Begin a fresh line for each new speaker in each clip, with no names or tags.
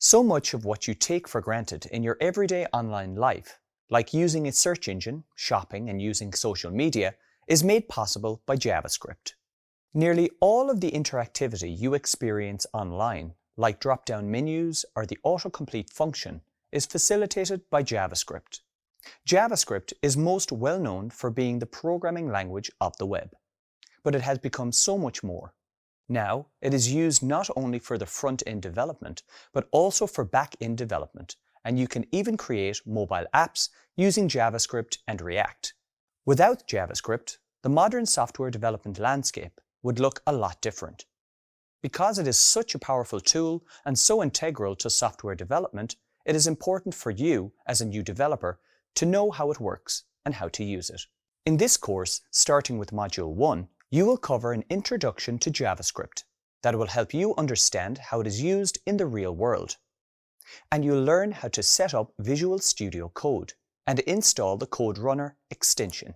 So much of what you take for granted in your everyday online life, like using a search engine, shopping, and using social media, is made possible by JavaScript. Nearly all of the interactivity you experience online, like drop-down menus or the autocomplete function, is facilitated by JavaScript. JavaScript is most well known for being the programming language of the web, but it has become so much more. Now, it is used not only for the front-end development, but also for back-end development, and you can even create mobile apps using JavaScript and React. Without JavaScript, the modern software development landscape would look a lot different. Because it is such a powerful tool and so integral to software development, it is important for you, as a new developer, to know how it works and how to use it. In this course, starting with Module 1, you will cover an introduction to JavaScript that will help you understand how it is used in the real world. And you'll learn how to set up Visual Studio Code and install the Code Runner extension.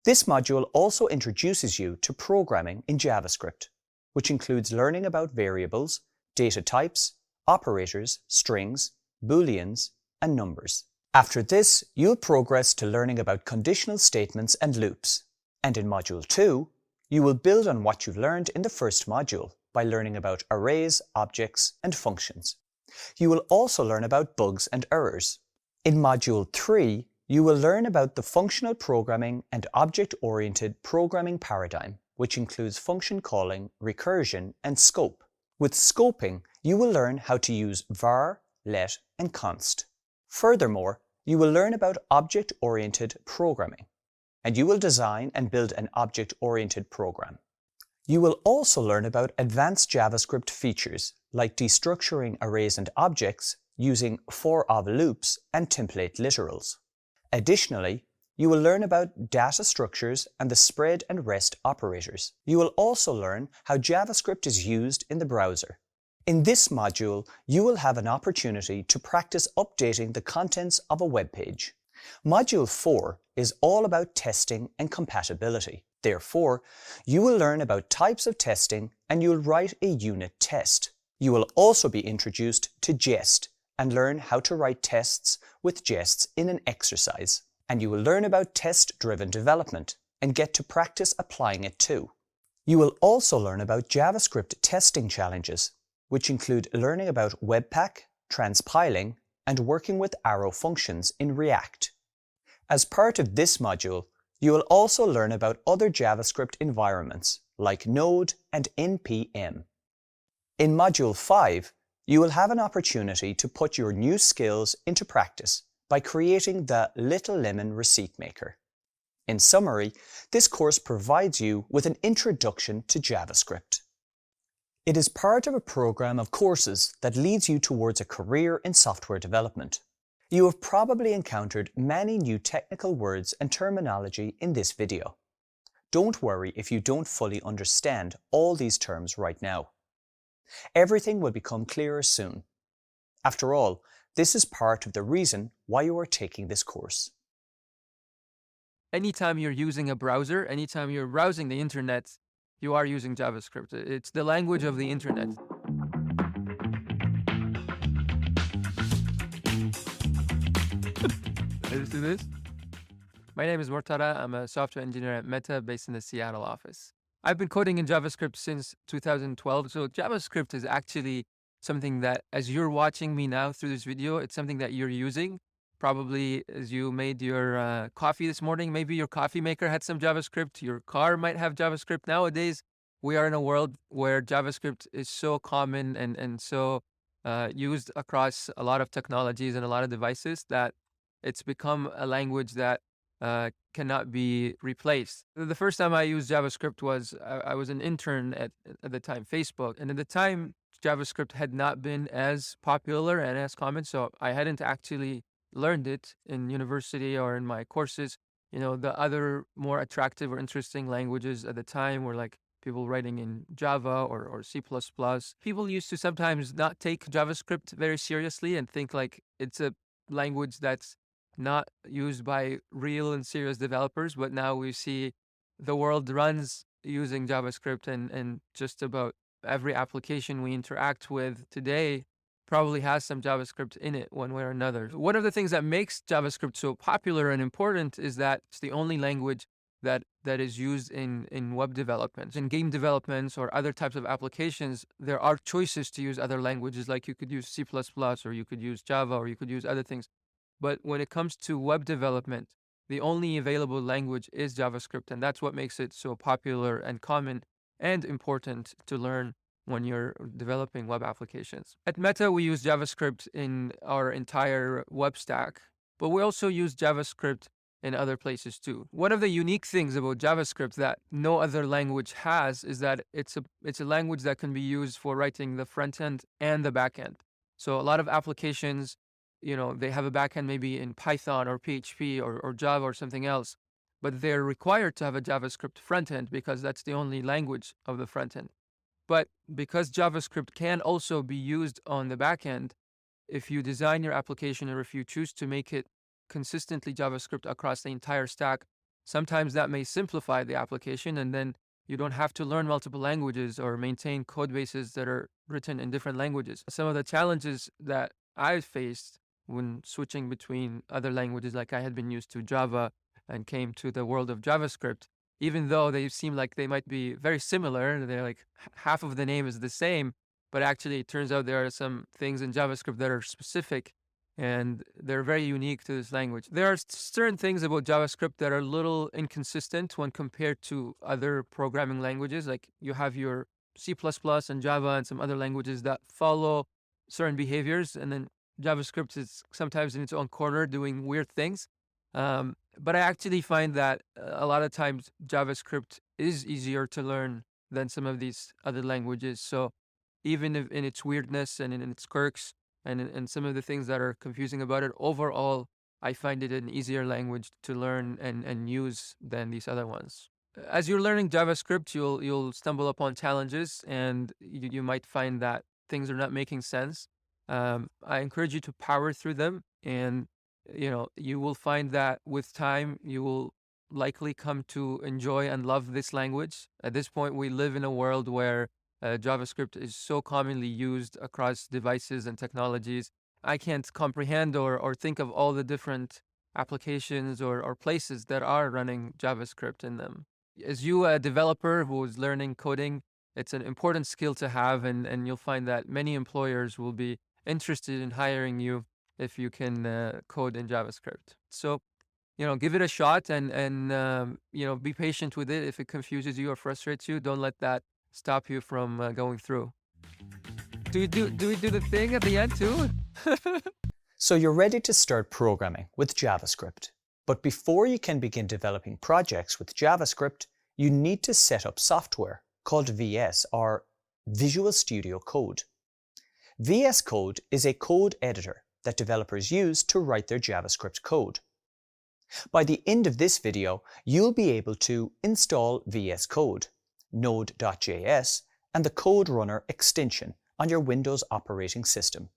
This module also introduces you to programming in JavaScript, which includes learning about variables, data types, operators, strings, booleans, and numbers. After this, you'll progress to learning about conditional statements and loops. And in Module 2, you will build on what you've learned in the first module by learning about arrays, objects, and functions. You will also learn about bugs and errors. In Module 3, you will learn about the functional programming and object-oriented programming paradigm, which includes function calling, recursion, and scope. With scoping, you will learn how to use var, let, and const. Furthermore, you will learn about object-oriented programming, and you will design and build an object-oriented program. You will also learn about advanced JavaScript features like destructuring arrays and objects using for-of loops and template literals. Additionally, you will learn about data structures and the spread and rest operators. You will also learn how JavaScript is used in the browser. In this module, you will have an opportunity to practice updating the contents of a web page. Module 4 is all about testing and compatibility. Therefore, you will learn about types of testing and you'll write a unit test. You will also be introduced to Jest and learn how to write tests with Jests in an exercise. And you will learn about test-driven development and get to practice applying it too. You will also learn about JavaScript testing challenges, which include learning about Webpack, transpiling, and working with arrow functions in React. As part of this module, you will also learn about other JavaScript environments like Node and NPM. In Module 5, you will have an opportunity to put your new skills into practice by creating the Little Lemon Receipt Maker. In summary, this course provides you with an introduction to JavaScript. It is part of a program of courses that leads you towards a career in software development. You have probably encountered many new technical words and terminology in this video. Don't worry if you don't fully understand all these terms right now. Everything will become clearer soon. After all, this is part of the reason why you are taking this course.
Anytime you're using a browser, anytime you're browsing the internet, you are using JavaScript. It's the language of the internet. Let's do this. My name is Mortada. I'm a software engineer at Meta based in the Seattle office. I've been coding in JavaScript since 2012. So JavaScript is actually something that, as you're watching me now through this video, it's something that you're using. Probably as you made your coffee this morning, maybe your coffee maker had some JavaScript. Your car might have JavaScript. Nowadays, we are in a world where JavaScript is so common and so used across a lot of technologies and a lot of devices that it's become a language that cannot be replaced. The first time I used JavaScript was I was an intern at the time, Facebook. And at the time, JavaScript had not been as popular and as common. So I hadn't actually learned it in university or in my courses. You know, the other more attractive or interesting languages at the time were like people writing in Java or C++. People used to sometimes not take JavaScript very seriously and think like it's a language that's not used by real and serious developers, but now we see the world runs using JavaScript and just about every application we interact with today probably has some JavaScript in it one way or another. One of the things that makes JavaScript so popular and important is that it's the only language that is used in web development. In game developments or other types of applications, there are choices to use other languages, like you could use C++ or you could use Java or you could use other things. But when it comes to web development, the only available language is JavaScript, and that's what makes it so popular and common and important to learn when you're developing web applications. At Meta, we use JavaScript in our entire web stack, but we also use JavaScript in other places too. One of the unique things about JavaScript that no other language has is that it's a language that can be used for writing the front end and the back end. So a lot of applications, they have a backend maybe in Python or PHP or Java or something else, but they're required to have a JavaScript front end because that's the only language of the front end. But because JavaScript can also be used on the back end, if you design your application or if you choose to make it consistently JavaScript across the entire stack, sometimes that may simplify the application, and then you don't have to learn multiple languages or maintain code bases that are written in different languages. Some of the challenges that I faced when switching between other languages, like I had been used to Java and came to the world of JavaScript, even though they seem like they might be very similar, they're like half of the name is the same, but actually it turns out there are some things in JavaScript that are specific and they're very unique to this language. There are certain things about JavaScript that are a little inconsistent when compared to other programming languages. Like you have your C++ and Java and some other languages that follow certain behaviors, and then JavaScript is sometimes in its own corner doing weird things. But I actually find that a lot of times JavaScript is easier to learn than some of these other languages. So even if in its weirdness and in its quirks and some of the things that are confusing about it, overall, I find it an easier language to learn and use than these other ones. As you're learning JavaScript, you'll stumble upon challenges, and you might find that things are not making sense. I encourage you to power through them, and you will find that with time, you will likely come to enjoy and love this language. At this point, we live in a world where JavaScript is so commonly used across devices and technologies. I can't comprehend or think of all the different applications or places that are running JavaScript in them. As you, a developer who is learning coding, it's an important skill to have, and you'll find that many employers will be interested in hiring you if you can code in JavaScript. So, give it a shot and be patient with it. If it confuses you or frustrates you, don't let that stop you from going through. Do we do the thing at the end too?
So you're ready to start programming with JavaScript. But before you can begin developing projects with JavaScript, you need to set up software called VS, or Visual Studio Code. VS Code is a code editor that developers use to write their JavaScript code. By the end of this video, you'll be able to install VS Code, Node.js, and the Code Runner extension on your Windows operating system.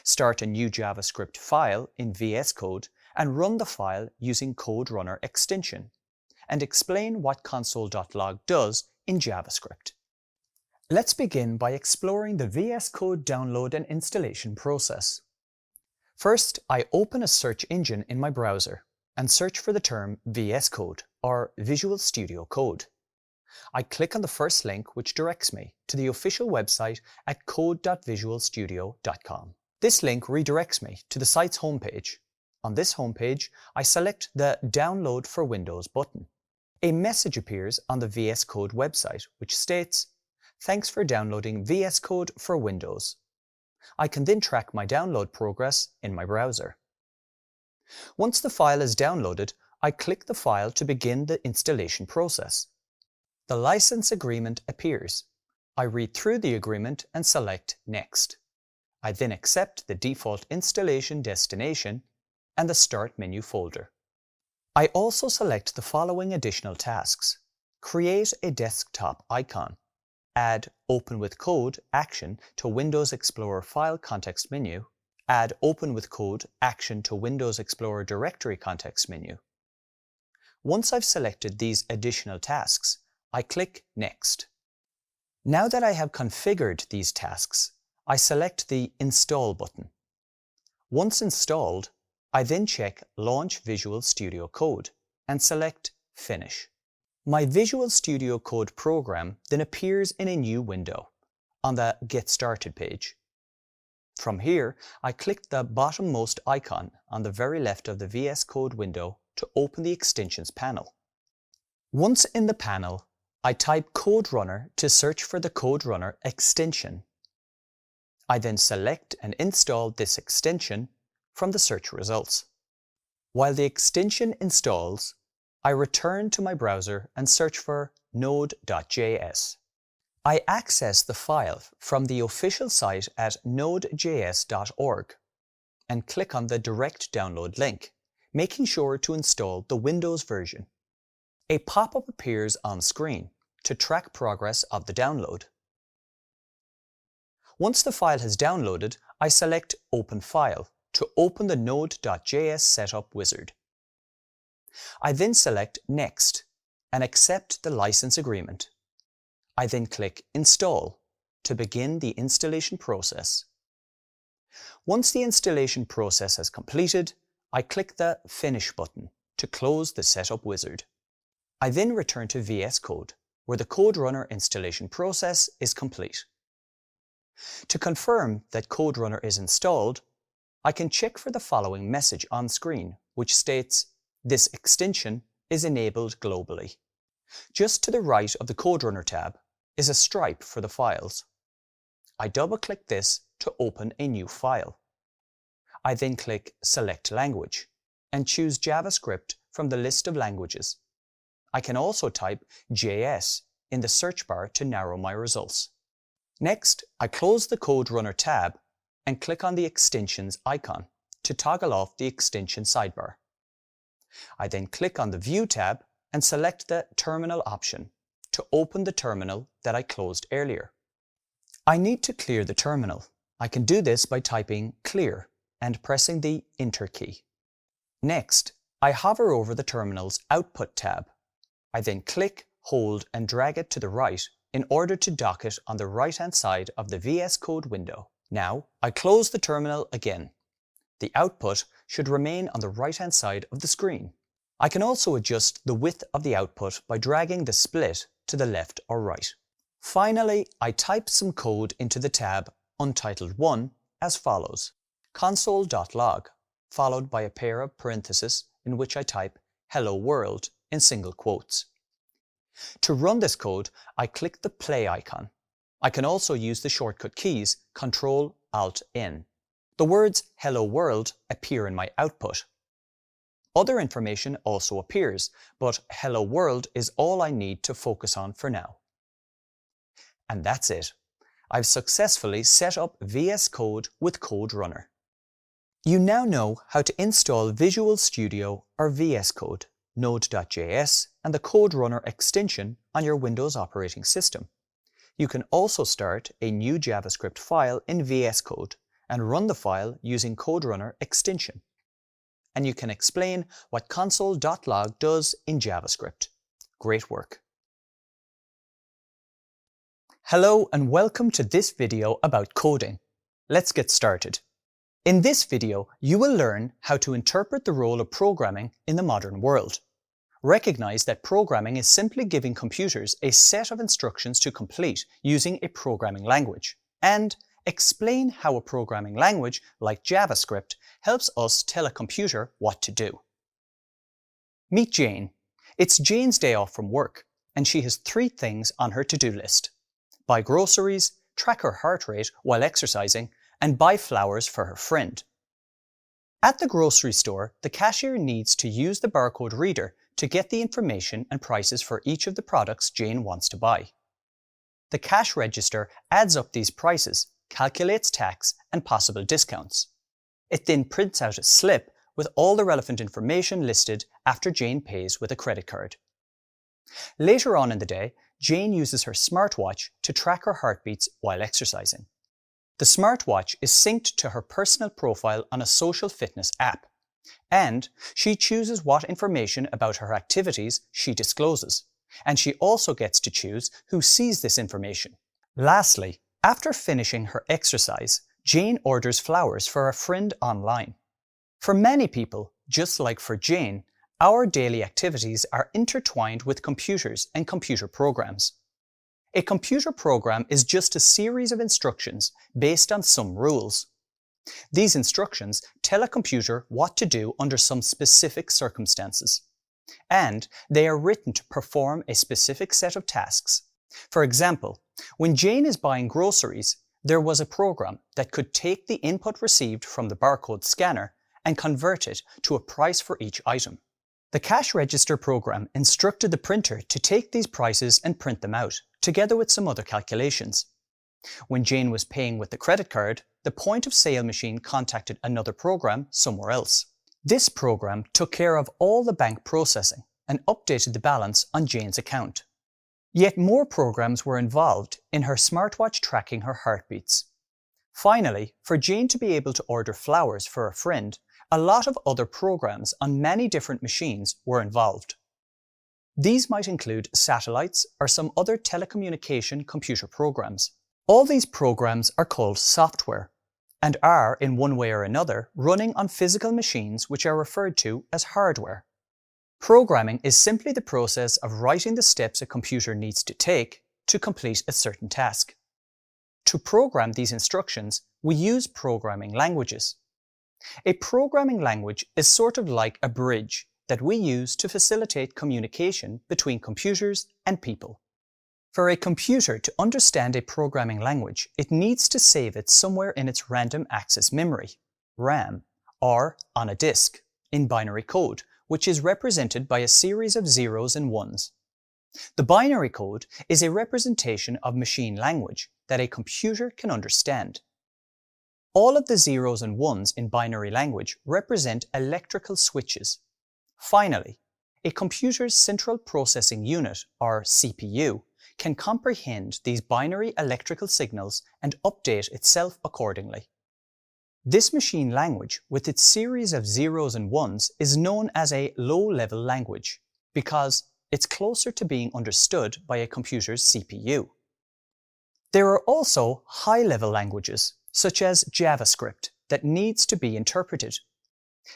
Start a new JavaScript file in VS Code and run the file using Code Runner extension, and explain what console.log does in JavaScript. Let's begin by exploring the VS Code download and installation process. First, I open a search engine in my browser and search for the term VS Code, or Visual Studio Code. I click on the first link, which directs me to the official website at code.visualstudio.com. This link redirects me to the site's homepage. On this homepage, I select the Download for Windows button. A message appears on the VS Code website which states, "Thanks for downloading VS Code for Windows." I can then track my download progress in my browser. Once the file is downloaded, I click the file to begin the installation process. The license agreement appears. I read through the agreement and select Next. I then accept the default installation destination and the Start menu folder. I also select the following additional tasks: create a desktop icon, add Open with Code action to Windows Explorer file context menu, add Open with Code action to Windows Explorer directory context menu. Once I've selected these additional tasks, I click Next. Now that I have configured these tasks, I select the Install button. Once installed, I then check Launch Visual Studio Code and select Finish. My Visual Studio Code program then appears in a new window on the Get Started page. From here, I click the bottommost icon on the very left of the VS Code window to open the Extensions panel. Once in the panel, I type Code Runner to search for the Code Runner extension. I then select and install this extension from the search results. While the extension installs, I return to my browser and search for node.js. I access the file from the official site at nodejs.org and click on the direct download link, making sure to install the Windows version. A pop-up appears on screen to track progress of the download. Once the file has downloaded, I select Open File to open the Node.js setup wizard. I then select Next and accept the license agreement. I then click Install to begin the installation process. Once the installation process has completed, I click the Finish button to close the setup wizard. I then return to VS Code, where the Code Runner installation process is complete. To confirm that Code Runner is installed, I can check for the following message on screen, which states, "This extension is enabled globally." Just to the right of the Code Runner tab is a stripe for the files. I double-click this to open a new file. I then click Select Language and choose JavaScript from the list of languages. I can also type JS in the search bar to narrow my results. Next, I close the Code Runner tab and click on the Extensions icon to toggle off the extension sidebar. I then click on the View tab and select the Terminal option to open the terminal that I closed earlier. I need to clear the terminal. I can do this by typing Clear and pressing the Enter key. Next, I hover over the terminal's Output tab. I then click, hold and drag it to the right in order to dock it on the right-hand side of the VS Code window. Now, I close the terminal again. The output should remain on the right-hand side of the screen. I can also adjust the width of the output by dragging the split to the left or right. Finally, I type some code into the tab Untitled1 as follows: console.log, followed by a pair of parentheses in which I type Hello World in single quotes. To run this code, I click the play icon. I can also use the shortcut keys Ctrl-Alt-N. The words Hello World appear in my output. Other information also appears, but Hello World is all I need to focus on for now. And that's it. I've successfully set up VS Code with Code Runner. You now know how to install Visual Studio or VS Code, Node.js and the Code Runner extension on your Windows operating system. You can also start a new JavaScript file in VS Code and run the file using Code Runner extension. And you can explain what console.log does in JavaScript. Great work! Hello and welcome to this video about coding. Let's get started. In this video, you will learn how to interpret the role of programming in the modern world. Recognize that programming is simply giving computers a set of instructions to complete using a programming language, and explain how a programming language like JavaScript helps us tell a computer what to do. Meet Jane. It's Jane's day off from work, and she has 3 things on her to-do list: buy groceries, track her heart rate while exercising, and buy flowers for her friend. At the grocery store, the cashier needs to use the barcode reader to get the information and prices for each of the products Jane wants to buy. The cash register adds up these prices, calculates tax and possible discounts. It then prints out a slip with all the relevant information listed after Jane pays with a credit card. Later on in the day, Jane uses her smartwatch to track her heartbeats while exercising. The smartwatch is synced to her personal profile on a social fitness app, and she chooses what information about her activities she discloses, and she also gets to choose who sees this information. Lastly, After finishing her exercise, Jane orders flowers for a friend online. For many people, just like for Jane, our daily activities are intertwined with computers and computer programs. A computer program is just a series of instructions based on some rules. These instructions tell a computer what to do under some specific circumstances, and they are written to perform a specific set of tasks. For example, when Jane is buying groceries, there was a program that could take the input received from the barcode scanner and convert it to a price for each item. The cash register program instructed the printer to take these prices and print them out, together with some other calculations. When Jane was paying with the credit card, the point of sale machine contacted another program somewhere else. This program took care of all the bank processing and updated the balance on Jane's account. Yet more programs were involved in her smartwatch tracking her heartbeats. Finally, for Jane to be able to order flowers for a friend, a lot of other programs on many different machines were involved. These might include satellites or some other telecommunication computer programs. All these programs are called software and are, in one way or another, running on physical machines which are referred to as hardware. Programming is simply the process of writing the steps a computer needs to take to complete a certain task. To program these instructions, we use programming languages. A programming language is sort of like a bridge that we use to facilitate communication between computers and people. For a computer to understand a programming language, it needs to save it somewhere in its random access memory, RAM, or on a disk, in binary code, which is represented by a series of zeros and ones. The binary code is a representation of machine language that a computer can understand. All of the zeros and ones in binary language represent electrical switches. Finally, a computer's central processing unit, or CPU, can comprehend these binary electrical signals and update itself accordingly. This machine language, with its series of zeros and ones, is known as a low-level language because it's closer to being understood by a computer's CPU. There are also high-level languages, such as JavaScript, that needs to be interpreted.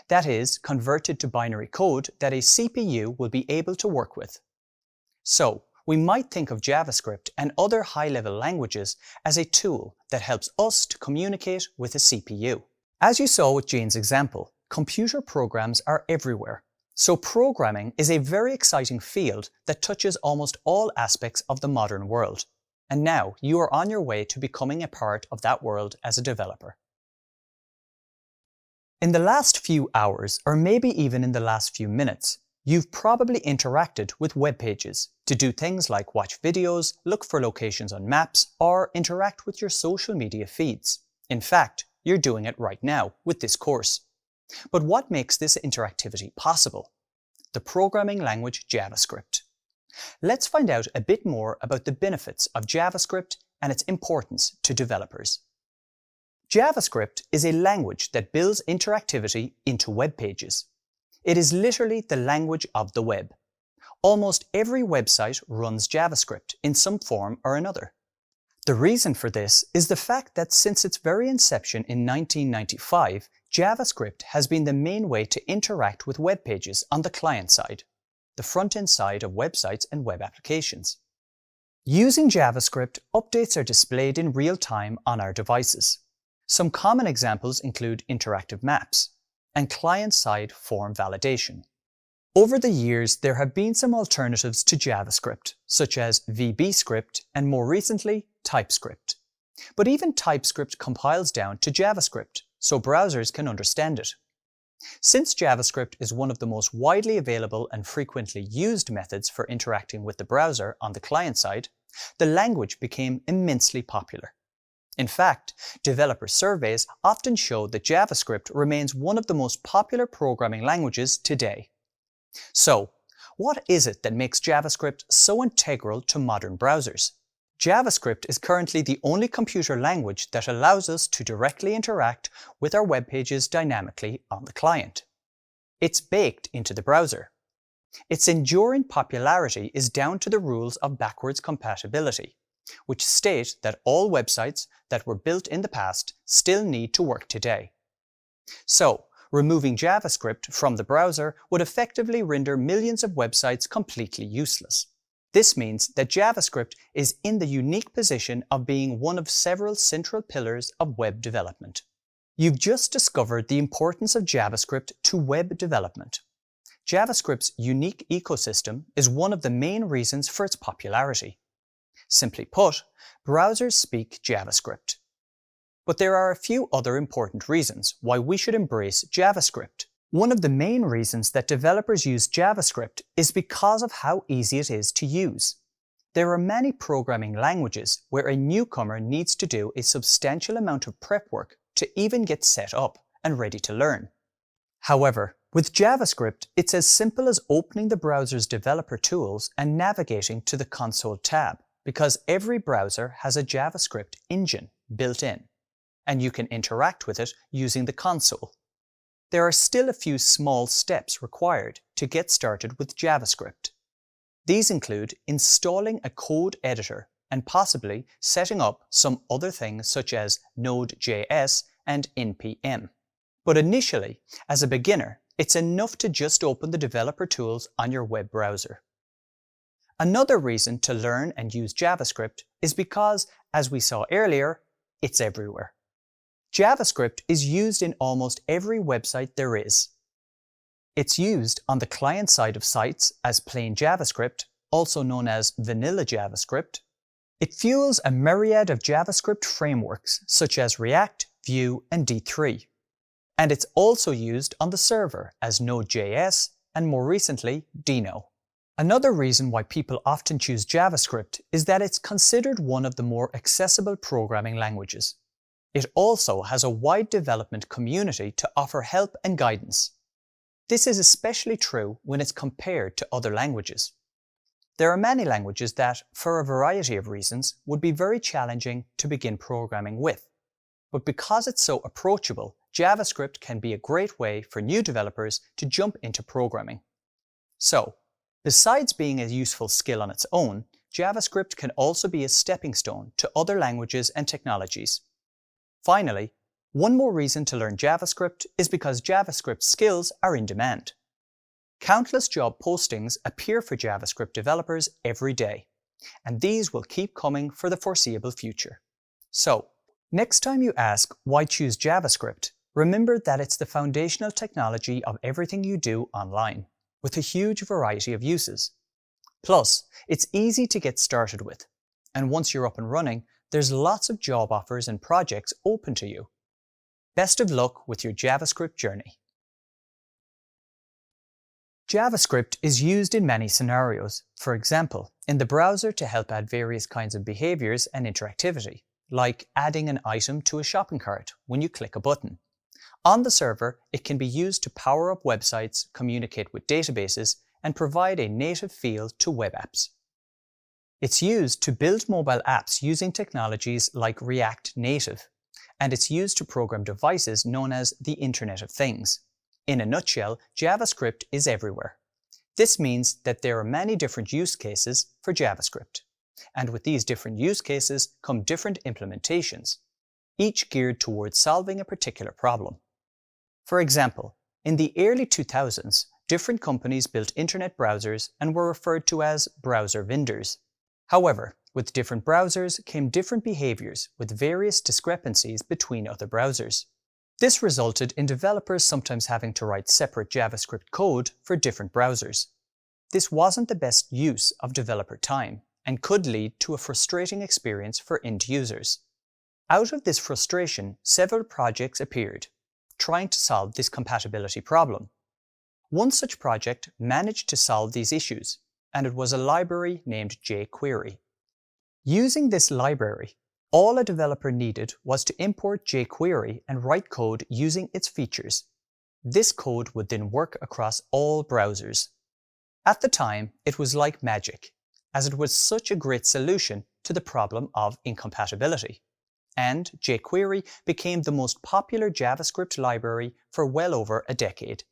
That is, converted to binary code that a CPU will be able to work with. So, we might think of JavaScript and other high-level languages as a tool that helps us to communicate with a CPU. As you saw with Jane's example, computer programs are everywhere. So programming is a very exciting field that touches almost all aspects of the modern world. And now you are on your way to becoming a part of that world as a developer. In the last few hours, or maybe even in the last few minutes, you've probably interacted with web pages to do things like watch videos, look for locations on maps, or interact with your social media feeds. In fact, you're doing it right now with this course. But what makes this interactivity possible? The programming language JavaScript. Let's find out a bit more about the benefits of JavaScript and its importance to developers. JavaScript is a language that builds interactivity into web pages. It is literally the language of the web. Almost every website runs JavaScript in some form or another. The reason for this is the fact that since its very inception in 1995, JavaScript has been the main way to interact with web pages on the client side, the front-end side of websites and web applications. Using JavaScript, updates are displayed in real time on our devices. Some common examples include interactive maps and client-side form validation. Over the years, there have been some alternatives to JavaScript, such as VBScript and more recently, TypeScript. But even TypeScript compiles down to JavaScript, so browsers can understand it. Since JavaScript is one of the most widely available and frequently used methods for interacting with the browser on the client side, the language became immensely popular. In fact, developer surveys often show that JavaScript remains one of the most popular programming languages today. So, what is it that makes JavaScript so integral to modern browsers? JavaScript is currently the only computer language that allows us to directly interact with our web pages dynamically on the client. It's baked into the browser. Its enduring popularity is down to the rules of backwards compatibility. which state that all websites that were built in the past still need to work today. So, removing JavaScript from the browser would effectively render millions of websites completely useless. This means that JavaScript is in the unique position of being one of several central pillars of web development. You've just discovered the importance of JavaScript to web development. JavaScript's unique ecosystem is one of the main reasons for its popularity. Simply put, browsers speak JavaScript. But there are a few other important reasons why we should embrace JavaScript. One of the main reasons that developers use JavaScript is because of how easy it is to use. There are many programming languages where a newcomer needs to do a substantial amount of prep work to even get set up and ready to learn. However, with JavaScript, it's as simple as opening the browser's developer tools and navigating to the console tab, because every browser has a JavaScript engine built in, and you can interact with it using the console. There are still a few small steps required to get started with JavaScript. These include installing a code editor and possibly setting up some other things such as Node.js and npm. But initially, as a beginner, it's enough to just open the developer tools on your web browser. Another reason to learn and use JavaScript is because, as we saw earlier, it's everywhere. JavaScript is used in almost every website there is. It's used on the client side of sites as plain JavaScript, also known as vanilla JavaScript. It fuels a myriad of JavaScript frameworks such as React, Vue, and D3. And it's also used on the server as Node.js and more recently, Deno. Another reason why people often choose JavaScript is that it's considered one of the more accessible programming languages. It also has a wide development community to offer help and guidance. This is especially true when it's compared to other languages. There are many languages that, for a variety of reasons, would be very challenging to begin programming with. But because it's so approachable, JavaScript can be a great way for new developers to jump into programming. So, besides being a useful skill on its own, JavaScript can also be a stepping stone to other languages and technologies. Finally, one more reason to learn JavaScript is because JavaScript skills are in demand. Countless job postings appear for JavaScript developers every day, and these will keep coming for the foreseeable future. So, next time you ask why choose JavaScript, remember that it's the foundational technology of everything you do online, with a huge variety of uses. Plus, it's easy to get started with, and once you're up and running, there's lots of job offers and projects open to you. Best of luck with your JavaScript journey. JavaScript is used in many scenarios, for example, in the browser to help add various kinds of behaviors and interactivity, like adding an item to a shopping cart when you click a button. On the server, it can be used to power up websites, communicate with databases, and provide a native feel to web apps. It's used to build mobile apps using technologies like React Native, and it's used to program devices known as the Internet of Things. In a nutshell, JavaScript is everywhere. This means that there are many different use cases for JavaScript, and with these different use cases come different implementations, each geared towards solving a particular problem. For example, in the early 2000s, different companies built internet browsers and were referred to as browser vendors. However, with different browsers came different behaviors with various discrepancies between other browsers. This resulted in developers sometimes having to write separate JavaScript code for different browsers. This wasn't the best use of developer time and could lead to a frustrating experience for end users. Out of this frustration, several projects appeared, trying to solve this compatibility problem. One such project managed to solve these issues, and it was a library named jQuery. Using this library, all a developer needed was to import jQuery and write code using its features. This code would then work across all browsers. At the time, it was like magic, as it was such a great solution to the problem of incompatibility. And jQuery became the most popular JavaScript library for well over a decade.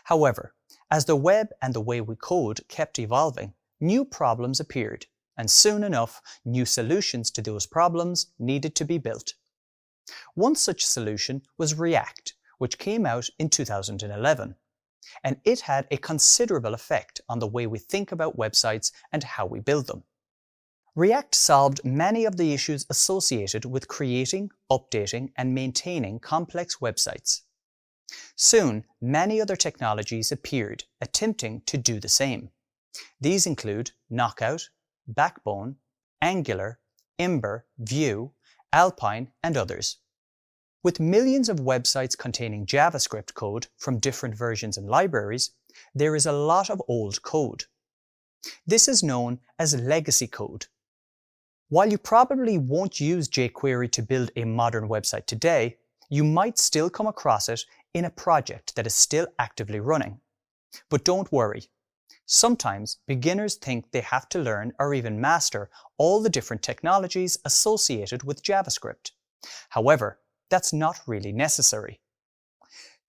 However, as the web and the way we code kept evolving, new problems appeared, and soon enough, new solutions to those problems needed to be built. One such solution was React, which came out in 2011, and it had a considerable effect on the way we think about websites and how we build them. React solved many of the issues associated with creating, updating, and maintaining complex websites. Soon, many other technologies appeared, attempting to do the same. These include Knockout, Backbone, Angular, Ember, Vue, Alpine, and others. With millions of websites containing JavaScript code from different versions and libraries, there is a lot of old code. This is known as legacy code. While you probably won't use jQuery to build a modern website today, you might still come across it in a project that is still actively running. But don't worry. Sometimes beginners think they have to learn or even master all the different technologies associated with JavaScript. However, that's not really necessary.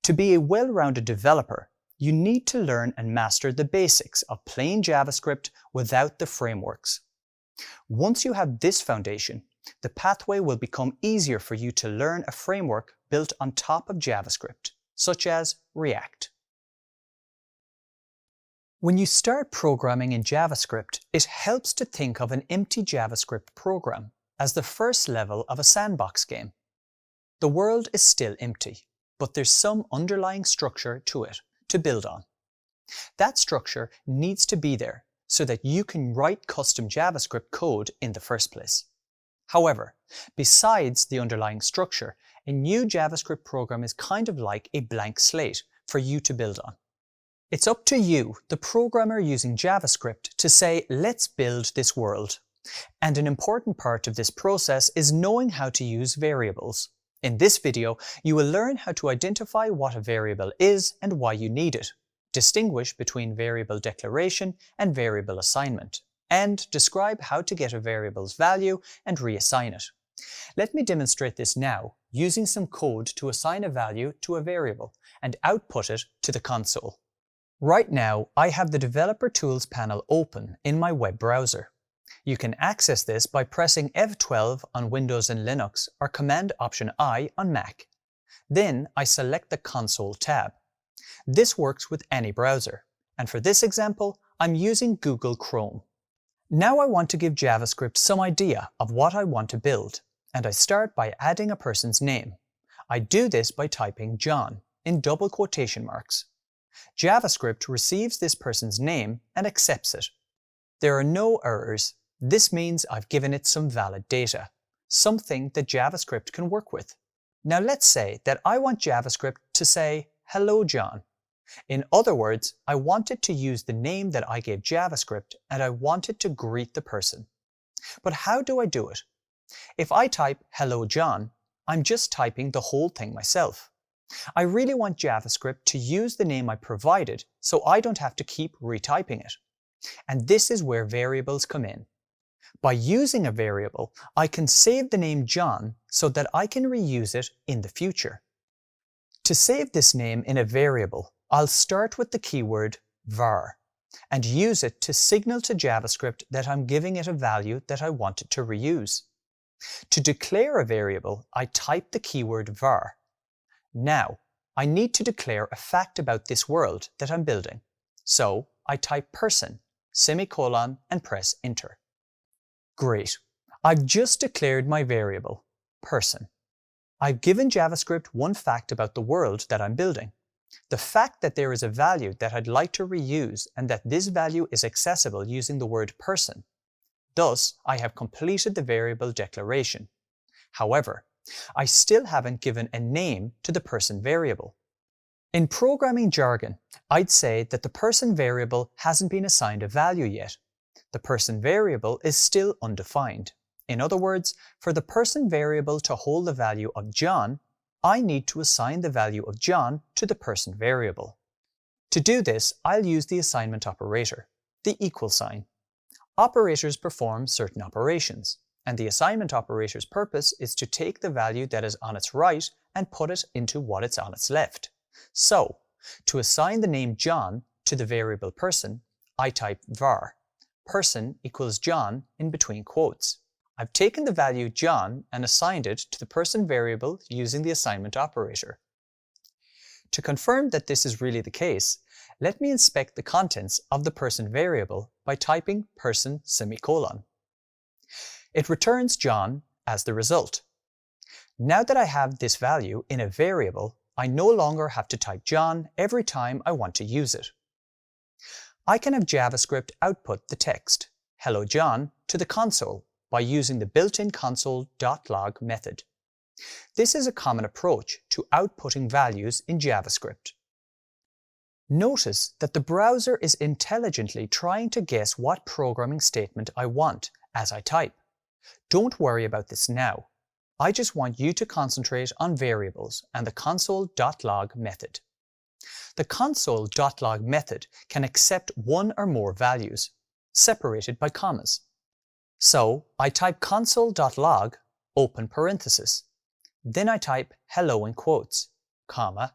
To be a well-rounded developer, you need to learn and master the basics of plain JavaScript without the frameworks. Once you have this foundation, the pathway will become easier for you to learn a framework built on top of JavaScript, such as React. When you start programming in JavaScript, it helps to think of an empty JavaScript program as the first level of a sandbox game. The world is still empty, but there's some underlying structure to it to build on. That structure needs to be there so that you can write custom JavaScript code in the first place. However, besides the underlying structure, a new JavaScript program is kind of like a blank slate for you to build on. It's up to you, the programmer using JavaScript, to say, let's build this world. And an important part of this process is knowing how to use variables. In this video, you will learn how to identify what a variable is and why you need it, distinguish between variable declaration and variable assignment, and describe how to get a variable's value and reassign it. Let me demonstrate this now, using some code to assign a value to a variable and output it to the console. Right now, I have the Developer Tools panel open in my web browser. You can access this by pressing F12 on Windows and Linux or Command-Option-I on Mac. Then I select the Console tab. This works with any browser, and for this example, I'm using Google Chrome. Now I want to give JavaScript some idea of what I want to build, and I start by adding a person's name. I do this by typing John in double quotation marks. JavaScript receives this person's name and accepts it. There are no errors. This means I've given it some valid data, something that JavaScript can work with. Now let's say that I want JavaScript to say, "Hello, John." In other words, I want it to use the name that I gave JavaScript and I want it to greet the person. But how do I do it? If I type "Hello, John," I'm just typing the whole thing myself. I really want JavaScript to use the name I provided so I don't have to keep retyping it. And this is where variables come in. By using a variable, I can save the name John so that I can reuse it in the future. To save this name in a variable, I'll start with the keyword var and use it to signal to JavaScript that I'm giving it a value that I want it to reuse. To declare a variable, I type the keyword var. Now, I need to declare a fact about this world that I'm building. So I type person, semicolon, and press enter. Great. I've just declared my variable, person. I've given JavaScript one fact about the world that I'm building. The fact that there is a value that I'd like to reuse and that this value is accessible using the word person. Thus, I have completed the variable declaration. However, I still haven't given a name to the person variable. In programming jargon, I'd say that the person variable hasn't been assigned a value yet. The person variable is still undefined. In other words, for the person variable to hold the value of John, I need to assign the value of John to the person variable. To do this, I'll use the assignment operator, the equal sign. Operators perform certain operations, and the assignment operator's purpose is to take the value that is on its right and put it into what is on its left. So, to assign the name John to the variable person, I type var, person equals John in between quotes. I've taken the value John and assigned it to the person variable using the assignment operator. To confirm that this is really the case, let me inspect the contents of the person variable by typing person semicolon. It returns John as the result. Now that I have this value in a variable, I no longer have to type John every time I want to use it. I can have JavaScript output the text, "Hello John," to the console by using the built-in console.log method. This is a common approach to outputting values in JavaScript. Notice that the browser is intelligently trying to guess what programming statement I want as I type. Don't worry about this now. I just want you to concentrate on variables and the console.log method. The console.log method can accept one or more values, separated by commas. So I type console.log, open parenthesis. Then I type hello in quotes, comma,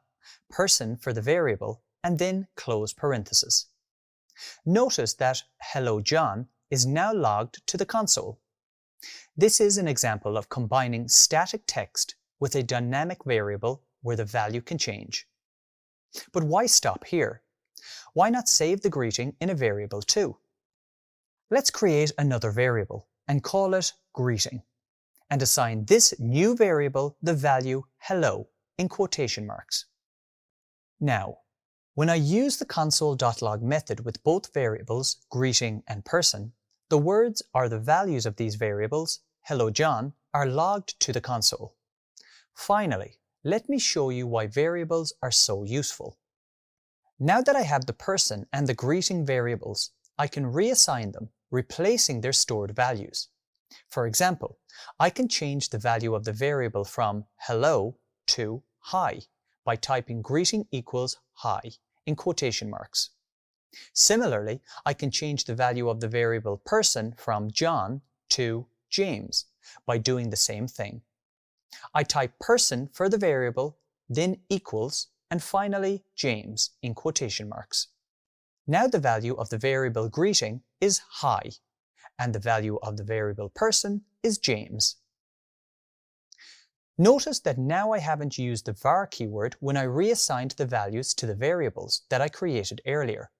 person for the variable, and then close parenthesis. Notice that hello John is now logged to the console. This is an example of combining static text with a dynamic variable where the value can change. But why stop here? Why not save the greeting in a variable too? Let's create another variable and call it greeting, and assign this new variable the value hello in quotation marks. Now, when I use the console.log method with both variables, greeting and person, the words or the values of these variables, hello John, are logged to the console. Finally, let me show you why variables are so useful. Now that I have the person and the greeting variables, I can reassign them, replacing their stored values. For example, I can change the value of the variable from hello to hi by typing greeting equals hi in quotation marks. Similarly, I can change the value of the variable person from John to James by doing the same thing. I type person for the variable, then equals, and finally James in quotation marks. Now the value of the variable greeting is hi, and the value of the variable person is James. Notice that now I haven't used the var keyword when I reassigned the values to the variables that I created earlier.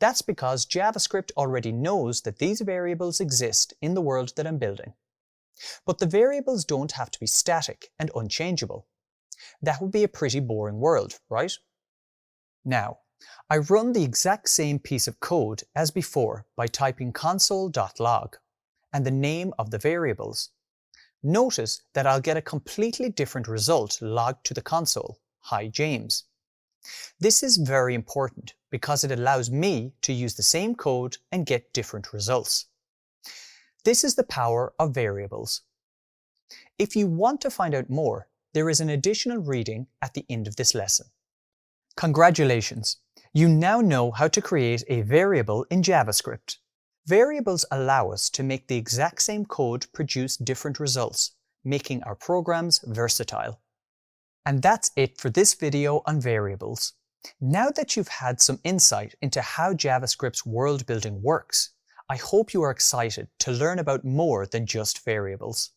That's because JavaScript already knows that these variables exist in the world that I'm building. But the variables don't have to be static and unchangeable. That would be a pretty boring world, right? Now, I run the exact same piece of code as before by typing console.log and the name of the variables. Notice that I'll get a completely different result logged to the console, hi James. This is very important because it allows me to use the same code and get different results. This is the power of variables. If you want to find out more, there is an additional reading at the end of this lesson. Congratulations! You now know how to create a variable in JavaScript. Variables allow us to make the exact same code produce different results, making our programs versatile. And that's it for this video on variables. Now that you've had some insight into how JavaScript's world building works, I hope you are excited to learn about more than just variables.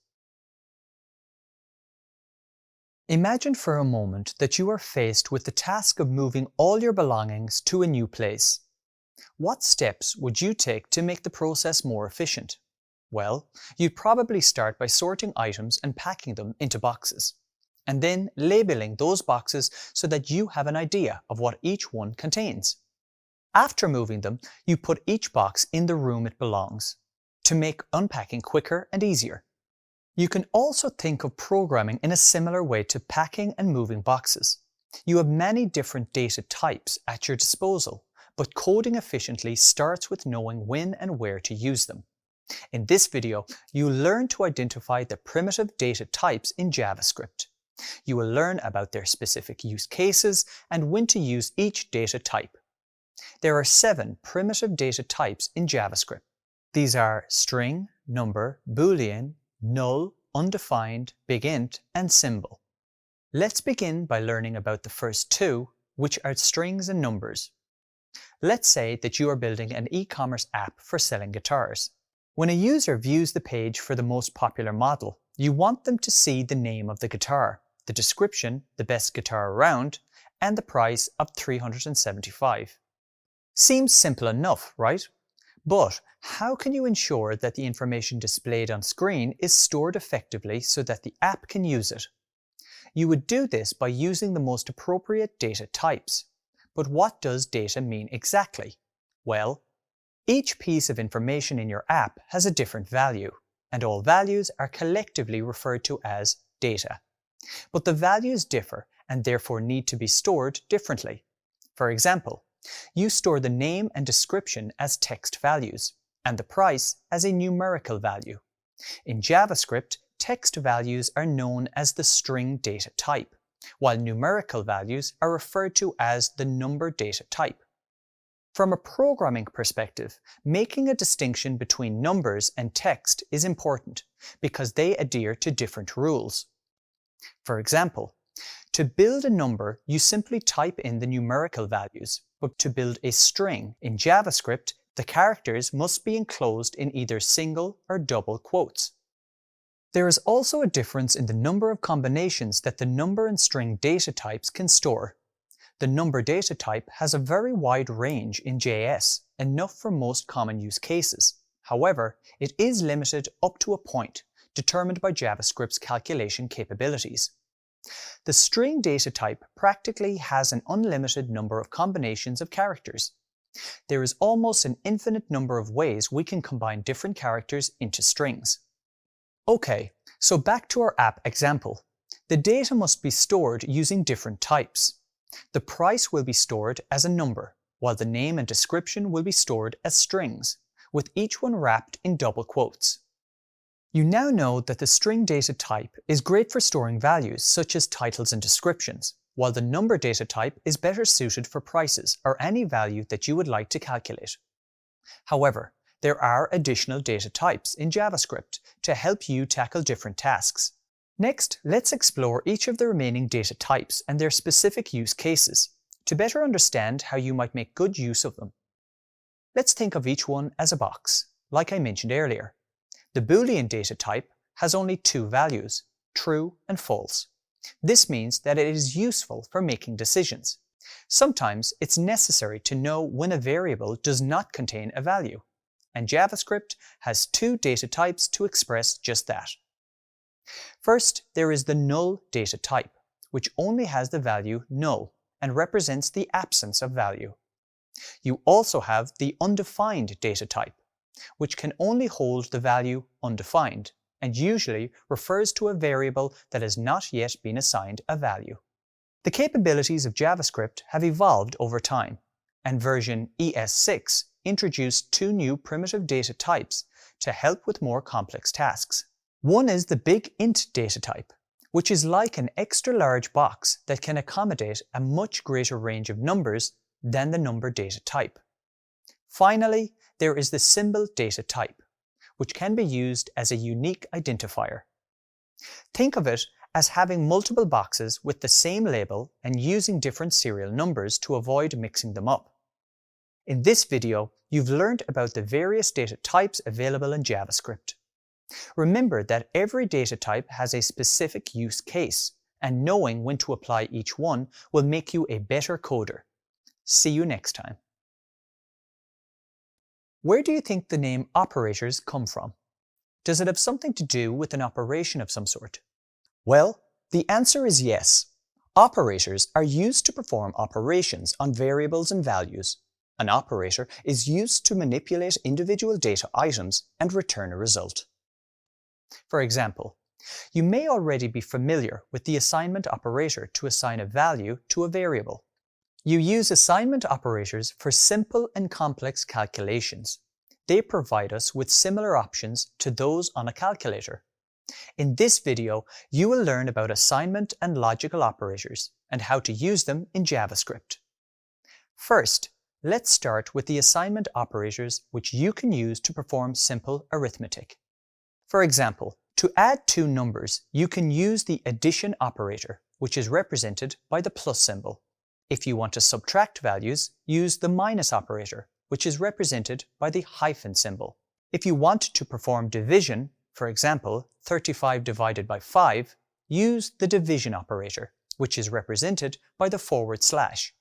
Imagine for a moment that you are faced with the task of moving all your belongings to a new place. What steps would you take to make the process more efficient? Well, you'd probably start by sorting items and packing them into boxes, and then labeling those boxes so that you have an idea of what each one contains. After moving them, you put each box in the room it belongs, to make unpacking quicker and easier. You can also think of programming in a similar way to packing and moving boxes. You have many different data types at your disposal, but coding efficiently starts with knowing when and where to use them. In this video, you'll learn to identify the primitive data types in JavaScript. You will learn about their specific use cases and when to use each data type. There are 7 primitive data types in JavaScript. These are string, number, boolean, null, undefined, big int, and symbol. Let's begin by learning about the first 2, which are strings and numbers. Let's say that you are building an e-commerce app for selling guitars. When a user views the page for the most popular model, you want them to see the name of the guitar, the description, the best guitar around, and the price of $375. Seems simple enough, right? But how can you ensure that the information displayed on screen is stored effectively so that the app can use it? You would do this by using the most appropriate data types. But what does data mean exactly? Well, each piece of information in your app has a different value, and all values are collectively referred to as data. But the values differ and therefore need to be stored differently. For example, you store the name and description as text values, and the price as a numerical value. In JavaScript, text values are known as the string data type, while numerical values are referred to as the number data type. From a programming perspective, making a distinction between numbers and text is important because they adhere to different rules. For example, to build a number, you simply type in the numerical values, but to build a string in JavaScript, the characters must be enclosed in either single or double quotes. There is also a difference in the number of combinations that the number and string data types can store. The number data type has a very wide range in JS, enough for most common use cases. However, it is limited up to a point, determined by JavaScript's calculation capabilities. The string data type practically has an unlimited number of combinations of characters. There is almost an infinite number of ways we can combine different characters into strings. Okay, so back to our app example. The data must be stored using different types. The price will be stored as a number, while the name and description will be stored as strings, with each one wrapped in double quotes. You now know that the string data type is great for storing values such as titles and descriptions, while the number data type is better suited for prices or any value that you would like to calculate. However, there are additional data types in JavaScript to help you tackle different tasks. Next, let's explore each of the remaining data types and their specific use cases, to better understand how you might make good use of them. Let's think of each one as a box, like I mentioned earlier. The Boolean data type has only two values, true and false. This means that it is useful for making decisions. Sometimes it's necessary to know when a variable does not contain a value, and JavaScript has two data types to express just that. First, there is the null data type, which only has the value null and represents the absence of value. You also have the undefined data type, which can only hold the value undefined and usually refers to a variable that has not yet been assigned a value. The capabilities of JavaScript have evolved over time, and version ES6 introduced two new primitive data types to help with more complex tasks. One is the big int data type, which is like an extra large box that can accommodate a much greater range of numbers than the number data type. Finally, there is the symbol data type, which can be used as a unique identifier. Think of it as having multiple boxes with the same label and using different serial numbers to avoid mixing them up. In this video, you've learned about the various data types available in JavaScript. Remember that every data type has a specific use case, and knowing when to apply each one will make you a better coder. See you next time. Where do you think the name operators come from? Does it have something to do with an operation of some sort? Well, the answer is yes. Operators are used to perform operations on variables and values. An operator is used to manipulate individual data items and return a result. For example, you may already be familiar with the assignment operator to assign a value to a variable. You use assignment operators for simple and complex calculations. They provide us with similar options to those on a calculator. In this video, you will learn about assignment and logical operators and how to use them in JavaScript. First, let's start with the assignment operators which you can use to perform simple arithmetic. For example, to add two numbers, you can use the addition operator, which is represented by the plus symbol. If you want to subtract values, use the minus operator, which is represented by the hyphen symbol. If you want to perform division, for example, 35 divided by 5, use the division operator, which is represented by the /.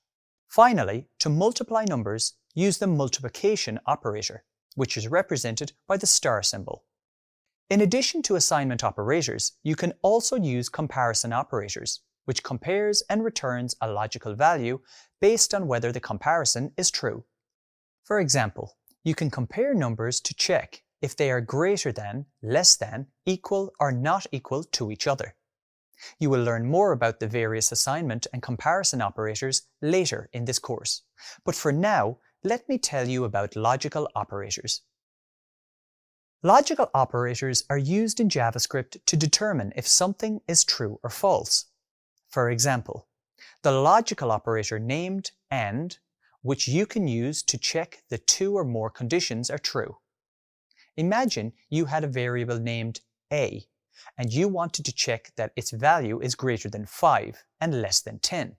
Finally, to multiply numbers, use the multiplication operator, which is represented by the star symbol. In addition to assignment operators, you can also use comparison operators, which compares and returns a logical value based on whether the comparison is true. For example, you can compare numbers to check if they are greater than, less than, equal or not equal to each other. You will learn more about the various assignment and comparison operators later in this course, but for now, let me tell you about logical operators. Logical operators are used in JavaScript to determine if something is true or false. For example, the logical operator named AND, which you can use to check the two or more conditions are true. Imagine you had a variable named a, and you wanted to check that its value is greater than 5 and less than 10.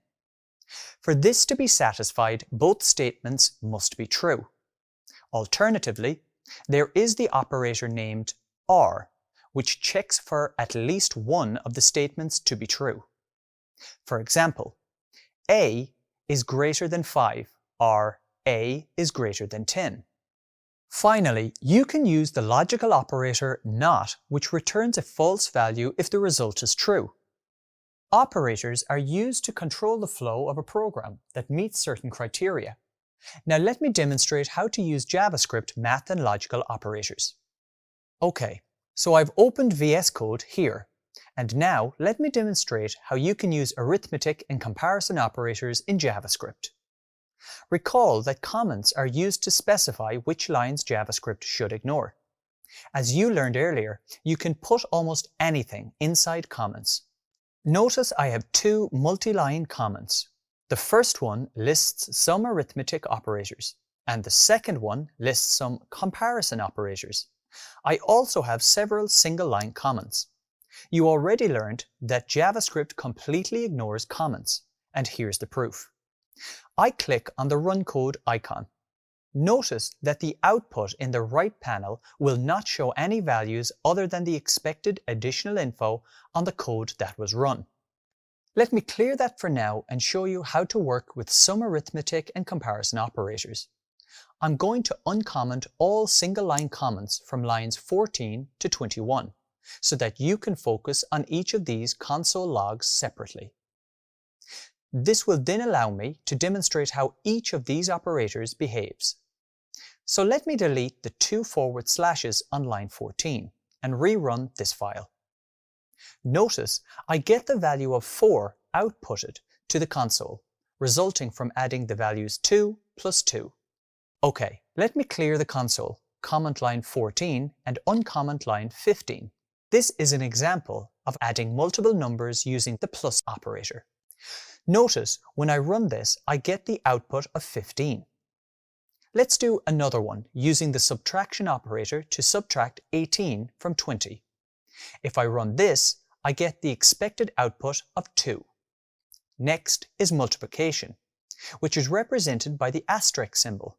For this to be satisfied, both statements must be true. Alternatively, there is the operator named OR, which checks for at least one of the statements to be true. For example, A is greater than 5 or A is greater than 10. Finally, you can use the logical operator NOT, which returns a false value if the result is true. Operators are used to control the flow of a program that meets certain criteria. Now let me demonstrate how to use JavaScript math and logical operators. Okay, so I've opened VS Code here, and now let me demonstrate how you can use arithmetic and comparison operators in JavaScript. Recall that comments are used to specify which lines JavaScript should ignore. As you learned earlier, you can put almost anything inside comments. Notice I have two multi-line comments. The first one lists some arithmetic operators, and the second one lists some comparison operators. I also have several single-line comments. You already learned that JavaScript completely ignores comments, and here's the proof. I click on the Run Code icon. Notice that the output in the right panel will not show any values other than the expected additional info on the code that was run. Let me clear that for now and show you how to work with some arithmetic and comparison operators. I'm going to uncomment all single-line comments from lines 14 to 21, so that you can focus on each of these console logs separately. This will then allow me to demonstrate how each of these operators behaves. So let me delete the two // on line 14 and rerun this file. Notice I get the value of 4 outputted to the console, resulting from adding the values 2 plus 2. Okay, let me clear the console, comment line 14 and uncomment line 15. This is an example of adding multiple numbers using the plus operator. Notice when I run this, I get the output of 15. Let's do another one using the subtraction operator to subtract 18 from 20. If I run this, I get the expected output of 2. Next is multiplication, which is represented by the asterisk symbol.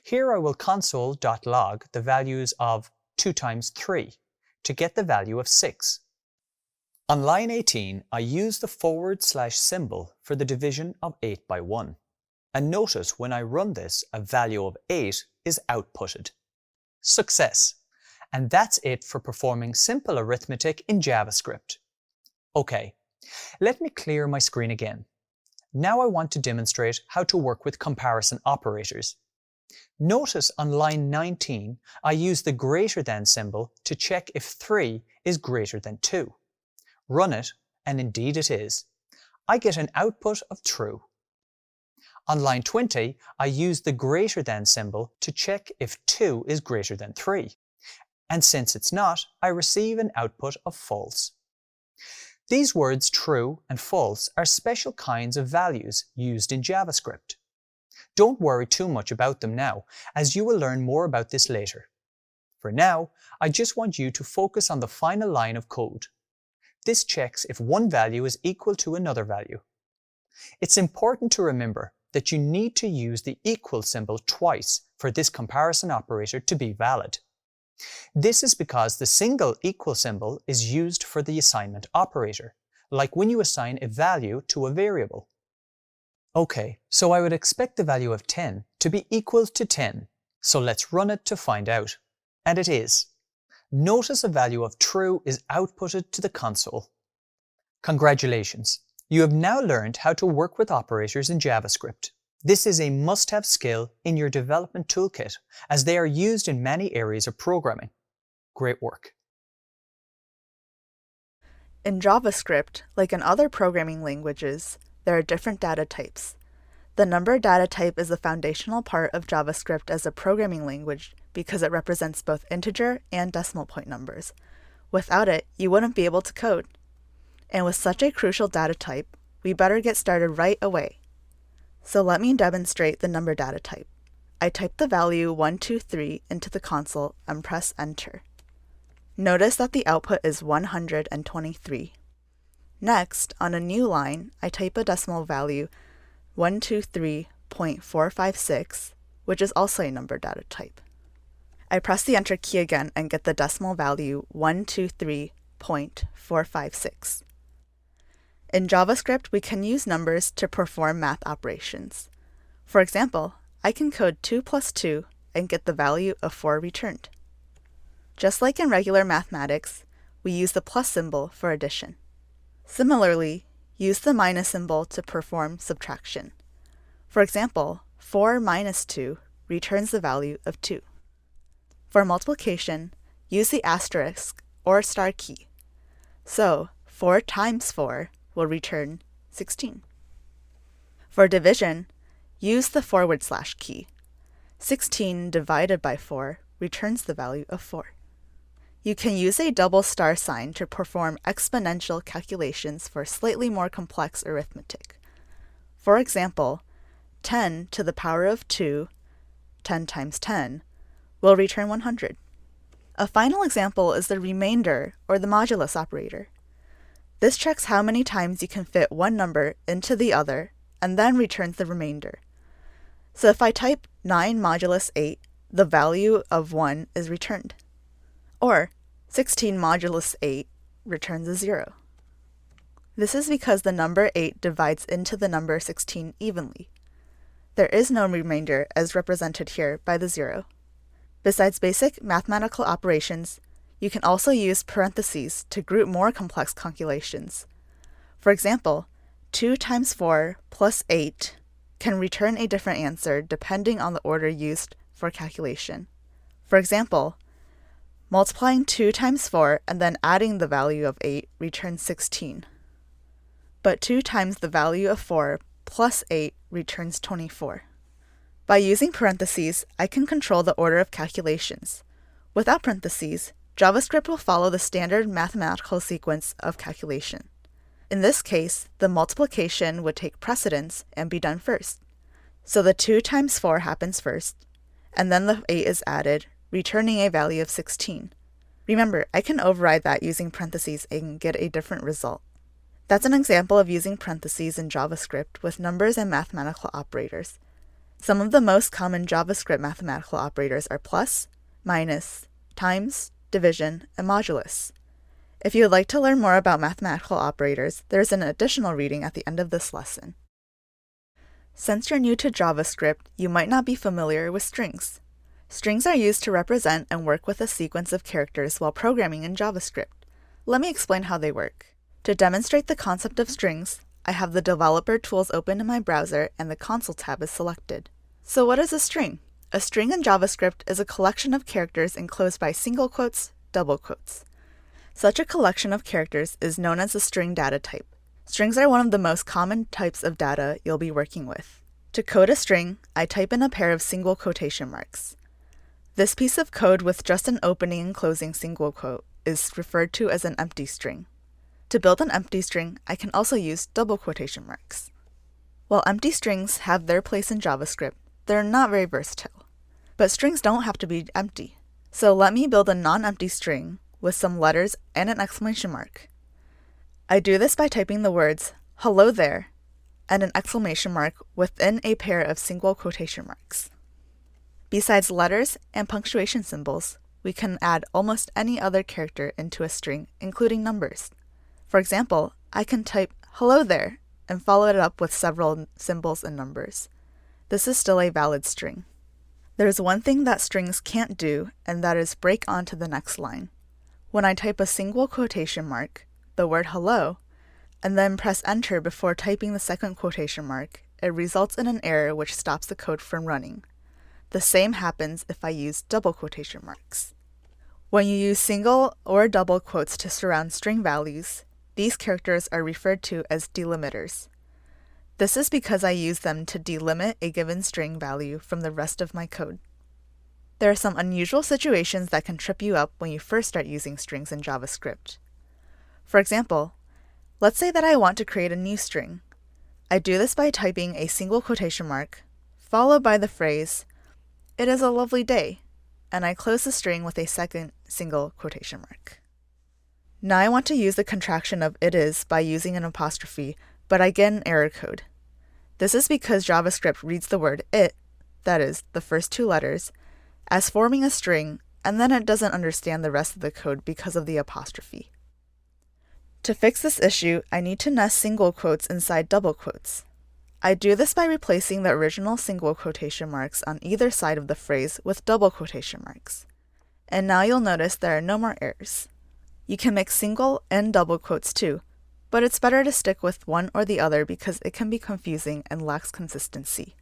Here I will console.log the values of 2 times 3 to get the value of 6. On line 18, I use the / symbol for the division of 8 by 1. And notice when I run this, a value of 8 is outputted. Success! And that's it for performing simple arithmetic in JavaScript. Okay, let me clear my screen again. Now I want to demonstrate how to work with comparison operators. Notice on line 19, I use the greater than symbol to check if 3 is greater than 2. Run it, and indeed it is. I get an output of true. On line 20, I use the greater than symbol to check if 2 is greater than 3. And since it's not, I receive an output of false. These words true and false are special kinds of values used in JavaScript. Don't worry too much about them now, as you will learn more about this later. For now, I just want you to focus on the final line of code. This checks if one value is equal to another value. It's important to remember that you need to use the equal symbol twice for this comparison operator to be valid. This is because the single equal symbol is used for the assignment operator, like when you assign a value to a variable. Okay, so I would expect the value of 10 to be equal to 10, so let's run it to find out. And it is. Notice a value of true is outputted to the console. Congratulations! You have now learned how to work with operators in JavaScript. This is a must-have skill in your development toolkit, as they are used in many areas of programming. Great work!
In JavaScript, like in other programming languages, there are different data types. The number data type is the foundational part of JavaScript as a programming language because it represents both integer and decimal point numbers. Without it, you wouldn't be able to code. And with such a crucial data type, we better get started right away. So let me demonstrate the number data type. I type the value 123 into the console and press enter. Notice that the output is 123. Next, on a new line, I type a decimal value 123.456, which is also a number data type. I press the enter key again and get the decimal value 123.456. In JavaScript, we can use numbers to perform math operations. For example, I can code 2 plus 2 and get the value of 4 returned. Just like in regular mathematics, we use the plus symbol for addition. Similarly, use the minus symbol to perform subtraction. For example, 4 minus 2 returns the value of 2. For multiplication, use the asterisk or star key. So, 4 times 4 will return 16. For division, use the / key. 16 divided by 4 returns the value of 4. You can use a double star sign to perform exponential calculations for slightly more complex arithmetic. For example, 10 to the power of 2, 10 times 10, will return 100. A final example is the remainder or the modulus operator. This checks how many times you can fit one number into the other and then returns the remainder. So if I type 9 modulus 8, the value of 1 is returned. Or 16 modulus 8 returns a 0. This is because the number 8 divides into the number 16 evenly. There is no remainder as represented here by the 0. Besides basic mathematical operations, you can also use parentheses to group more complex calculations. For example, 2 times 4 plus 8 can return a different answer depending on the order used for calculation. For example, multiplying 2 times 4 and then adding the value of 8 returns 16. But 2 times the value of 4 plus 8 returns 24. By using parentheses, I can control the order of calculations. Without parentheses, JavaScript will follow the standard mathematical sequence of calculation. In this case, the multiplication would take precedence and be done first. So the 2 times 4 happens first, and then the 8 is added, returning a value of 16. Remember, I can override that using parentheses and get a different result. That's an example of using parentheses in JavaScript with numbers and mathematical operators. Some of the most common JavaScript mathematical operators are plus, minus, times, division, and modulus. If you would like to learn more about mathematical operators, there's an additional reading at the end of this lesson. Since you're new to JavaScript, you might not be familiar with strings. Strings are used to represent and work with a sequence of characters while programming in JavaScript. Let me explain how they work. To demonstrate the concept of strings, I have the developer tools open in my browser and the console tab is selected. So what is a string? A string in JavaScript is a collection of characters enclosed by single quotes, double quotes. Such a collection of characters is known as a string data type. Strings are one of the most common types of data you'll be working with. To code a string, I type in a pair of single quotation marks. This piece of code with just an opening and closing single quote is referred to as an empty string. To build an empty string, I can also use double quotation marks. While empty strings have their place in JavaScript, they're not very versatile. But strings don't have to be empty. So let me build a non-empty string with some letters and an exclamation mark. I do this by typing the words, "Hello there," and an exclamation mark within a pair of single quotation marks. Besides letters and punctuation symbols, we can add almost any other character into a string, including numbers. For example, I can type "hello there" and follow it up with several symbols and numbers. This is still a valid string. There is one thing that strings can't do, and that is break onto the next line. When I type a single quotation mark, the word hello, and then press enter before typing the second quotation mark, it results in an error which stops the code from running. The same happens if I use double quotation marks. When you use single or double quotes to surround string values, these characters are referred to as delimiters. This is because I use them to delimit a given string value from the rest of my code. There are some unusual situations that can trip you up when you first start using strings in JavaScript. For example, let's say that I want to create a new string. I do this by typing a single quotation mark, followed by the phrase, "It is a lovely day," and I close the string with a second single quotation mark. Now I want to use the contraction of "it is" by using an apostrophe, but I get an error code. This is because JavaScript reads the word "it," that is, the first two letters, as forming a string, and then it doesn't understand the rest of the code because of the apostrophe. To fix this issue, I need to nest single quotes inside double quotes. I do this by replacing the original single quotation marks on either side of the phrase with double quotation marks. And now you'll notice there are no more errors. You can mix single and double quotes too, but it's better to stick with one or the other because it can be confusing and lacks consistency.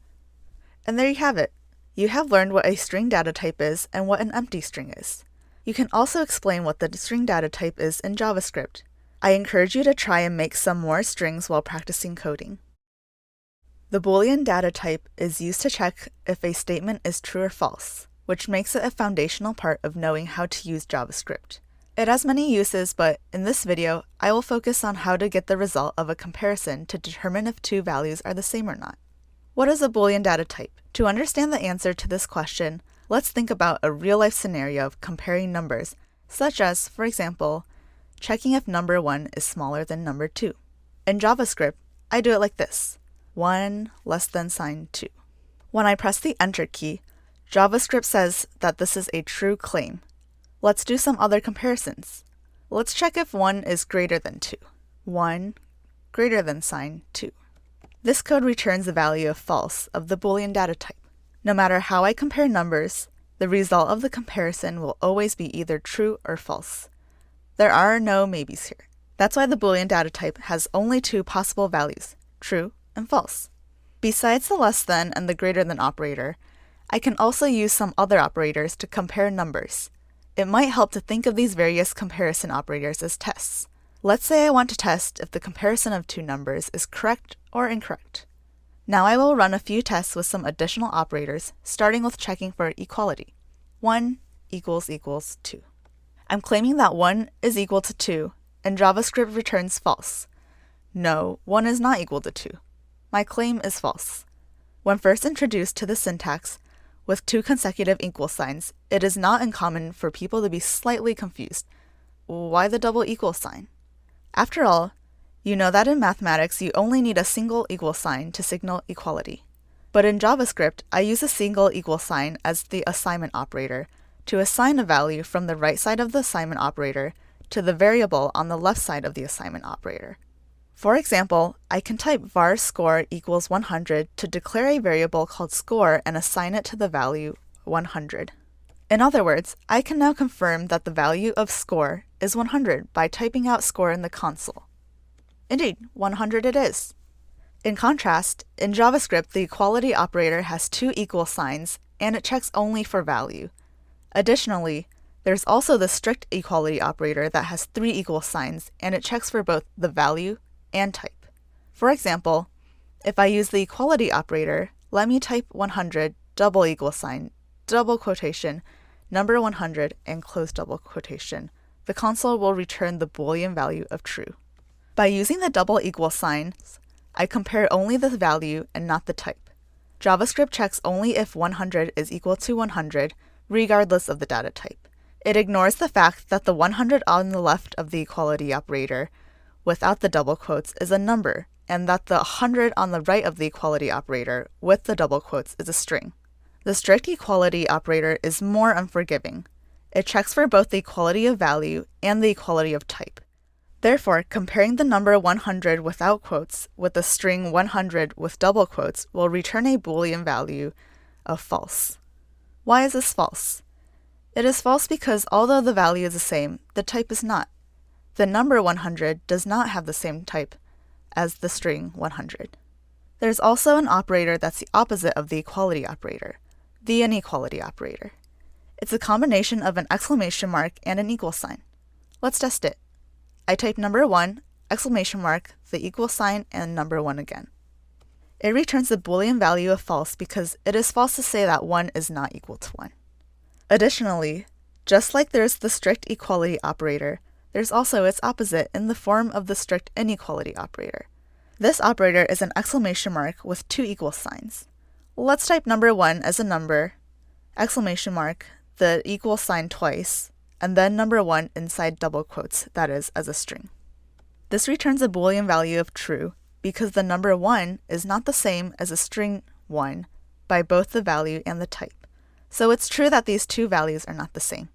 And there you have it. You have learned what a string data type is and what an empty string is. You can also explain what the string data type is in JavaScript. I encourage you to try and make some more strings while practicing coding. The Boolean data type is used to check if a statement is true or false, which makes it a foundational part of knowing how to use JavaScript. It has many uses, but in this video, I will focus on how to get the result of a comparison to determine if two values are the same or not. What is a Boolean data type? To understand the answer to this question, let's think about a real-life scenario of comparing numbers, such as, for example, checking if number 1 is smaller than number 2. In JavaScript, I do it like this: 1 less than sign 2. When I press the Enter key, JavaScript says that this is a true claim. Let's do some other comparisons. Let's check if 1 is greater than 2. 1 greater than sign 2. This code returns the value of false of the Boolean data type. No matter how I compare numbers, the result of the comparison will always be either true or false. There are no maybes here. That's why the Boolean data type has only two possible values, true and false. Besides the less than and the greater than operator, I can also use some other operators to compare numbers. It might help to think of these various comparison operators as tests. Let's say I want to test if the comparison of two numbers is correct or incorrect. Now I will run a few tests with some additional operators, starting with checking for equality. 1 equals 2. I'm claiming that 1 is equal to 2, and JavaScript returns false. No, 1 is not equal to 2. My claim is false. When first introduced to the syntax, with two consecutive equal signs, it is not uncommon for people to be slightly confused. Why the double equal sign? After all, you know that in mathematics you only need a single equal sign to signal equality. But in JavaScript, I use a single equal sign as the assignment operator to assign a value from the right side of the assignment operator to the variable on the left side of the assignment operator. For example, I can type var score equals 100 to declare a variable called score and assign it to the value 100. In other words, I can now confirm that the value of score is 100 by typing out score in the console. Indeed, 100 it is. In contrast, in JavaScript, the equality operator has two equal signs and it checks only for value. Additionally, there's also the strict equality operator that has three equal signs and it checks for both the value and type. For example, if I use the equality operator, let me type 100 double equal sign, double quotation, number 100, and close double quotation. The console will return the Boolean value of true. By using the double equal signs, I compare only the value and not the type. JavaScript checks only if 100 is equal to 100, regardless of the data type. It ignores the fact that the 100 on the left of the equality operator, without the double quotes, is a number, and that the 100 on the right of the equality operator with the double quotes is a string. The strict equality operator is more unforgiving. It checks for both the equality of value and the equality of type. Therefore, comparing the number 100 without quotes with the string 100 with double quotes will return a Boolean value of false. Why is this false? It is false because although the value is the same, the type is not. The number 100 does not have the same type as the string 100. There's also an operator that's the opposite of the equality operator, the inequality operator. It's a combination of an exclamation mark and an equal sign. Let's test it. I type number 1, exclamation mark, the equal sign, and number 1 again. It returns the Boolean value of false because it is false to say that 1 is not equal to 1. Additionally, just like there's the strict equality operator, there's also its opposite in the form of the strict inequality operator. This operator is an exclamation mark with two equal signs. Let's type number 1 as a number, exclamation mark, the equal sign twice, and then number 1 inside double quotes, that is, as a string. This returns a Boolean value of true because the number 1 is not the same as a string 1 by both the value and the type. So it's true that these two values are not the same.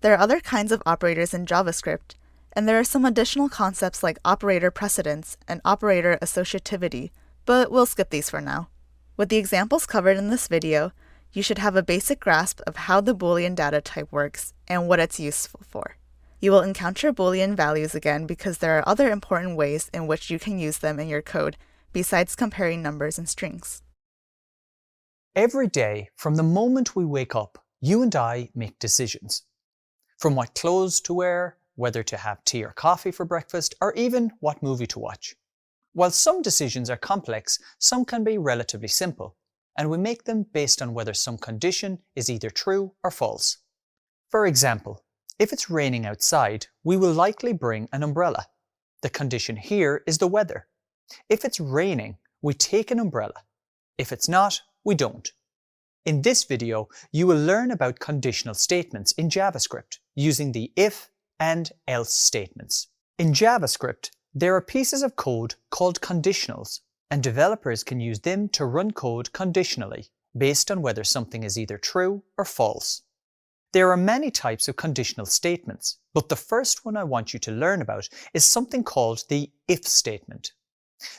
There are other kinds of operators in JavaScript, and there are some additional concepts like operator precedence and operator associativity, but we'll skip these for now. With the examples covered in this video, you should have a basic grasp of how the Boolean data type works and what it's useful for. You will encounter Boolean values again because there are other important ways in which you can use them in your code besides comparing numbers and strings.
Every day, from the moment we wake up, you and I make decisions. From what clothes to wear, whether to have tea or coffee for breakfast, or even what movie to watch. While some decisions are complex, some can be relatively simple, and we make them based on whether some condition is either true or false. For example, if it's raining outside, we will likely bring an umbrella. The condition here is the weather. If it's raining, we take an umbrella. If it's not, we don't. In this video, you will learn about conditional statements in JavaScript using the if and else statements. In JavaScript, there are pieces of code called conditionals, and developers can use them to run code conditionally, based on whether something is either true or false. There are many types of conditional statements, but the first one I want you to learn about is something called the if statement.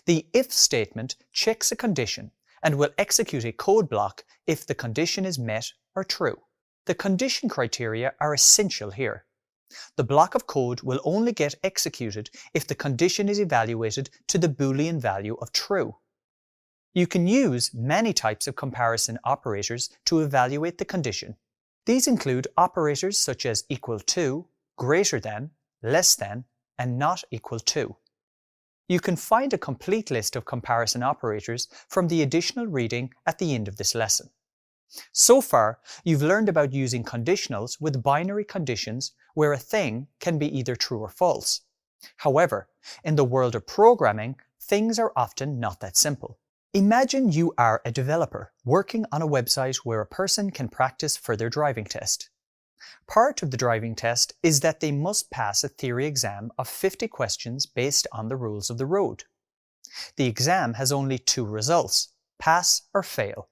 The if statement checks a condition and will execute a code block if the condition is met or true. The condition criteria are essential here. The block of code will only get executed if the condition is evaluated to the Boolean value of true. You can use many types of comparison operators to evaluate the condition. These include operators such as equal to, greater than, less than, and not equal to. You can find a complete list of comparison operators from the additional reading at the end of this lesson. So far, you've learned about using conditionals with binary conditions where a thing can be either true or false. However, in the world of programming, things are often not that simple. Imagine you are a developer working on a website where a person can practice for their driving test. Part of the driving test is that they must pass a theory exam of 50 questions based on the rules of the road. The exam has only two results, pass or fail.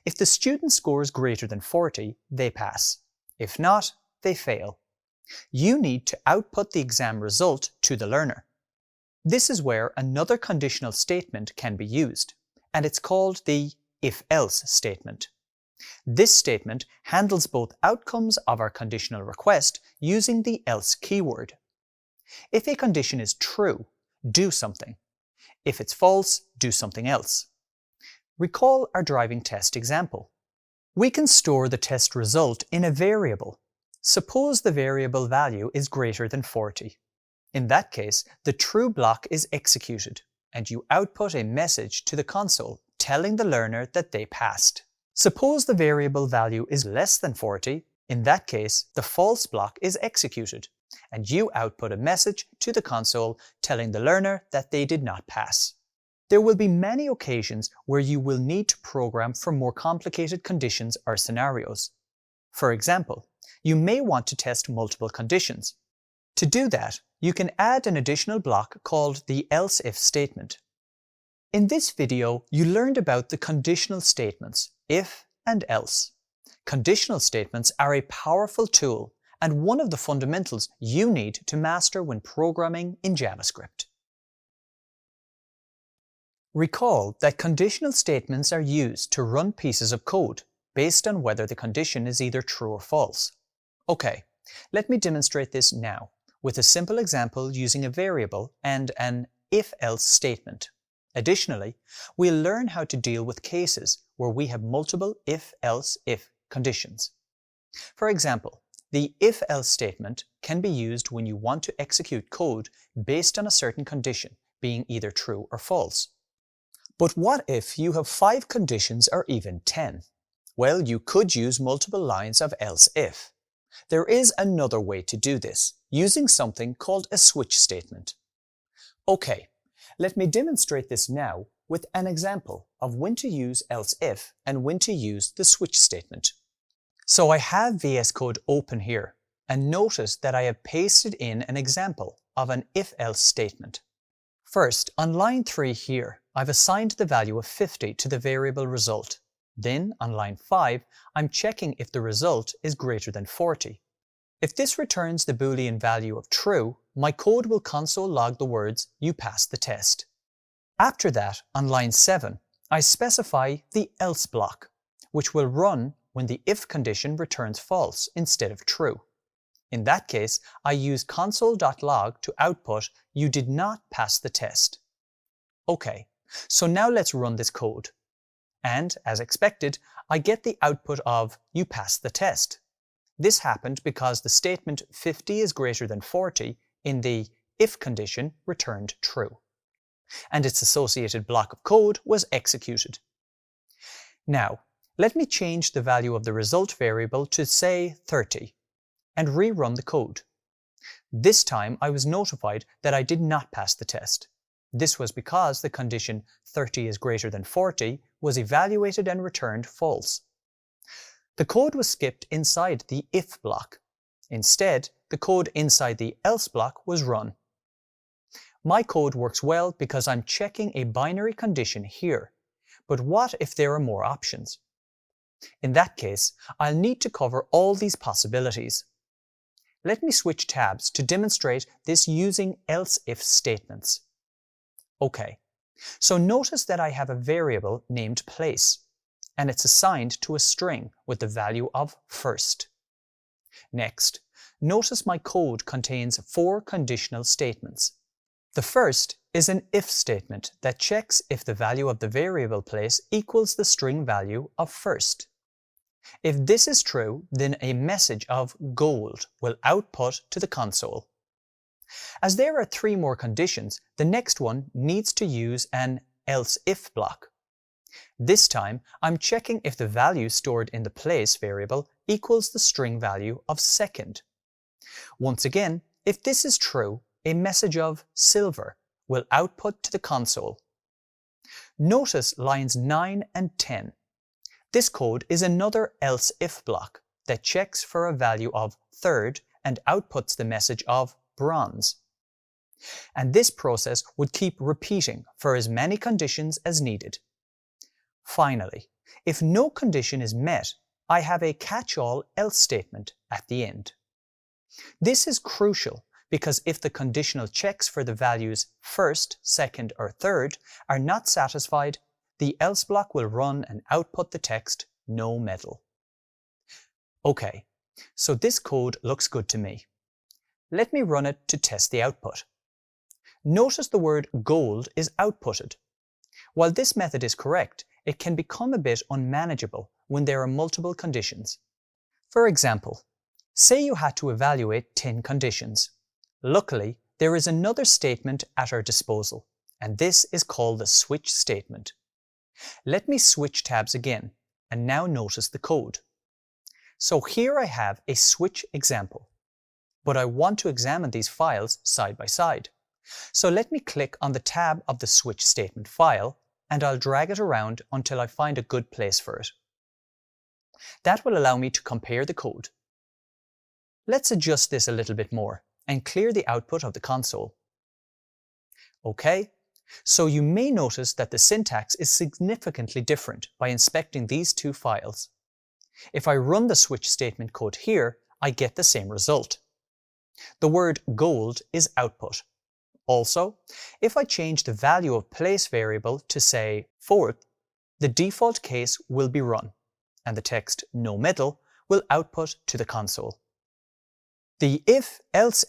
If the student scores greater than 40, they pass. If not, they fail. You need to output the exam result to the learner. This is where another conditional statement can be used, and it's called the if-else statement. This statement handles both outcomes of our conditional request using the else keyword. If a condition is true, do something. If it's false, do something else. Recall our driving test example. We can store the test result in a variable. Suppose the variable value is greater than 40. In that case, the true block is executed, and you output a message to the console telling the learner that they passed. Suppose the variable value is less than 40. In that case, the false block is executed, and you output a message to the console telling the learner that they did not pass. There will be many occasions where you will need to program for more complicated conditions or scenarios. For example, you may want to test multiple conditions. To do that, you can add an additional block called the else if statement. In this video, you learned about the conditional statements, if and else. Conditional statements are a powerful tool and one of the fundamentals you need to master when programming in JavaScript. Recall that conditional statements are used to run pieces of code based on whether the condition is either true or false. Okay, let me demonstrate this now with a simple example using a variable and an if-else statement. Additionally, we'll learn how to deal with cases where we have multiple if-else-if conditions. For example, the if-else statement can be used when you want to execute code based on a certain condition being either true or false. But what if you have 5 conditions or even 10? Well, you could use multiple lines of else if. There is another way to do this, using something called a switch statement. Okay, let me demonstrate this now with an example of when to use else if and when to use the switch statement. So I have VS Code open here, and notice that I have pasted in an example of an if-else statement. First, on line 3 here, I've assigned the value of 50 to the variable result. Then, on line 5, I'm checking if the result is greater than 40. If this returns the Boolean value of true, my code will console log the words, "You passed the test." After that, on line 7, I specify the else block, which will run when the if condition returns false instead of true. In that case, I use console.log to output "You did not pass the test." Okay, so now let's run this code. And, as expected, I get the output of "You passed the test." This happened because the statement 50 is greater than 40 in the if condition returned true, and its associated block of code was executed. Now, let me change the value of the result variable to, say, 30, and rerun the code. This time I was notified that I did not pass the test. This was because the condition 30 is greater than 40 was evaluated and returned false. The code was skipped inside the if block. Instead, the code inside the else block was run. My code works well because I'm checking a binary condition here, but what if there are more options? In that case, I'll need to cover all these possibilities. Let me switch tabs to demonstrate this using else-if statements. Okay, so notice that I have a variable named place, and it's assigned to a string with the value of first. Next, notice my code contains 4 conditional statements. The first is an if statement that checks if the value of the variable place equals the string value of first. If this is true, then a message of gold will output to the console. As there are 3 more conditions, the next one needs to use an else-if block. This time, I'm checking if the value stored in the place variable equals the string value of second. Once again, if this is true, a message of silver will output to the console. Notice lines 9 and 10. This code is another else-if block that checks for a value of third and outputs the message of bronze. And this process would keep repeating for as many conditions as needed. Finally, if no condition is met, I have a catch-all else statement at the end. This is crucial because if the conditional checks for the values first, second, or third are not satisfied, the else block will run and output the text "no medal." Okay, so this code looks good to me. Let me run it to test the output. Notice the word gold is outputted. While this method is correct, it can become a bit unmanageable when there are multiple conditions. For example, say you had to evaluate 10 conditions. Luckily, there is another statement at our disposal, and this is called the switch statement. Let me switch tabs again, and now notice the code. So here I have a switch example, but I want to examine these files side by side. So let me click on the tab of the switch statement file, and I'll drag it around until I find a good place for it. That will allow me to compare the code. Let's adjust this a little bit more and clear the output of the console. Okay, So you may notice that the syntax is significantly different by inspecting these two files. If I run the switch statement code here, I get the same result. The word gold is output. Also, if I change the value of place variable to say 4th, the default case will be run, and the text no metal will output to the console. The if-else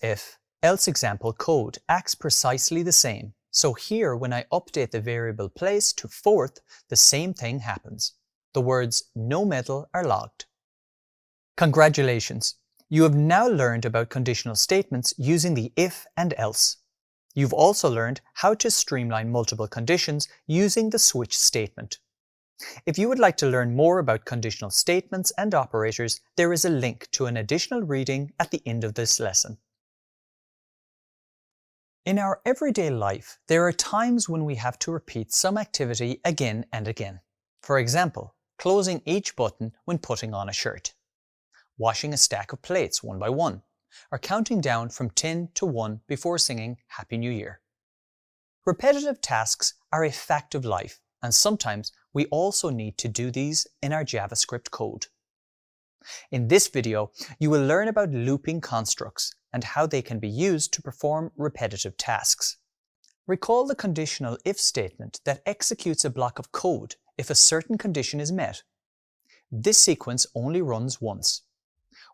example code acts precisely the same, so here when I update the variable place to 4th, the same thing happens. The words no metal are logged. Congratulations! You have now learned about conditional statements using the if and else. You've also learned how to streamline multiple conditions using the switch statement. If you would like to learn more about conditional statements and operators, there is a link to an additional reading at the end of this lesson. In our everyday life, there are times when we have to repeat some activity again and again. For example, closing each button when putting on a shirt, washing a stack of plates one by one, or counting down from 10 to 1 before singing Happy New Year. Repetitive tasks are a fact of life, and sometimes we also need to do these in our JavaScript code. In this video, you will learn about looping constructs and how they can be used to perform repetitive tasks. Recall the conditional if statement that executes a block of code if a certain condition is met. This sequence only runs once.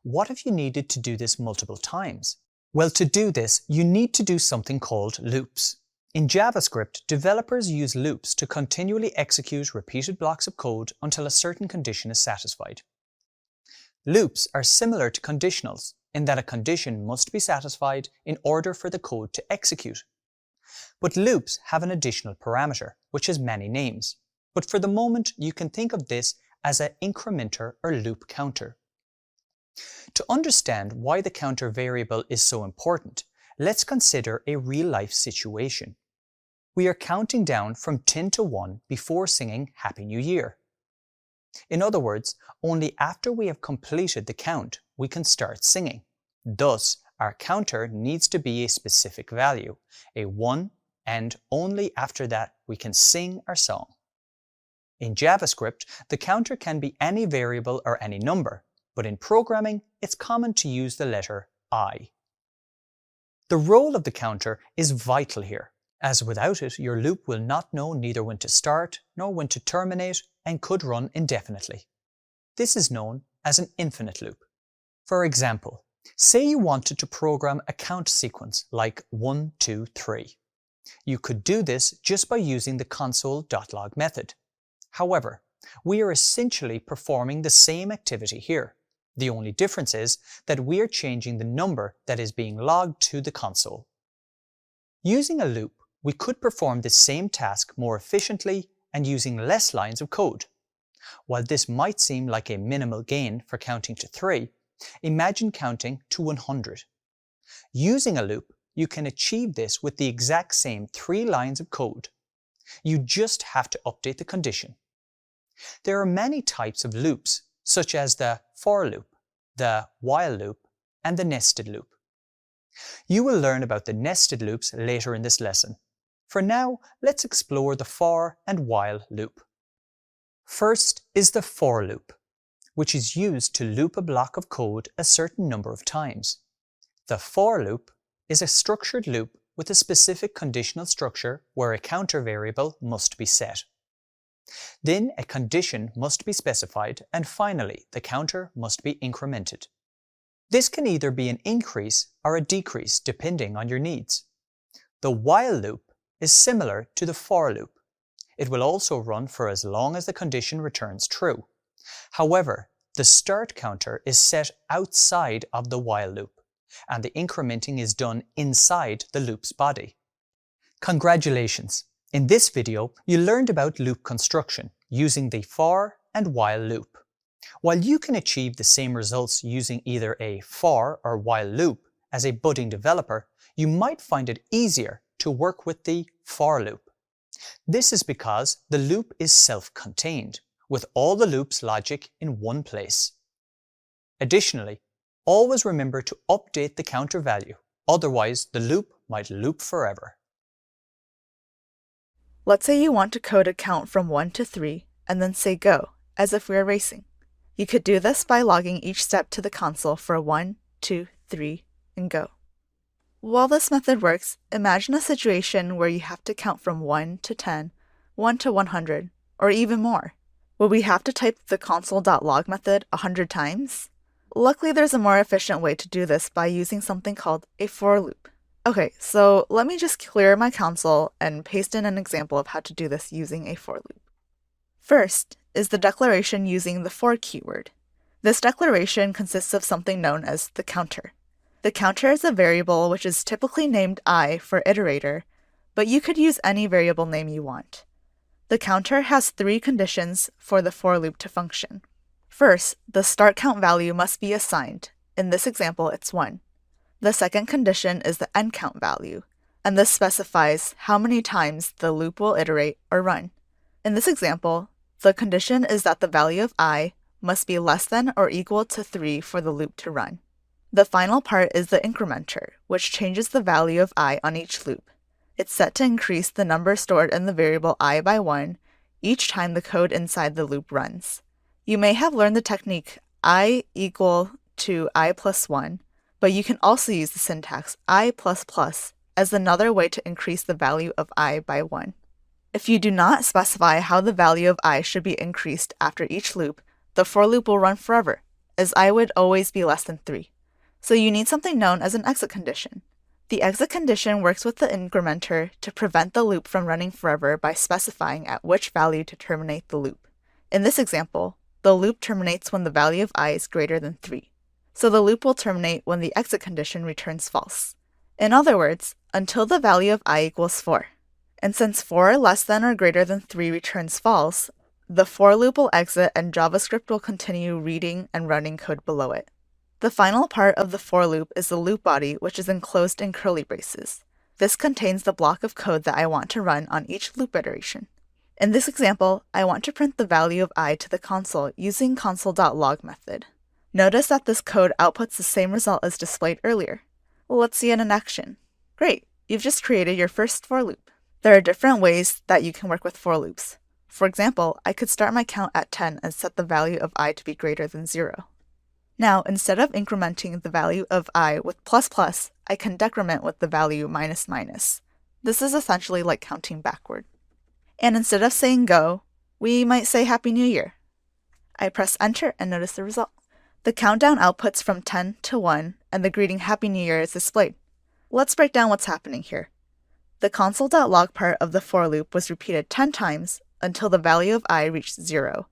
What if you needed to do this multiple times? Well, to do this, you need to do something called loops. In JavaScript, developers use loops to continually execute repeated blocks of code until a certain condition is satisfied. Loops are similar to conditionals in that a condition must be satisfied in order for the code to execute. But loops have an additional parameter, which has many names. But for the moment, you can think of this as an incrementer or loop counter. To understand why the counter variable is so important, let's consider a real-life situation. We are counting down from 10 to 1 before singing Happy New Year. In other words, only after we have completed the count, we can start singing. Thus, our counter needs to be a specific value, a 1, and only after that we can sing our song. In JavaScript, the counter can be any variable or any number, but in programming, it's common to use the letter I. The role of the counter is vital here, as without it, your loop will not know neither when to start nor when to terminate and could run indefinitely. This is known as an infinite loop. For example, say you wanted to program a count sequence like 1, 2, 3. You could do this just by using the console.log method. However, we are essentially performing the same activity here. The only difference is that we are changing the number that is being logged to the console. Using a loop, we could perform the same task more efficiently and using less lines of code. While this might seem like a minimal gain for counting to 3, imagine counting to 100. Using a loop, you can achieve this with the exact same 3 lines of code. You just have to update the condition. There are many types of loops, such as the for loop, the while loop, and the nested loop. You will learn about the nested loops later in this lesson. For now, let's explore the for and while loop. First is the for loop, which is used to loop a block of code a certain number of times. The for loop is a structured loop with a specific conditional structure where a counter variable must be set. Then a condition must be specified, and finally the counter must be incremented. This can either be an increase or a decrease depending on your needs. The while loop is similar to the for loop. It will also run for as long as the condition returns true. However, the start counter is set outside of the while loop, and the incrementing is done inside the loop's body. Congratulations! In this video, you learned about loop construction using the for and while loop. While you can achieve the same results using either a for or while loop as a budding developer, you might find it easier to work with the for loop. This is because the loop is self-contained, with all the loop's logic in one place. Additionally, always remember to update the counter value, otherwise the loop might loop forever.
Let's say you want to code a count from 1 to 3 and then say go, as if we are racing. You could do this by logging each step to the console for 1, 2, 3, and go. While this method works, imagine a situation where you have to count from 1 to 10, 1 to 100, or even more. Would we have to type the console.log method 100 times? Luckily, there's a more efficient way to do this by using something called a for loop. Okay, so let me just clear my console and paste in an example of how to do this using a for loop. First is the declaration using the for keyword. This declaration consists of something known as the counter. The counter is a variable which is typically named I for iterator, but you could use any variable name you want. The counter has 3 conditions for the for loop to function. First, the start count value must be assigned. In this example, it's 1. The second condition is the end count value, and this specifies how many times the loop will iterate or run. In this example, the condition is that the value of I must be less than or equal to 3 for the loop to run. The final part is the incrementer, which changes the value of I on each loop. It's set to increase the number stored in the variable I by 1 each time the code inside the loop runs. You may have learned the technique I equal to I plus 1, but you can also use the syntax I plus plus as another way to increase the value of I by 1. If you do not specify how the value of I should be increased after each loop, the for loop will run forever, as I would always be less than 3. So you need something known as an exit condition. The exit condition works with the incrementer to prevent the loop from running forever by specifying at which value to terminate the loop. In this example, the loop terminates when the value of I is greater than 3. So the loop will terminate when the exit condition returns false. In other words, until the value of I equals 4. And since 4 less than or greater than 3 returns false, the for loop will exit and JavaScript will continue reading and running code below it. The final part of the for loop is the loop body, which is enclosed in curly braces. This contains the block of code that I want to run on each loop iteration. In this example, I want to print the value of I to the console using console.log method. Notice that this code outputs the same result as displayed earlier. Let's see it in action. Great, you've just created your first for loop. There are different ways that you can work with for loops. For example, I could start my count at 10 and set the value of I to be greater than 0. Now, instead of incrementing the value of I with plus plus, I can decrement with the value minus minus. This is essentially like counting backward. And instead of saying go, we might say Happy New Year. I press enter and notice the result. The countdown outputs from 10 to 1, and the greeting Happy New Year is displayed. Let's break down what's happening here. The console.log part of the for loop was repeated 10 times until the value of I reached 0.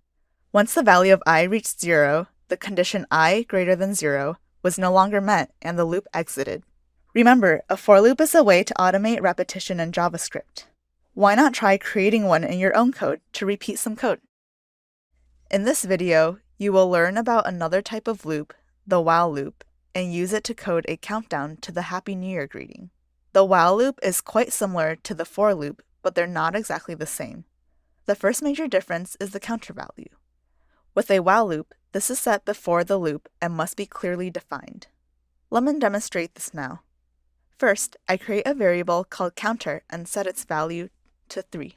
Once the value of I reached 0, the condition I greater than 0 was no longer met and the loop exited. Remember, a for loop is a way to automate repetition in JavaScript. Why not try creating one in your own code to repeat some code? In this video, you will learn about another type of loop, the while loop, and use it to code a countdown to the Happy New Year greeting. The while loop is quite similar to the for loop, but they're not exactly the same. The first major difference is the counter value. With a while loop, this is set before the loop and must be clearly defined. Let me demonstrate this now. First, I create a variable called counter and set its value to 3.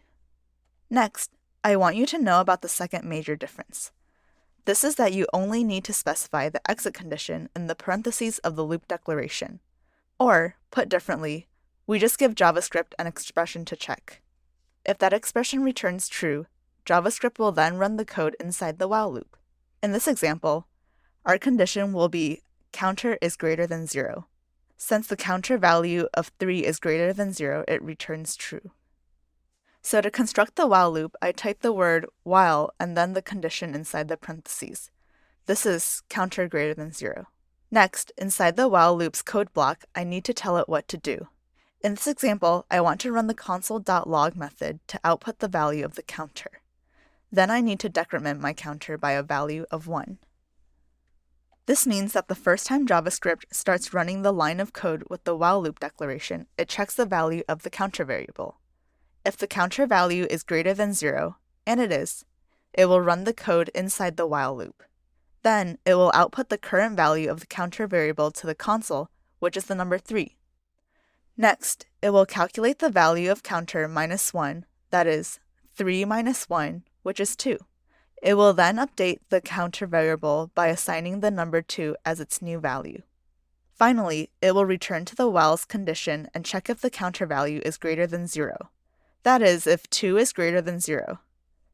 Next, I want you to know about the second major difference. This is that you only need to specify the exit condition in the parentheses of the loop declaration. Or, put differently, we just give JavaScript an expression to check. If that expression returns true, JavaScript will then run the code inside the while loop. In this example, our condition will be counter is greater than 0. Since the counter value of 3 is greater than 0, it returns true. So to construct the while loop, I type the word while and then the condition inside the parentheses. This is counter greater than 0. Next, inside the while loop's code block, I need to tell it what to do. In this example, I want to run the console.log method to output the value of the counter. Then I need to decrement my counter by a value of 1. This means that the first time JavaScript starts running the line of code with the while loop declaration, it checks the value of the counter variable. If the counter value is greater than 0, and it is, it will run the code inside the while loop. Then it will output the current value of the counter variable to the console, which is the number 3. Next, it will calculate the value of counter minus 1, that is, 3 minus 1, which is 2. It will then update the counter variable by assigning the number 2 as its new value. Finally, it will return to the while's condition and check if the counter value is greater than 0. That is, if 2 is greater than 0.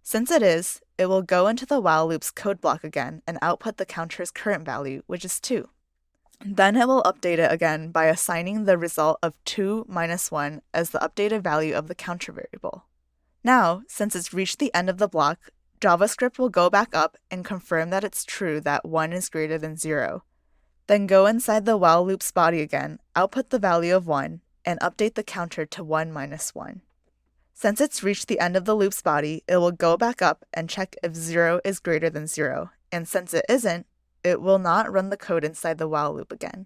Since it is, it will go into the while loop's code block again and output the counter's current value, which is 2. Then it will update it again by assigning the result of 2 minus 1 as the updated value of the counter variable. Now, since it's reached the end of the block, JavaScript will go back up and confirm that it's true that 1 is greater than 0. Then go inside the while loop's body again, output the value of 1, and update the counter to 1 minus 1. Since it's reached the end of the loop's body, it will go back up and check if 0 is greater than 0, and since it isn't, it will not run the code inside the while loop again.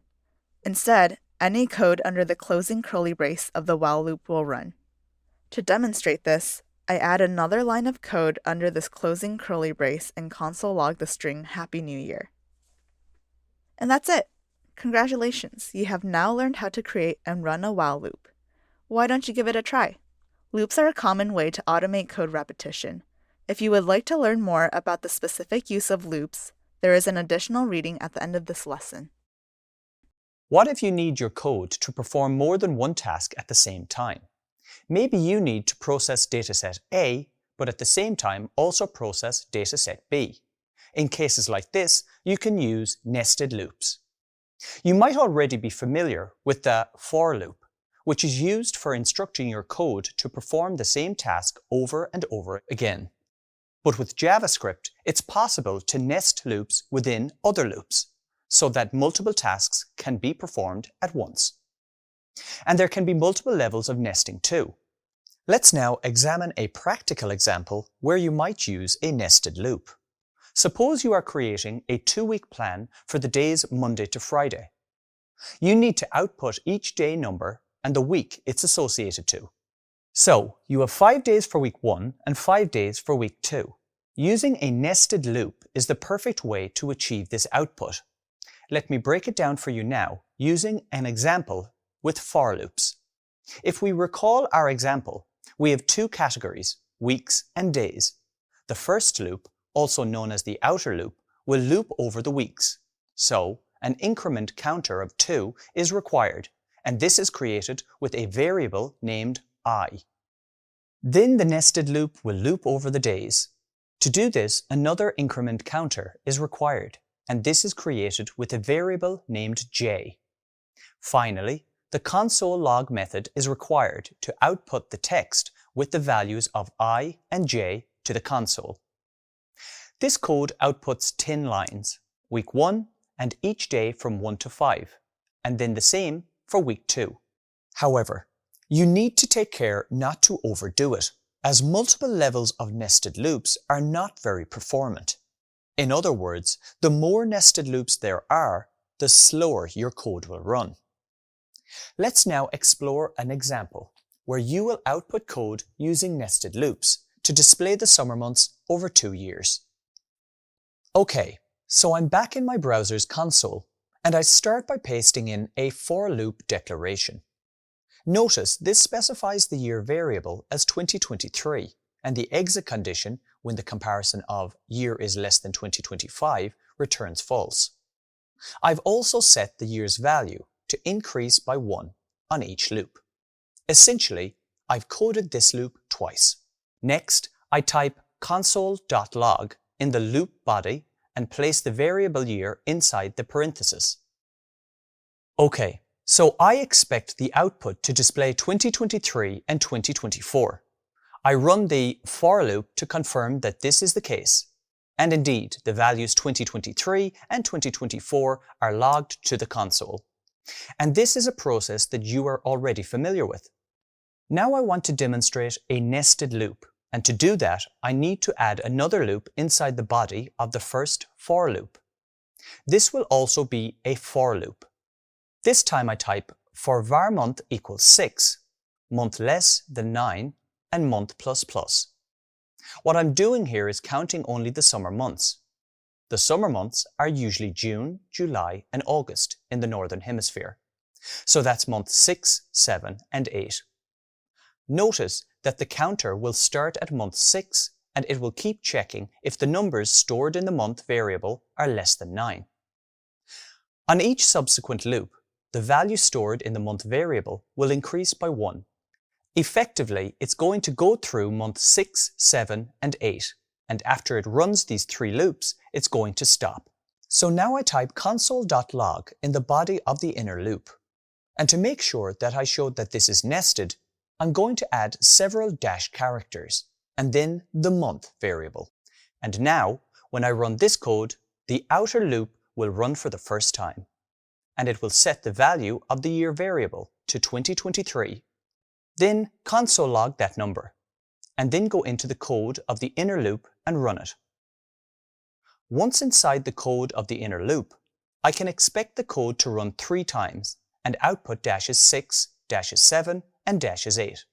Instead, any code under the closing curly brace of the while loop will run. To demonstrate this, I add another line of code under this closing curly brace and console log the string Happy New Year. And that's it! Congratulations, you have now learned how to create and run a while loop. Why don't you give it a try? Loops are a common way to automate code repetition. If you would like to learn more about the specific use of loops, there is an additional reading at the end of this lesson.
What if you need your code to perform more than one task at the same time? Maybe you need to process dataset A, but at the same time also process dataset B. In cases like this, you can use nested loops. You might already be familiar with the for loop, which is used for instructing your code to perform the same task over and over again. But with JavaScript, it's possible to nest loops within other loops, so that multiple tasks can be performed at once. And there can be multiple levels of nesting too. Let's now examine a practical example where you might use a nested loop. Suppose you are creating a 2-week plan for the days Monday to Friday. You need to output each day number and the week it's associated to. So, you have 5 days for week 1 and 5 days for week 2. Using a nested loop is the perfect way to achieve this output. Let me break it down for you now using an example with for loops. If we recall our example, we have 2 categories, weeks and days. The first loop, also known as the outer loop, will loop over the weeks. So, an increment counter of 2 is required, and this is created with a variable named I. Then the nested loop will loop over the days. To do this, another increment counter is required, and this is created with a variable named j. Finally, the console log method is required to output the text with the values of I and j to the console. This code outputs 10 lines, week 1 and each day from 1 to 5, and then the same for week 2. However, you need to take care not to overdo it, as multiple levels of nested loops are not very performant. In other words, the more nested loops there are, the slower your code will run. Let's now explore an example where you will output code using nested loops to display the summer months over 2 years. Okay, so I'm back in my browser's console, and I start by pasting in a for loop declaration. Notice this specifies the year variable as 2023, and the exit condition when the comparison of year is less than 2025 returns false. I've also set the year's value to increase by 1 on each loop. Essentially, I've coded this loop twice. Next, I type console.log in the loop body and place the variable year inside the parenthesis. Okay, so I expect the output to display 2023 and 2024. I run the for loop to confirm that this is the case. And indeed, the values 2023 and 2024 are logged to the console. And this is a process that you are already familiar with. Now I want to demonstrate a nested loop, and to do that, I need to add another loop inside the body of the first for loop. This will also be a for loop. This time I type for var month equals 6, month less than 9, and month plus plus. What I'm doing here is counting only the summer months. The summer months are usually June, July, and August in the Northern Hemisphere. So that's month 6, 7, and 8. notice that the counter will start at month 6 and it will keep checking if the numbers stored in the month variable are less than 9. On each subsequent loop, the value stored in the month variable will increase by 1. Effectively, it's going to go through month 6, 7, and 8, and after it runs these 3 loops, it's going to stop. So now I type console.log in the body of the inner loop. And to make sure that I showed that this is nested, I'm going to add several dash characters, and then the month variable. And now, when I run this code, the outer loop will run for the first time. And it will set the value of the year variable to 2023. Then console log that number, and then go into the code of the inner loop and run it. Once inside the code of the inner loop, I can expect the code to run 3 times and output -6, -7, and -8.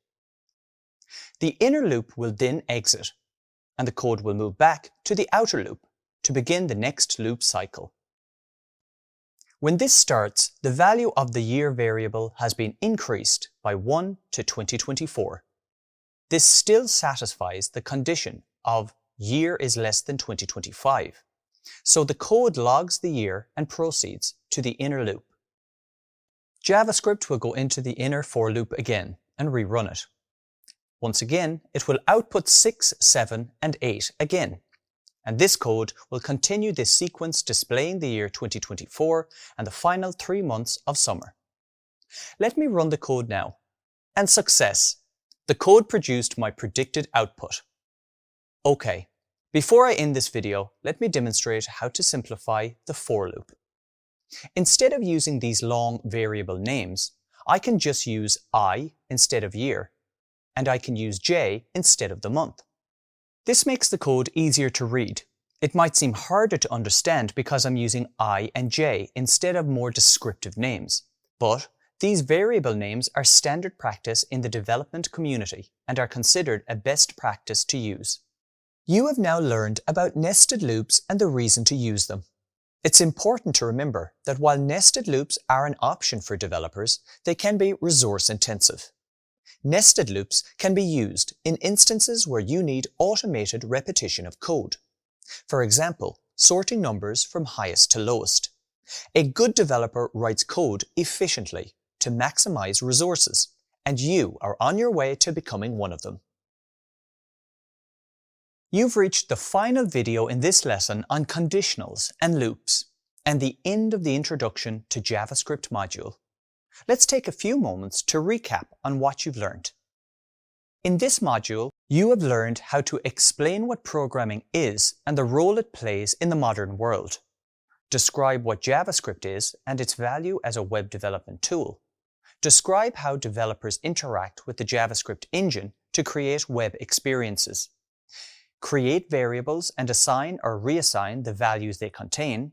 The inner loop will then exit, and the code will move back to the outer loop to begin the next loop cycle. When this starts, the value of the year variable has been increased by 1 to 2024. This still satisfies the condition of year is less than 2025. So the code logs the year and proceeds to the inner loop. JavaScript will go into the inner for loop again and rerun it. Once again, it will output 6, 7, and 8 again. And this code will continue this sequence displaying the year 2024 and the final 3 months of summer. Let me run the code now. And success! The code produced my predicted output. Okay, before I end this video, let me demonstrate how to simplify the for loop. Instead of using these long variable names, I can just use I instead of year, and I can use J instead of the month. This makes the code easier to read. It might seem harder to understand because I'm using I and J instead of more descriptive names. But these variable names are standard practice in the development community and are considered a best practice to use. You have now learned about nested loops and the reason to use them. It's important to remember that while nested loops are an option for developers, they can be resource intensive. Nested loops can be used in instances where you need automated repetition of code. For example, sorting numbers from highest to lowest. A good developer writes code efficiently to maximize resources, and you are on your way to becoming one of them. You've reached the final video in this lesson on conditionals and loops, and the end of the introduction to JavaScript module. Let's take a few moments to recap on what you've learned. In this module, you have learned how to explain what programming is and the role it plays in the modern world, describe what JavaScript is and its value as a web development tool, describe how developers interact with the JavaScript engine to create web experiences, create variables and assign or reassign the values they contain,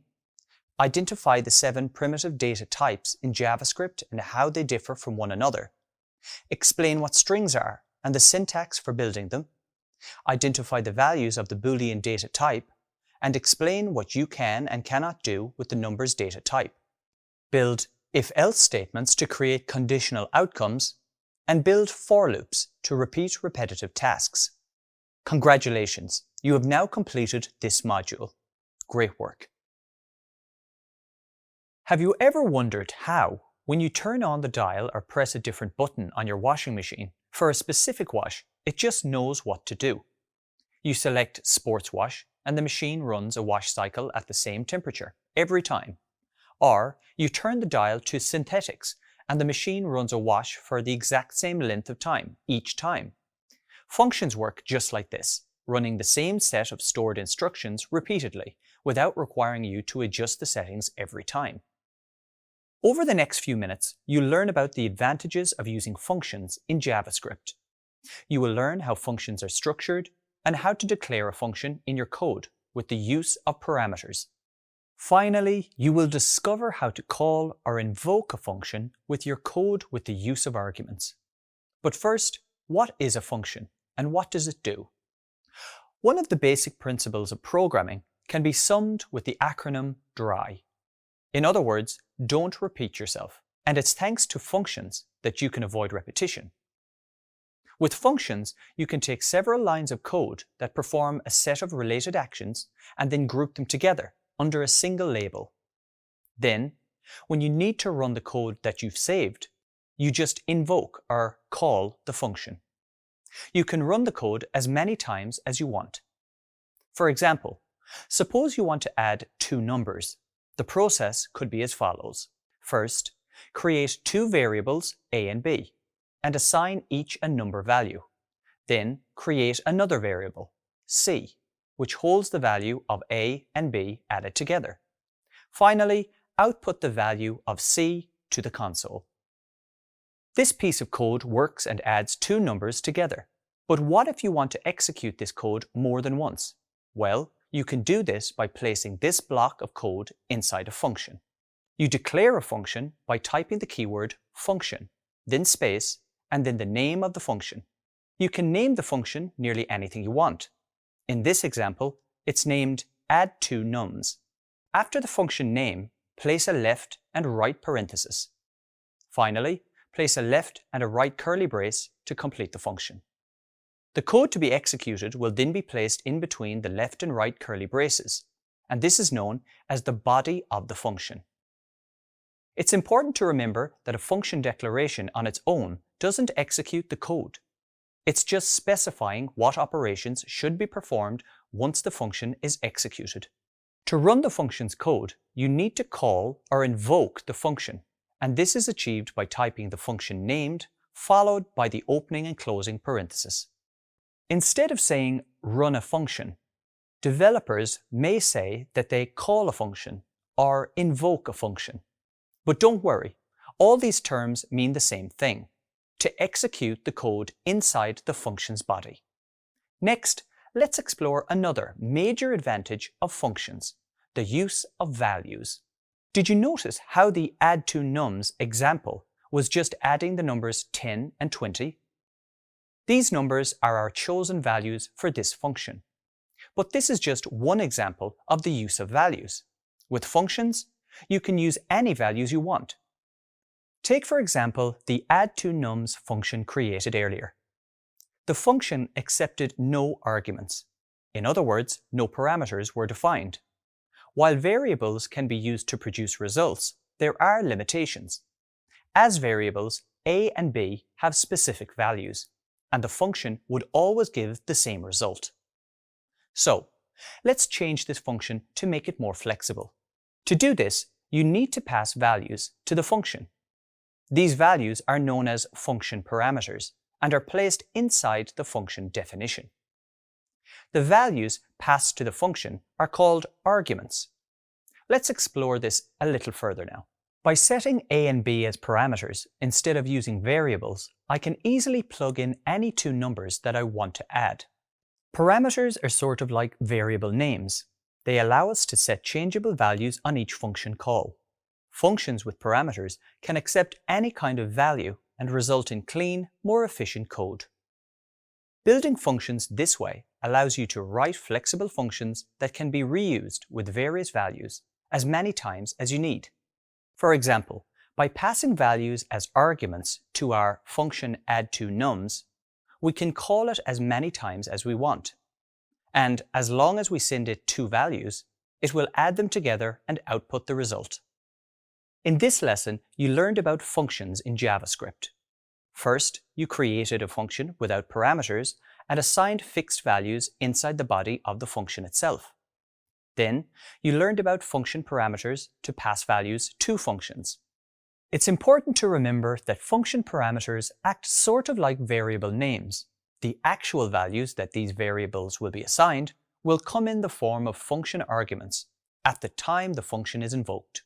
identify the 7 primitive data types in JavaScript and how they differ from one another, explain what strings are and the syntax for building them, identify the values of the Boolean data type, and explain what you can and cannot do with the numbers data type, build if-else statements to create conditional outcomes, and build for loops to repeat repetitive tasks. Congratulations, you have now completed this module. Great work. Have you ever wondered how, when you turn on the dial or press a different button on your washing machine for a specific wash, it just knows what to do? You select Sports Wash and the machine runs a wash cycle at the same temperature every time. Or you turn the dial to Synthetics and the machine runs a wash for the exact same length of time each time. Functions work just like this, running the same set of stored instructions repeatedly without requiring you to adjust the settings every time. Over the next few minutes, you'll learn about the advantages of using functions in JavaScript. You will learn how functions are structured and how to declare a function in your code with the use of parameters. Finally, you will discover how to call or invoke a function with your code with the use of arguments. But first, what is a function and what does it do? One of the basic principles of programming can be summed with the acronym DRY. In other words, don't repeat yourself. And it's thanks to functions that you can avoid repetition. With functions, you can take several lines of code that perform a set of related actions and then group them together under a single label. Then, when you need to run the code that you've saved, you just invoke or call the function. You can run the code as many times as you want. For example, suppose you want to add two numbers. The process could be as follows. First, create two variables a and b, and assign each a number value. Then create another variable, c, which holds the value of a and b added together. Finally, output the value of c to the console. This piece of code works and adds two numbers together. But what if you want to execute this code more than once? Well, you can do this by placing this block of code inside a function. You declare a function by typing the keyword function, then space, and then the name of the function. You can name the function nearly anything you want. In this example, it's named add2nums. After the function name, place a left and right parenthesis. Finally, place a left and a right curly brace to complete the function. The code to be executed will then be placed in between the left and right curly braces, and this is known as the body of the function. It's important to remember that a function declaration on its own doesn't execute the code. It's just specifying what operations should be performed once the function is executed. To run the function's code, you need to call or invoke the function, and this is achieved by typing the function named, followed by the opening and closing parenthesis. Instead of saying run a function, developers may say that they call a function or invoke a function. But don't worry, all these terms mean the same thing: to execute the code inside the function's body. Next, let's explore another major advantage of functions: the use of values. Did you notice how the add2nums example was just adding the numbers 10 and 20? These numbers are our chosen values for this function. But this is just one example of the use of values. With functions, you can use any values you want. Take, for example, the add2nums function created earlier. The function accepted no arguments. In other words, no parameters were defined. While variables can be used to produce results, there are limitations. As variables, a and b have specific values, and the function would always give the same result. So, let's change this function to make it more flexible. To do this, you need to pass values to the function. These values are known as function parameters and are placed inside the function definition. The values passed to the function are called arguments. Let's explore this a little further now. By setting a and b as parameters instead of using variables, I can easily plug in any two numbers that I want to add. Parameters are sort of like variable names. They allow us to set changeable values on each function call. Functions with parameters can accept any kind of value and result in clean, more efficient code. Building functions this way allows you to write flexible functions that can be reused with various values as many times as you need. For example, by passing values as arguments to our function add2nums, we can call it as many times as we want. And as long as we send it two values, it will add them together and output the result. In this lesson, you learned about functions in JavaScript. First, you created a function without parameters and assigned fixed values inside the body of the function itself. Then, you learned about function parameters to pass values to functions. It's important to remember that function parameters act sort of like variable names. The actual values that these variables will be assigned will come in the form of function arguments at the time the function is invoked.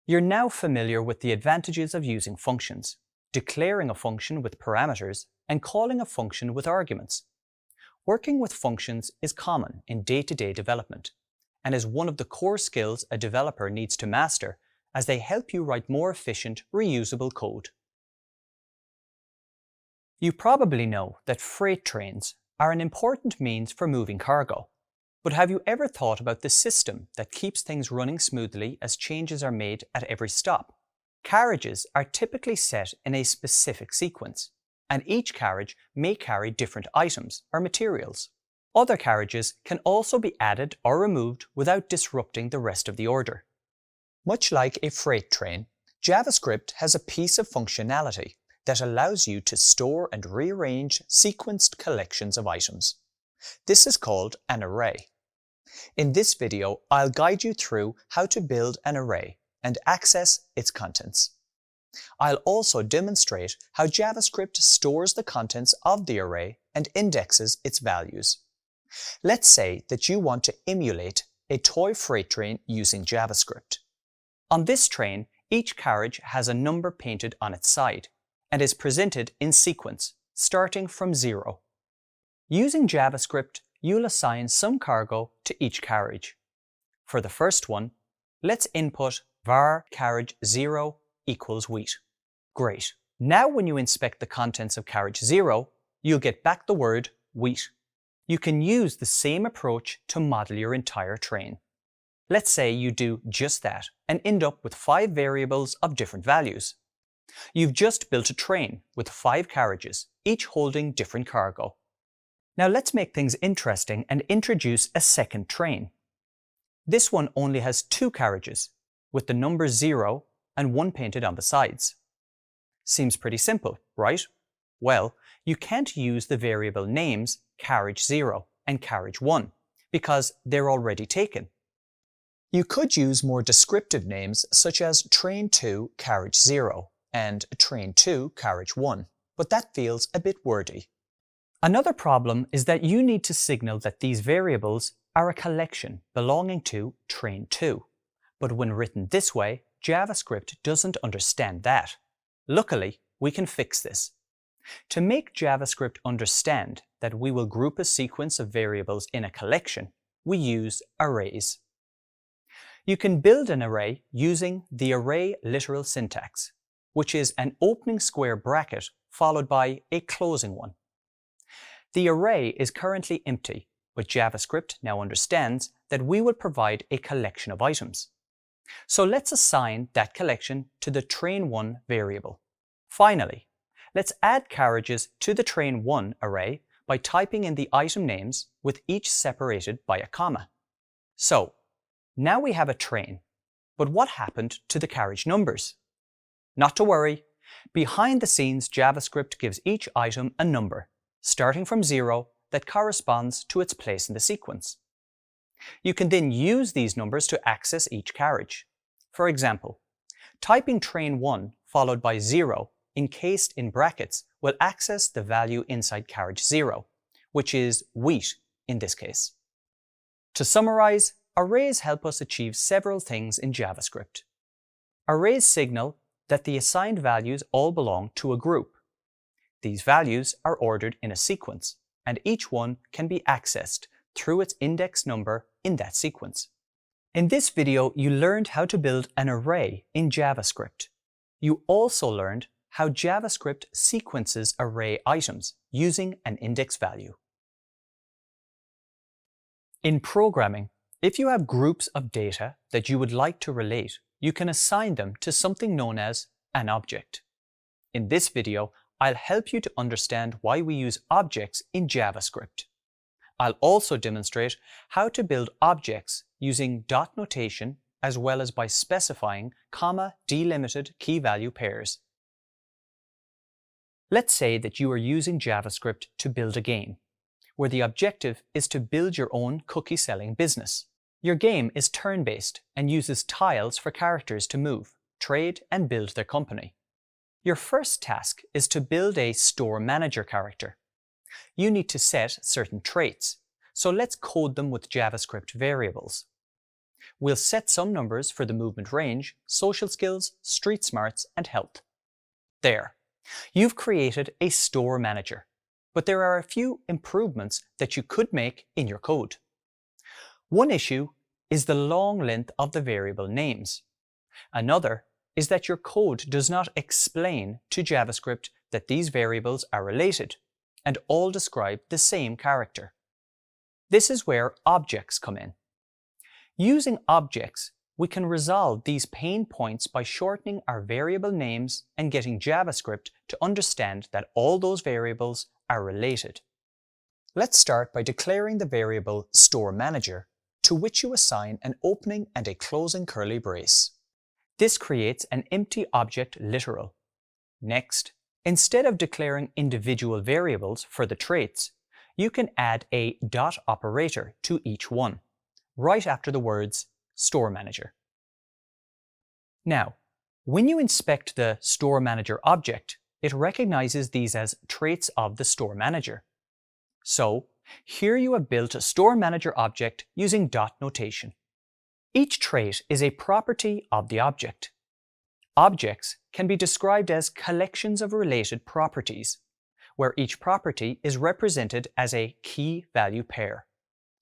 You're now familiar with the advantages of using functions, declaring a function with parameters, and calling a function with arguments. Working with functions is common in day-to-day development and is one of the core skills a developer needs to master as they help you write more efficient, reusable code. You probably know that freight trains are an important means for moving cargo. But have you ever thought about the system that keeps things running smoothly as changes are made at every stop? Carriages are typically set in a specific sequence, and each carriage may carry different items or materials. Other carriages can also be added or removed without disrupting the rest of the order. Much like a freight train, JavaScript has a piece of functionality that allows you to store and rearrange sequenced collections of items. This is called an array. In this video, I'll guide you through how to build an array and access its contents. I'll also demonstrate how JavaScript stores the contents of the array and indexes its values. Let's say that you want to emulate a toy freight train using JavaScript. On this train, each carriage has a number painted on its side and is presented in sequence, starting from 0. Using JavaScript, you'll assign some cargo to each carriage. For the first one, let's input var carriage 0 equals wheat. Great. Now when you inspect the contents of carriage 0, you'll get back the word wheat. You can use the same approach to model your entire train. Let's say you do just that and end up with 5 variables of different values. You've just built a train with 5 carriages, each holding different cargo. Now let's make things interesting and introduce a second train. This one only has 2 carriages, with the number 0 and 1 painted on the sides. Seems pretty simple, right? Well, you can't use the variable names carriage 0 and carriage 1 because they're already taken. You could use more descriptive names such as train 2 carriage 0 and train 2 carriage 1, but that feels a bit wordy. Another problem is that you need to signal that these variables are a collection belonging to train 2, but when written this way, JavaScript doesn't understand that. Luckily, we can fix this. To make JavaScript understand that we will group a sequence of variables in a collection, we use arrays. You can build an array using the array literal syntax, which is an opening square bracket followed by a closing one. The array is currently empty, but JavaScript now understands that we will provide a collection of items. So let's assign that collection to the train1 variable. Finally, let's add carriages to the train1 array by typing in the item names with each separated by a comma. So, now we have a train, but what happened to the carriage numbers? Not to worry, behind the scenes JavaScript gives each item a number, starting from 0, that corresponds to its place in the sequence. You can then use these numbers to access each carriage. For example, typing train1 followed by 0 encased in brackets will access the value inside carriage 0, which is wheat in this case. To summarize, arrays help us achieve several things in JavaScript. Arrays signal that the assigned values all belong to a group. These values are ordered in a sequence, and each one can be accessed through its index number in that sequence. In this video, you learned how to build an array in JavaScript. You also learned how JavaScript sequences array items using an index value. In programming, if you have groups of data that you would like to relate, you can assign them to something known as an object. In this video, I'll help you to understand why we use objects in JavaScript. I'll also demonstrate how to build objects using dot notation as well as by specifying comma delimited key value pairs. Let's say that you are using JavaScript to build a game, where the objective is to build your own cookie-selling business. Your game is turn-based and uses tiles for characters to move, trade, and build their company. Your first task is to build a store manager character. You need to set certain traits, so let's code them with JavaScript variables. We'll set some numbers for the movement range, social skills, street smarts, and health. There, you've created a store manager, but there are a few improvements that you could make in your code. One issue is the long length of the variable names. Another is that your code does not explain to JavaScript that these variables are related and all describe the same character. This is where objects come in. Using objects, we can resolve these pain points by shortening our variable names and getting JavaScript to understand that all those variables are related. Let's start by declaring the variable storeManager, to which you assign an opening and a closing curly brace. This creates an empty object literal. Next, instead of declaring individual variables for the traits, you can add a dot operator to each one, right after the words storeManager. Now, when you inspect the storeManager object, it recognizes these as traits of the storeManager. So, here you have built a storeManager object using dot notation. Each trait is a property of the object. Objects can be described as collections of related properties, where each property is represented as a key-value pair.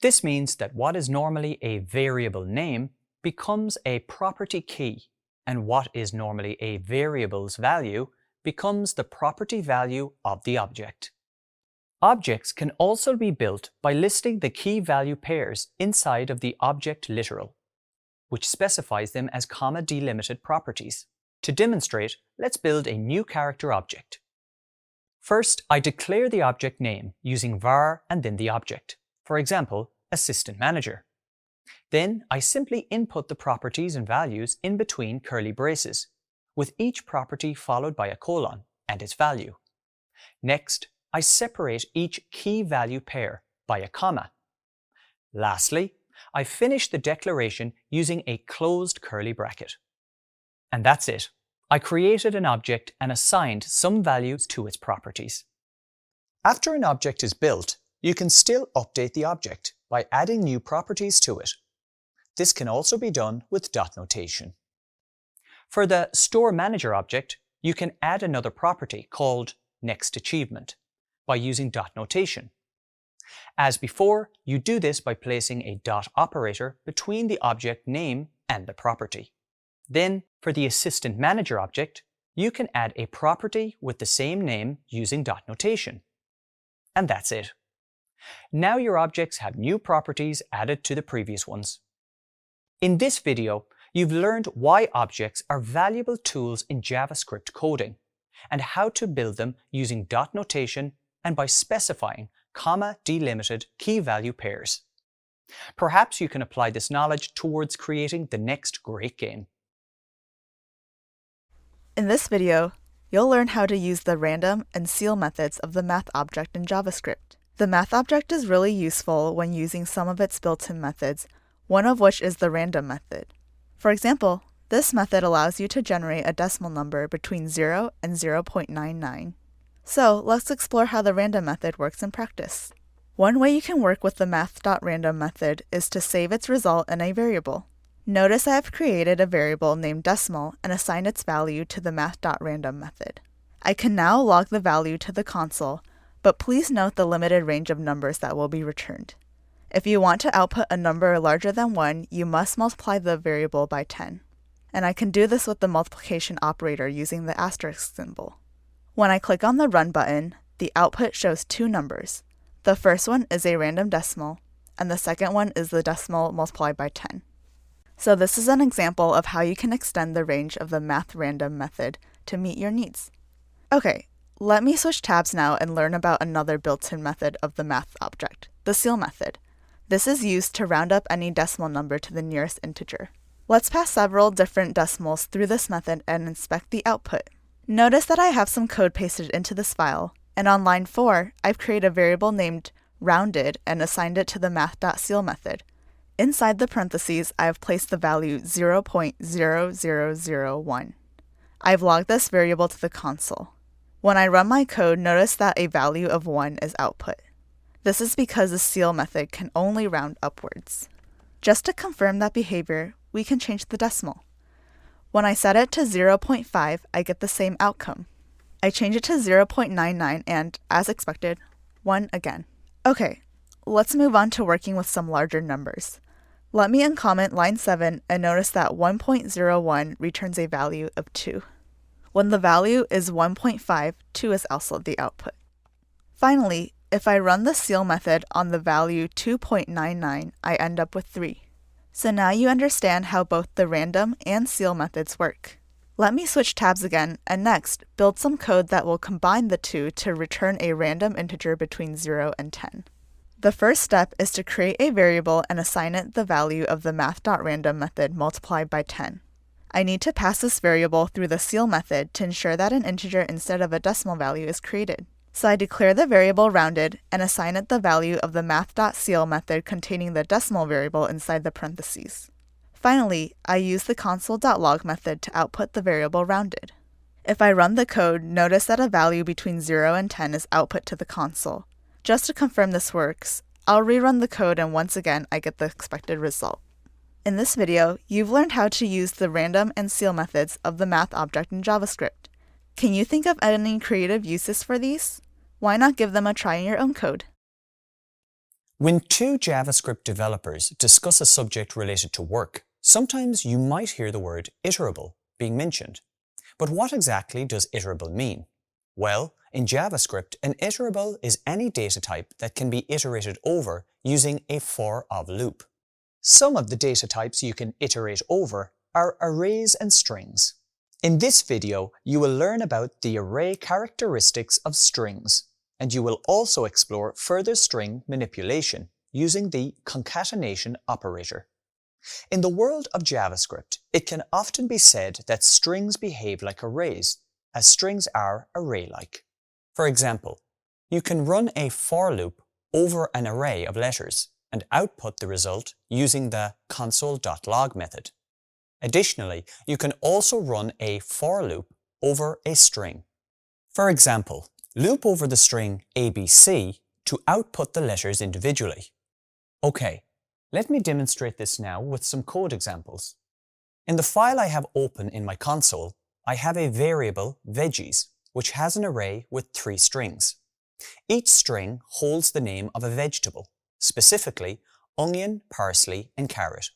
This means that what is normally a variable name becomes a property key, and what is normally a variable's value becomes the property value of the object. Objects can also be built by listing the key-value pairs inside of the object literal, which specifies them as comma-delimited properties. To demonstrate, let's build a new character object. First, I declare the object name using var and then the object. For example, Assistant Manager. Then I simply input the properties and values in between curly braces, with each property followed by a colon and its value. Next, I separate each key-value pair by a comma. Lastly, I finish the declaration using a closed curly bracket. And that's it. I created an object and assigned some values to its properties. After an object is built, you can still update the object by adding new properties to it. This can also be done with dot notation. For the storeManager object, you can add another property called nextAchievement by using dot notation. As before, you do this by placing a dot operator between the object name and the property. Then, for the Assistant Manager object, you can add a property with the same name using dot notation. And that's it. Now your objects have new properties added to the previous ones. In this video, you've learned why objects are valuable tools in JavaScript coding, and how to build them using dot notation and by specifying comma-delimited key-value pairs. Perhaps you can apply this knowledge towards creating the next great game.
In this video, you'll learn how to use the random and seal methods of the math object in JavaScript. The math object is really useful when using some of its built-in methods, one of which is the random method. For example, this method allows you to generate a decimal number between 0 and 0.99. So let's explore how the random method works in practice. One way you can work with the math.random method is to save its result in a variable. Notice I have created a variable named decimal and assigned its value to the math.random method. I can now log the value to the console, but please note the limited range of numbers that will be returned. If you want to output a number larger than 1, you must multiply the variable by 10. And I can do this with the multiplication operator using the asterisk symbol. When I click on the Run button, the output shows two numbers. The first one is a random decimal, and the second one is the decimal multiplied by 10. So this is an example of how you can extend the range of the math.random method to meet your needs. Okay, let me switch tabs now and learn about another built-in method of the math object, the seal method. This is used to round up any decimal number to the nearest integer. Let's pass several different decimals through this method and inspect the output. Notice that I have some code pasted into this file, and on line 4, I've created a variable named rounded and assigned it to the math.seal method. Inside the parentheses, I have placed the value 0.0001. I've logged this variable to the console. When I run my code, notice that a value of 1 is output. This is because the seal method can only round upwards. Just to confirm that behavior, we can change the decimal. When I set it to 0.5, I get the same outcome. I change it to 0.99 and, as expected, 1 again. Okay, let's move on to working with some larger numbers. Let me uncomment line 7 and notice that 1.01 returns a value of 2. When the value is 1.5, 2 is also the output. Finally, if I run the seal method on the value 2.99, I end up with 3. So now you understand how both the random and ceil methods work. Let me switch tabs again and next build some code that will combine the two to return a random integer between 0 and 10. The first step is to create a variable and assign it the value of the math.random method multiplied by 10. I need to pass this variable through the ceil method to ensure that an integer instead of a decimal value is created. So I declare the variable rounded and assign it the value of the math.ceil method containing the decimal variable inside the parentheses. Finally, I use the console.log method to output the variable rounded. If I run the code, notice that a value between 0 and 10 is output to the console. Just to confirm this works, I'll rerun the code and once again I get the expected result. In this video, you've learned how to use the random and ceil methods of the math object in JavaScript. Can you think of any creative uses for these? Why not give them a try in your own code?
When two JavaScript developers discuss a subject related to work, sometimes you might hear the word iterable being mentioned. But what exactly does iterable mean? Well, in JavaScript, an iterable is any data type that can be iterated over using a for-of loop. Some of the data types you can iterate over are arrays and strings. In this video, you will learn about the array characteristics of strings, and you will also explore further string manipulation using the concatenation operator. In the world of JavaScript, it can often be said that strings behave like arrays, as strings are array-like. For example, you can run a for loop over an array of letters and output the result using the console.log method. Additionally, you can also run a for loop over a string. For example, loop over the string ABC to output the letters individually. Okay, let me demonstrate this now with some code examples. In the file I have open in my console, I have a variable veggies, which has an array with 3 strings. Each string holds the name of a vegetable, specifically onion, parsley, and carrot.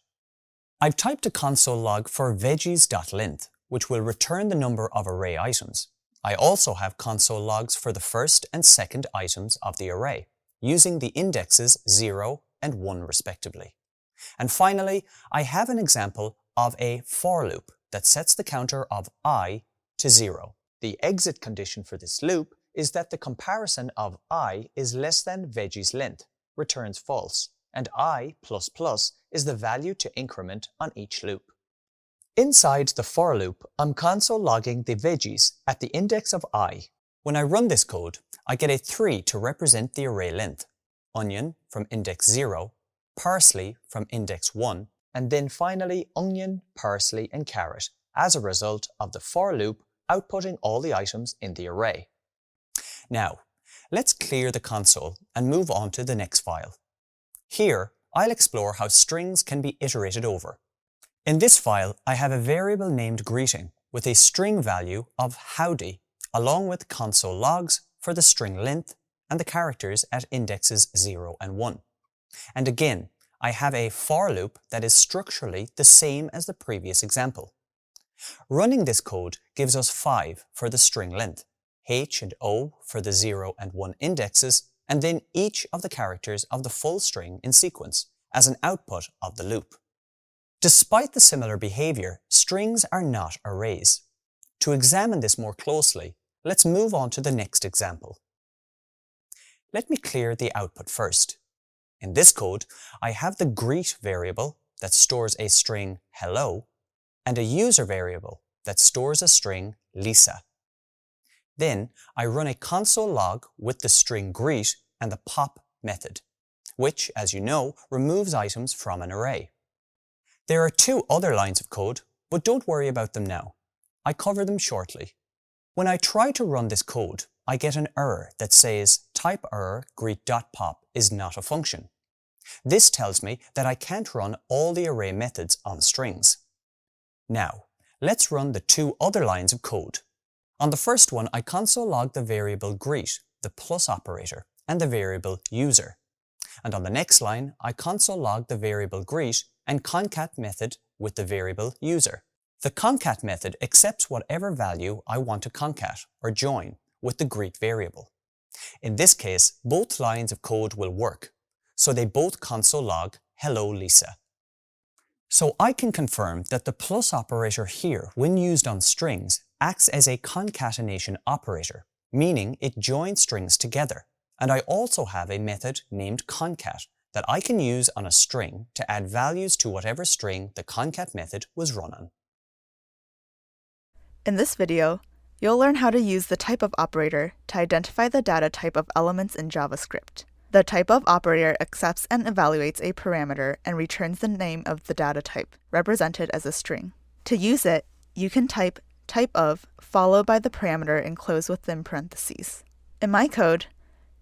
I've typed a console log for veggies.length, which will return the number of array items. I also have console logs for the first and second items of the array, using the indexes 0 and 1 respectively. And finally, I have an example of a for loop that sets the counter of I to 0. The exit condition for this loop is that the comparison of I is less than veggies length, returns false, and I++ is the value to increment on each loop. Inside the for loop, I'm console logging the veggies at the index of I. When I run this code, I get a 3 to represent the array length, onion from index 0, parsley from index 1, and then finally onion, parsley, and carrot as a result of the for loop outputting all the items in the array. Now, let's clear the console and move on to the next file. Here, I'll explore how strings can be iterated over. In this file, I have a variable named greeting with a string value of howdy, along with console logs for the string length and the characters at indexes 0 and 1. And again, I have a for loop that is structurally the same as the previous example. Running this code gives us 5 for the string length, H and O for the 0 and 1 indexes, and then each of the characters of the full string in sequence as an output of the loop. Despite the similar behavior, strings are not arrays. To examine this more closely, let's move on to the next example. Let me clear the output first. In this code, I have the greet variable that stores a string hello and a user variable that stores a string Lisa. Then I run a console log with the string greet and the pop method, which, as you know, removes items from an array. There are 2 other lines of code, but don't worry about them now. I cover them shortly. When I try to run this code, I get an error that says type error greet.pop is not a function. This tells me that I can't run all the array methods on strings. Now, let's run the 2 other lines of code. On the first one, I console log the variable greet, the plus operator, and the variable user. And on the next line, I console log the variable greet and concat method with the variable user. The concat method accepts whatever value I want to concat or join with the greet variable. In this case, both lines of code will work, so they both console log hello Lisa. So I can confirm that the plus operator here, when used on strings, acts as a concatenation operator, meaning it joins strings together. And I also have a method named concat that I can use on a string to add values to whatever string the concat method was run on.
In this video, you'll learn how to use the type of operator to identify the data type of elements in JavaScript. The type of operator accepts and evaluates a parameter and returns the name of the data type, represented as a string. To use it, you can type type of followed by the parameter enclosed within parentheses. In my code,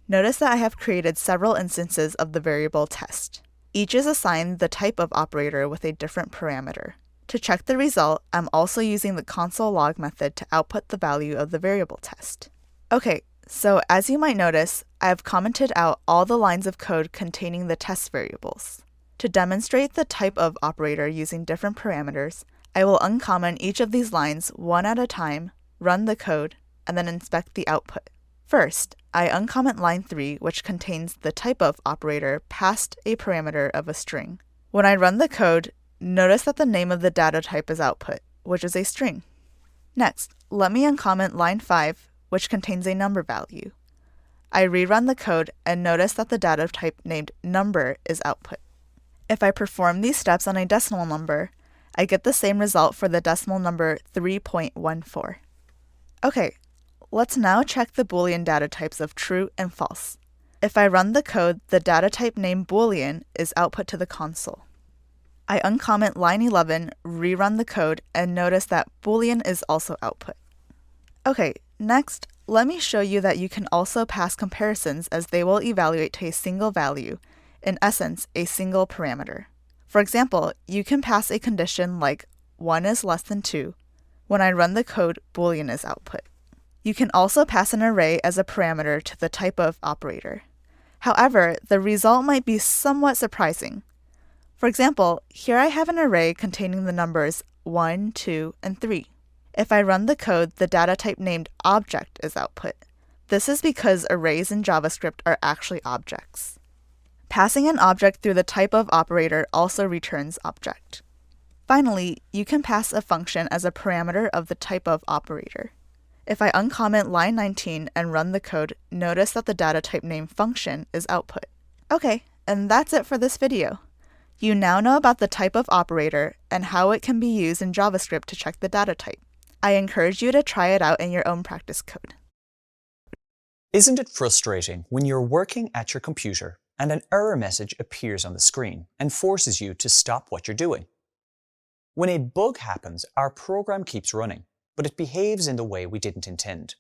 notice that I have created several instances of the variable test. Each is assigned the type of operator with a different parameter. To check the result, I'm also using the console log method to output the value of the variable test. Okay, so as you might notice, I have commented out all the lines of code containing the test variables. To demonstrate the type of operator using different parameters, I will uncomment each of these lines one at a time, run the code, and then inspect the output. First, I uncomment line 3, which contains the type of operator past a parameter of a string. When I run the code, notice that the name of the data type is output, which is a string. Next, let me uncomment line 5, which contains a number value. I rerun the code and notice that the data type named number is output. If I perform these steps on a decimal number, I get the same result for the decimal number 3.14. Okay, let's now check the Boolean data types of true and false. If I run the code, the data type named Boolean is output to the console. I uncomment line 11, rerun the code, and notice that Boolean is also output. Okay, next, let me show you that you can also pass comparisons as they will evaluate to a single value, in essence, a single parameter. For example, you can pass a condition like 1 is less than 2. When I run the code, Boolean is output. You can also pass an array as a parameter to the type of operator. However, the result might be somewhat surprising. For example, here I have an array containing the numbers 1, 2, and 3. If I run the code, the data type named object is output. This is because arrays in JavaScript are actually objects. Passing an object through the type of operator also returns object. Finally, you can pass a function as a parameter of the type of operator. If I uncomment line 19 and run the code, notice that the data type named function is output. Okay, and that's it for this video. You now know about the type of operator and how it can be used in JavaScript to check the data type. I encourage you to try it out in your own practice code.
Isn't it frustrating when you're working at your computer and an error message appears on the screen and forces you to stop what you're doing? When a bug happens, our program keeps running, but it behaves in the way we didn't intend.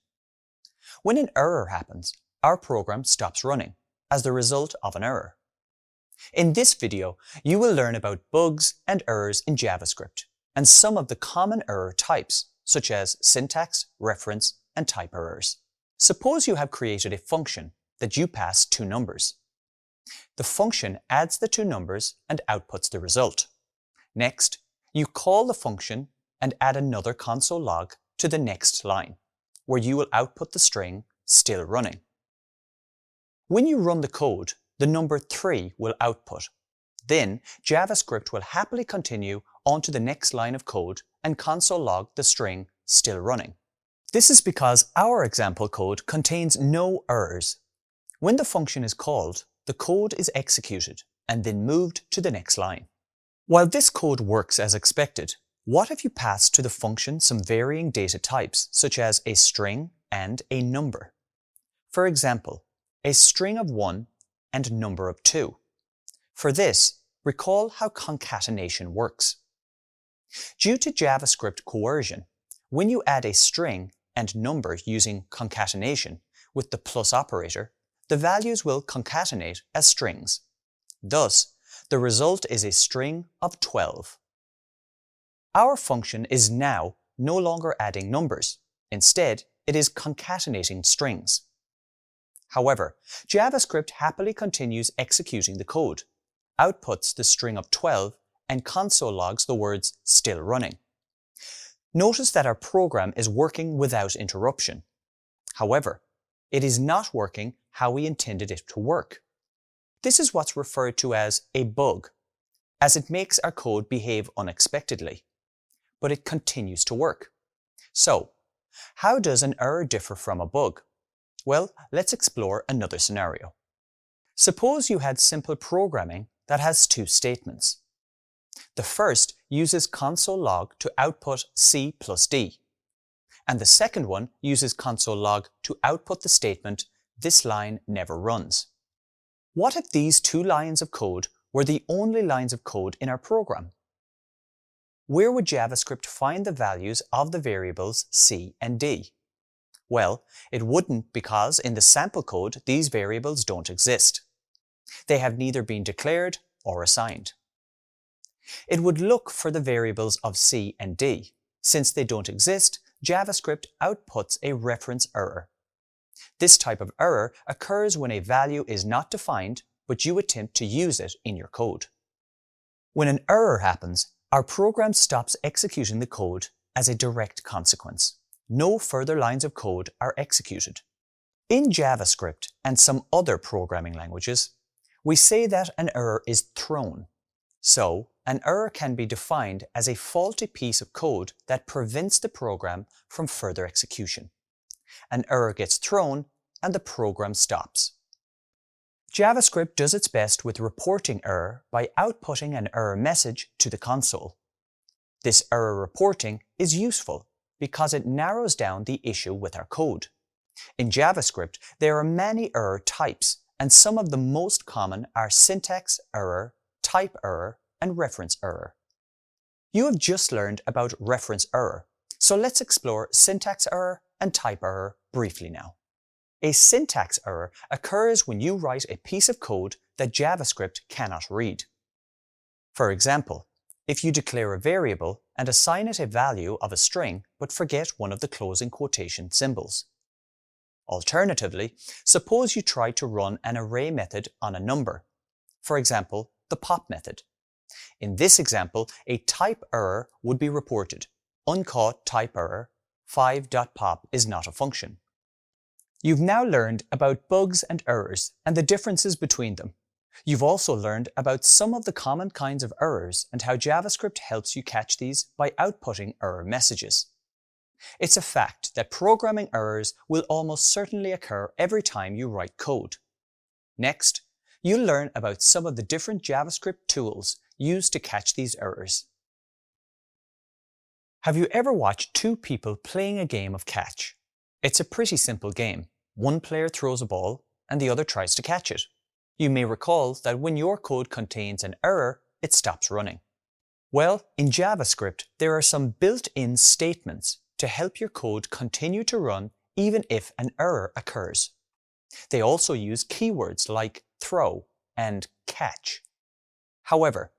When an error happens, our program stops running as the result of an error. In this video, you will learn about bugs and errors in JavaScript and some of the common error types, such as syntax, reference, and type errors. Suppose you have created a function that you pass two numbers. The function adds the two numbers and outputs the result. Next, you call the function and add another console log to the next line, where you will output the string still running. When you run the code, the number 3 will output. Then JavaScript will happily continue on to the next line of code and console log the string still running. This is because our example code contains no errors. When the function is called, the code is executed and then moved to the next line. While this code works as expected, what if you pass to the function some varying data types, such as a string and a number? For example, a string of 1 and number of 2. For this, recall how concatenation works. Due to JavaScript coercion, when you add a string and number using concatenation with the plus operator, the values will concatenate as strings. Thus, the result is a string of 12. Our function is now no longer adding numbers. Instead, it is concatenating strings. However, JavaScript happily continues executing the code, outputs the string of 12, and console logs the words still running. Notice that our program is working without interruption. However, it is not working how we intended it to work. This is what's referred to as a bug. as it makes our code behave unexpectedly, but it continues to work. So, how does an error differ from a bug? Well, let's explore another scenario. Suppose you had simple programming that has two statements. The first uses console log to output C plus D, and the second one uses console log to output the statement, "This line never runs." What if these two lines of code were the only lines of code in our program? Where would JavaScript find the values of the variables C and D? Well, it wouldn't, because in the sample code these variables don't exist. They have neither been declared or assigned. It would look for the variables of C and D. Since they don't exist, JavaScript outputs a reference error. This type of error occurs when a value is not defined, but you attempt to use it in your code. When an error happens, our program stops executing the code as a direct consequence. No further lines of code are executed. In JavaScript and some other programming languages, we say that an error is thrown. So, an error can be defined as a faulty piece of code that prevents the program from further execution. An error gets thrown and the program stops. JavaScript does its best with reporting error by outputting an error message to the console. This error reporting is useful because it narrows down the issue with our code. In JavaScript, there are many error types, and some of the most common are syntax error, type error, and reference error. You have just learned about reference error, so let's explore syntax error and type error briefly now. A syntax error occurs when you write a piece of code that JavaScript cannot read. For example, if you declare a variable and assign it a value of a string but forget one of the closing quotation symbols. Alternatively, suppose you try to run an array method on a number, for example, the pop method. In this example, a type error would be reported. Uncaught type error, 5.pop is not a function. You've now learned about bugs and errors and the differences between them. You've also learned about some of the common kinds of errors and how JavaScript helps you catch these by outputting error messages. It's a fact that programming errors will almost certainly occur every time you write code. Next, you'll learn about some of the different JavaScript tools used to catch these errors. Have you ever watched two people playing a game of catch? It's a pretty simple game. One player throws a ball and the other tries to catch it. You may recall that when your code contains an error, it stops running. Well, in JavaScript, there are some built-in statements to help your code continue to run even if an error occurs. They also use keywords like throw and catch. However,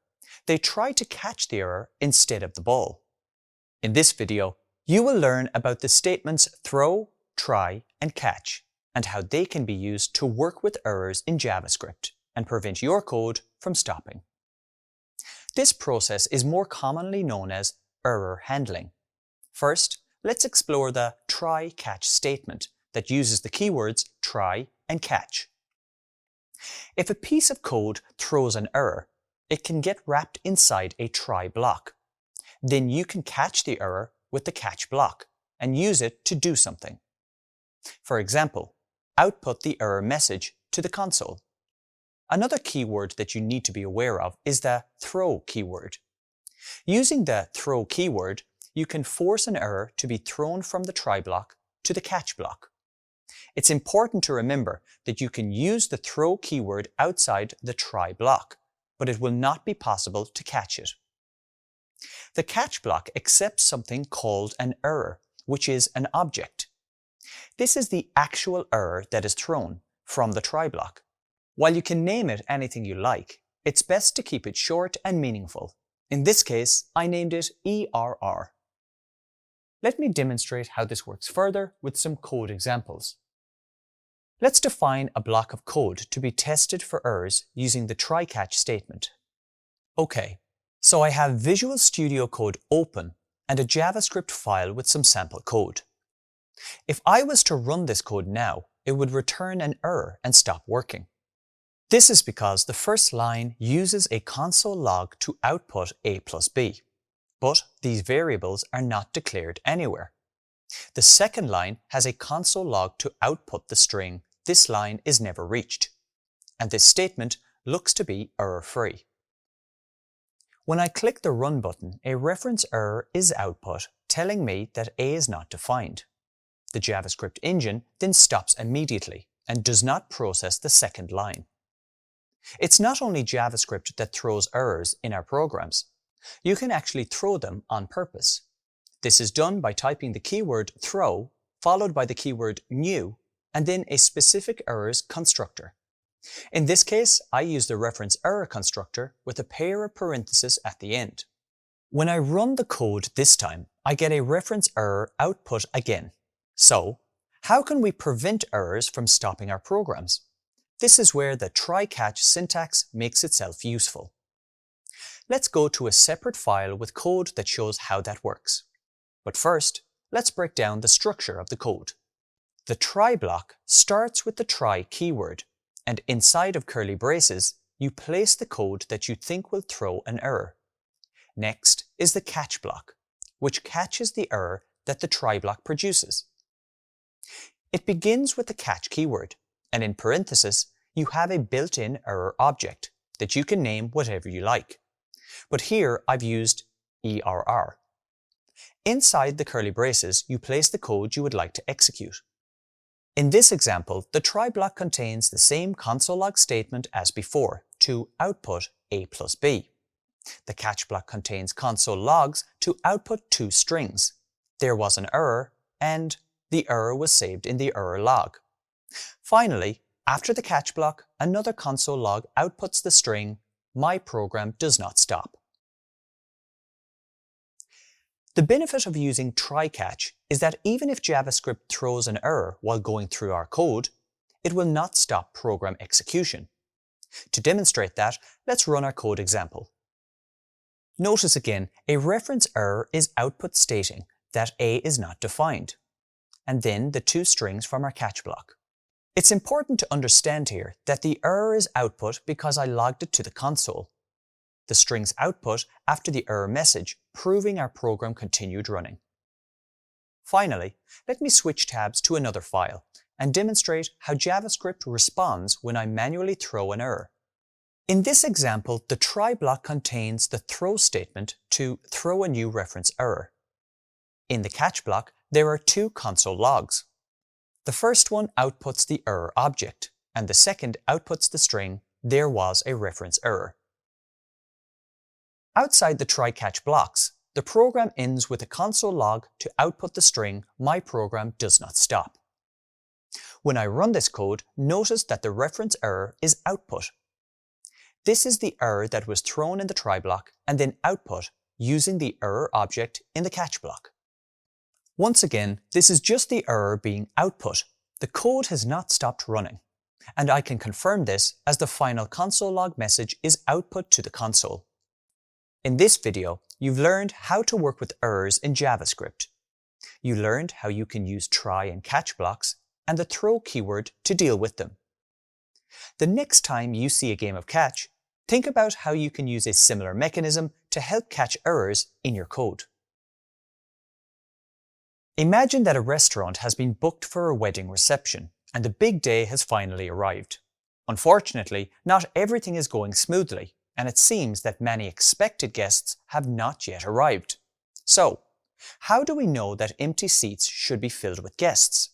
they try to catch the error instead of the ball. In this video, you will learn about the statements throw, try, and catch, and how they can be used to work with errors in JavaScript and prevent your code from stopping. This process is more commonly known as error handling. First, let's explore the try-catch statement that uses the keywords try and catch. If a piece of code throws an error, it can get wrapped inside a try block. Then you can catch the error with the catch block and use it to do something. For example, output the error message to the console. Another keyword that you need to be aware of is the throw keyword. Using the throw keyword, you can force an error to be thrown from the try block to the catch block. It's important to remember that you can use the throw keyword outside the try block, but it will not be possible to catch it. The catch block accepts something called an error, which is an object. This is the actual error that is thrown from the try block. While you can name it anything you like, it's best to keep it short and meaningful. In this case, I named it ERR. Let me demonstrate how this works further with some code examples. Let's define a block of code to be tested for errors using the try-catch statement. Okay, so I have Visual Studio Code open and a JavaScript file with some sample code. If I was to run this code now, it would return an error and stop working. This is because the first line uses a console log to output a plus b, but these variables are not declared anywhere. The second line has a console log to output the string "this line is never reached," and this statement looks to be error-free. When I click the Run button, a reference error is output telling me that A is not defined. The JavaScript engine then stops immediately and does not process the second line. It's not only JavaScript that throws errors in our programs. You can actually throw them on purpose. This is done by typing the keyword throw followed by the keyword new and then a specific errors constructor. In this case, I use the reference error constructor with a pair of parentheses at the end. When I run the code this time, I get a reference error output again. So, how can we prevent errors from stopping our programs? This is where the try-catch syntax makes itself useful. Let's go to a separate file with code that shows how that works. But first, let's break down the structure of the code. The try block starts with the try keyword, and inside of curly braces, you place the code that you think will throw an error. Next is the catch block, which catches the error that the try block produces. It begins with the catch keyword, and in parentheses, you have a built-in error object that you can name whatever you like. But here I've used ERR. Inside the curly braces, you place the code you would like to execute. In this example, the try block contains the same console log statement as before to output A plus B. The catch block contains console logs to output two strings. There was an error, and the error was saved in the error log. Finally, after the catch block, another console log outputs the string "my program does not stop." The benefit of using try-catch is that even if JavaScript throws an error while going through our code, it will not stop program execution. To demonstrate that, let's run our code example. Notice again, a reference error is output stating that A is not defined, and then the two strings from our catch block. It's important to understand here that the error is output because I logged it to the console. The strings output after the error message, proving our program continued running. Finally, let me switch tabs to another file and demonstrate how JavaScript responds when I manually throw an error. In this example, the try block contains the throw statement to throw a new reference error. In the catch block, there are two console logs. The first one outputs the error object, and the second outputs the string "there was a reference error." Outside the try-catch blocks, the program ends with a console log to output the string "my program does not stop." When I run this code, notice that the reference error is output. This is the error that was thrown in the try block and then output using the error object in the catch block. Once again, this is just the error being output. The code has not stopped running, and I can confirm this as the final console log message is output to the console. In this video, you've learned how to work with errors in JavaScript. You learned how you can use try and catch blocks and the throw keyword to deal with them. The next time you see a game of catch, think about how you can use a similar mechanism to help catch errors in your code. Imagine that a restaurant has been booked for a wedding reception and the big day has finally arrived. Unfortunately, not everything is going smoothly, and it seems that many expected guests have not yet arrived. So, how do we know that empty seats should be filled with guests?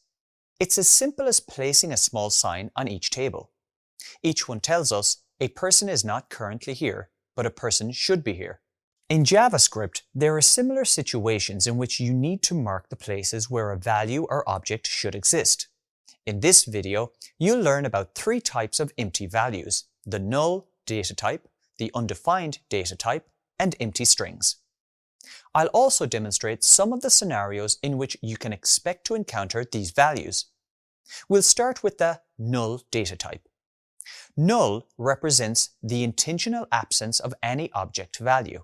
It's as simple as placing a small sign on each table. Each one tells us a person is not currently here, but a person should be here. In JavaScript, there are similar situations in which you need to mark the places where a value or object should exist. In this video, you'll learn about three types of empty values: the null data type, the undefined data type, and empty strings. I'll also demonstrate some of the scenarios in which you can expect to encounter these values. We'll start with the null data type. Null represents the intentional absence of any object value.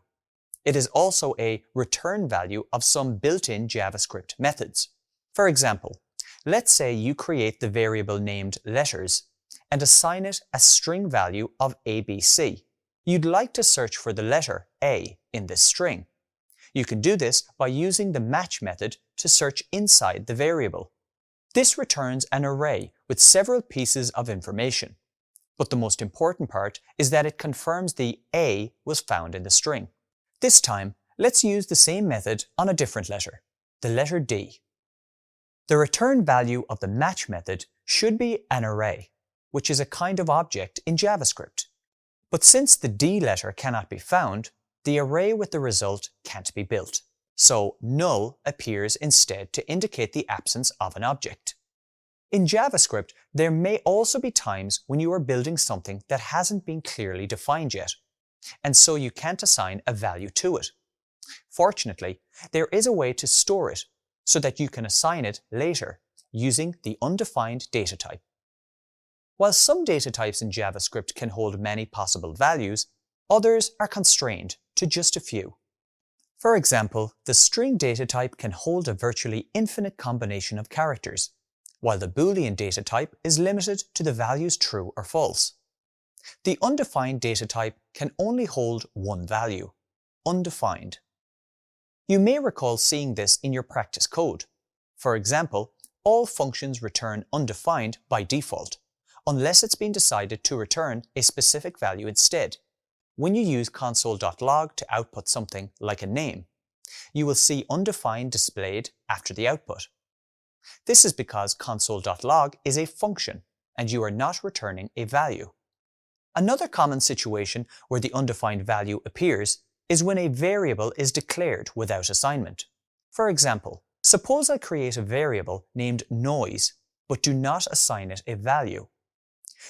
It is also a return value of some built-in JavaScript methods. For example, let's say you create the variable named letters, and assign it a string value of ABC. You'd like to search for the letter A in this string. You can do this by using the match method to search inside the variable. This returns an array with several pieces of information, but the most important part is that it confirms the A was found in the string. This time, let's use the same method on a different letter, the letter D. The return value of the match method should be an array, which is a kind of object in JavaScript. But since the D letter cannot be found, the array with the result can't be built. So null appears instead to indicate the absence of an object. In JavaScript, there may also be times when you are building something that hasn't been clearly defined yet, and so you can't assign a value to it. Fortunately, there is a way to store it so that you can assign it later using the undefined data type. While some data types in JavaScript can hold many possible values, others are constrained to just a few. For example, the string data type can hold a virtually infinite combination of characters, while the Boolean data type is limited to the values true or false. The undefined data type can only hold one value, undefined. You may recall seeing this in your practice code. For example, all functions return undefined by default, unless it's been decided to return a specific value instead. When you use console.log to output something like a name, you will see undefined displayed after the output. This is because console.log is a function and you are not returning a value. Another common situation where the undefined value appears is when a variable is declared without assignment. For example, suppose I create a variable named noise but do not assign it a value.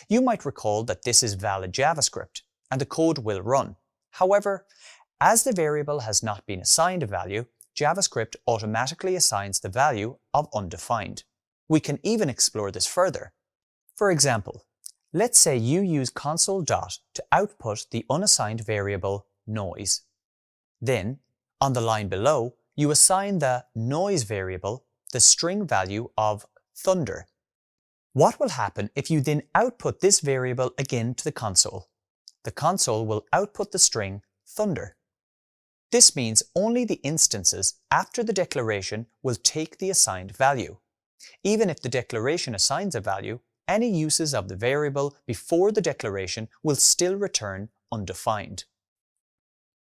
You might recall that this is valid JavaScript and the code will run. However, as the variable has not been assigned a value, JavaScript automatically assigns the value of undefined. We can even explore this further. For example, let's say you use console.log to output the unassigned variable noise. Then, on the line below, you assign the noise variable the string value of thunder. What will happen if you then output this variable again to the console? The console will output the string thunder. This means only the instances after the declaration will take the assigned value. Even if the declaration assigns a value, any uses of the variable before the declaration will still return undefined.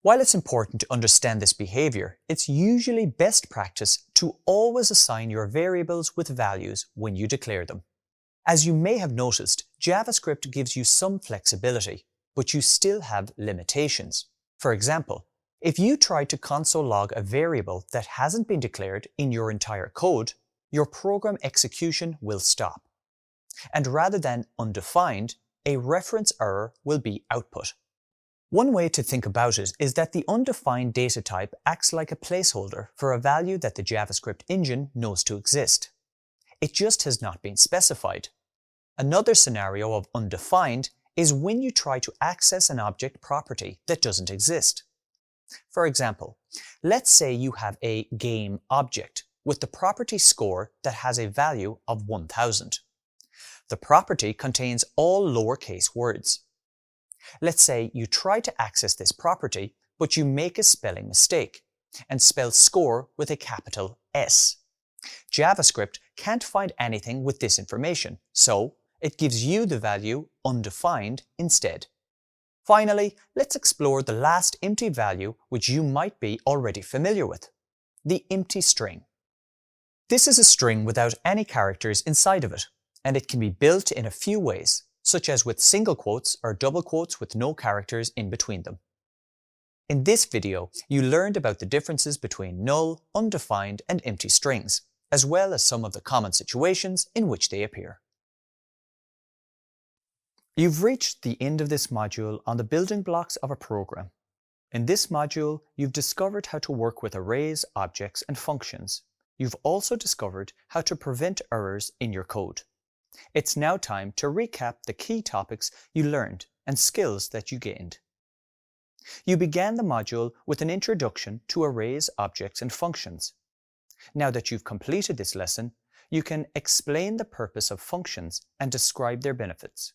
While it's important to understand this behavior, it's usually best practice to always assign your variables with values when you declare them. As you may have noticed, JavaScript gives you some flexibility, but you still have limitations. For example, if you try to console log a variable that hasn't been declared in your entire code, your program execution will stop. And rather than undefined, a reference error will be output. One way to think about it is that the undefined data type acts like a placeholder for a value that the JavaScript engine knows to exist. It just has not been specified. Another scenario of undefined is when you try to access an object property that doesn't exist. For example, let's say you have a game object with the property score that has a value of 1000. The property contains all lowercase words. Let's say you try to access this property, but you make a spelling mistake and spell score with a capital S. JavaScript can't find anything with this information, so it gives you the value undefined instead. Finally, let's explore the last empty value which you might be already familiar with, the empty string. This is a string without any characters inside of it, and it can be built in a few ways, such as with single quotes or double quotes with no characters in between them. In this video, you learned about the differences between null, undefined, and empty strings, as well as some of the common situations in which they appear. You've reached the end of this module on the building blocks of a program. In this module, you've discovered how to work with arrays, objects, and functions. You've also discovered how to prevent errors in your code. It's now time to recap the key topics you learned and skills that you gained. You began the module with an introduction to arrays, objects, and functions. Now that you've completed this lesson, you can explain the purpose of functions and describe their benefits.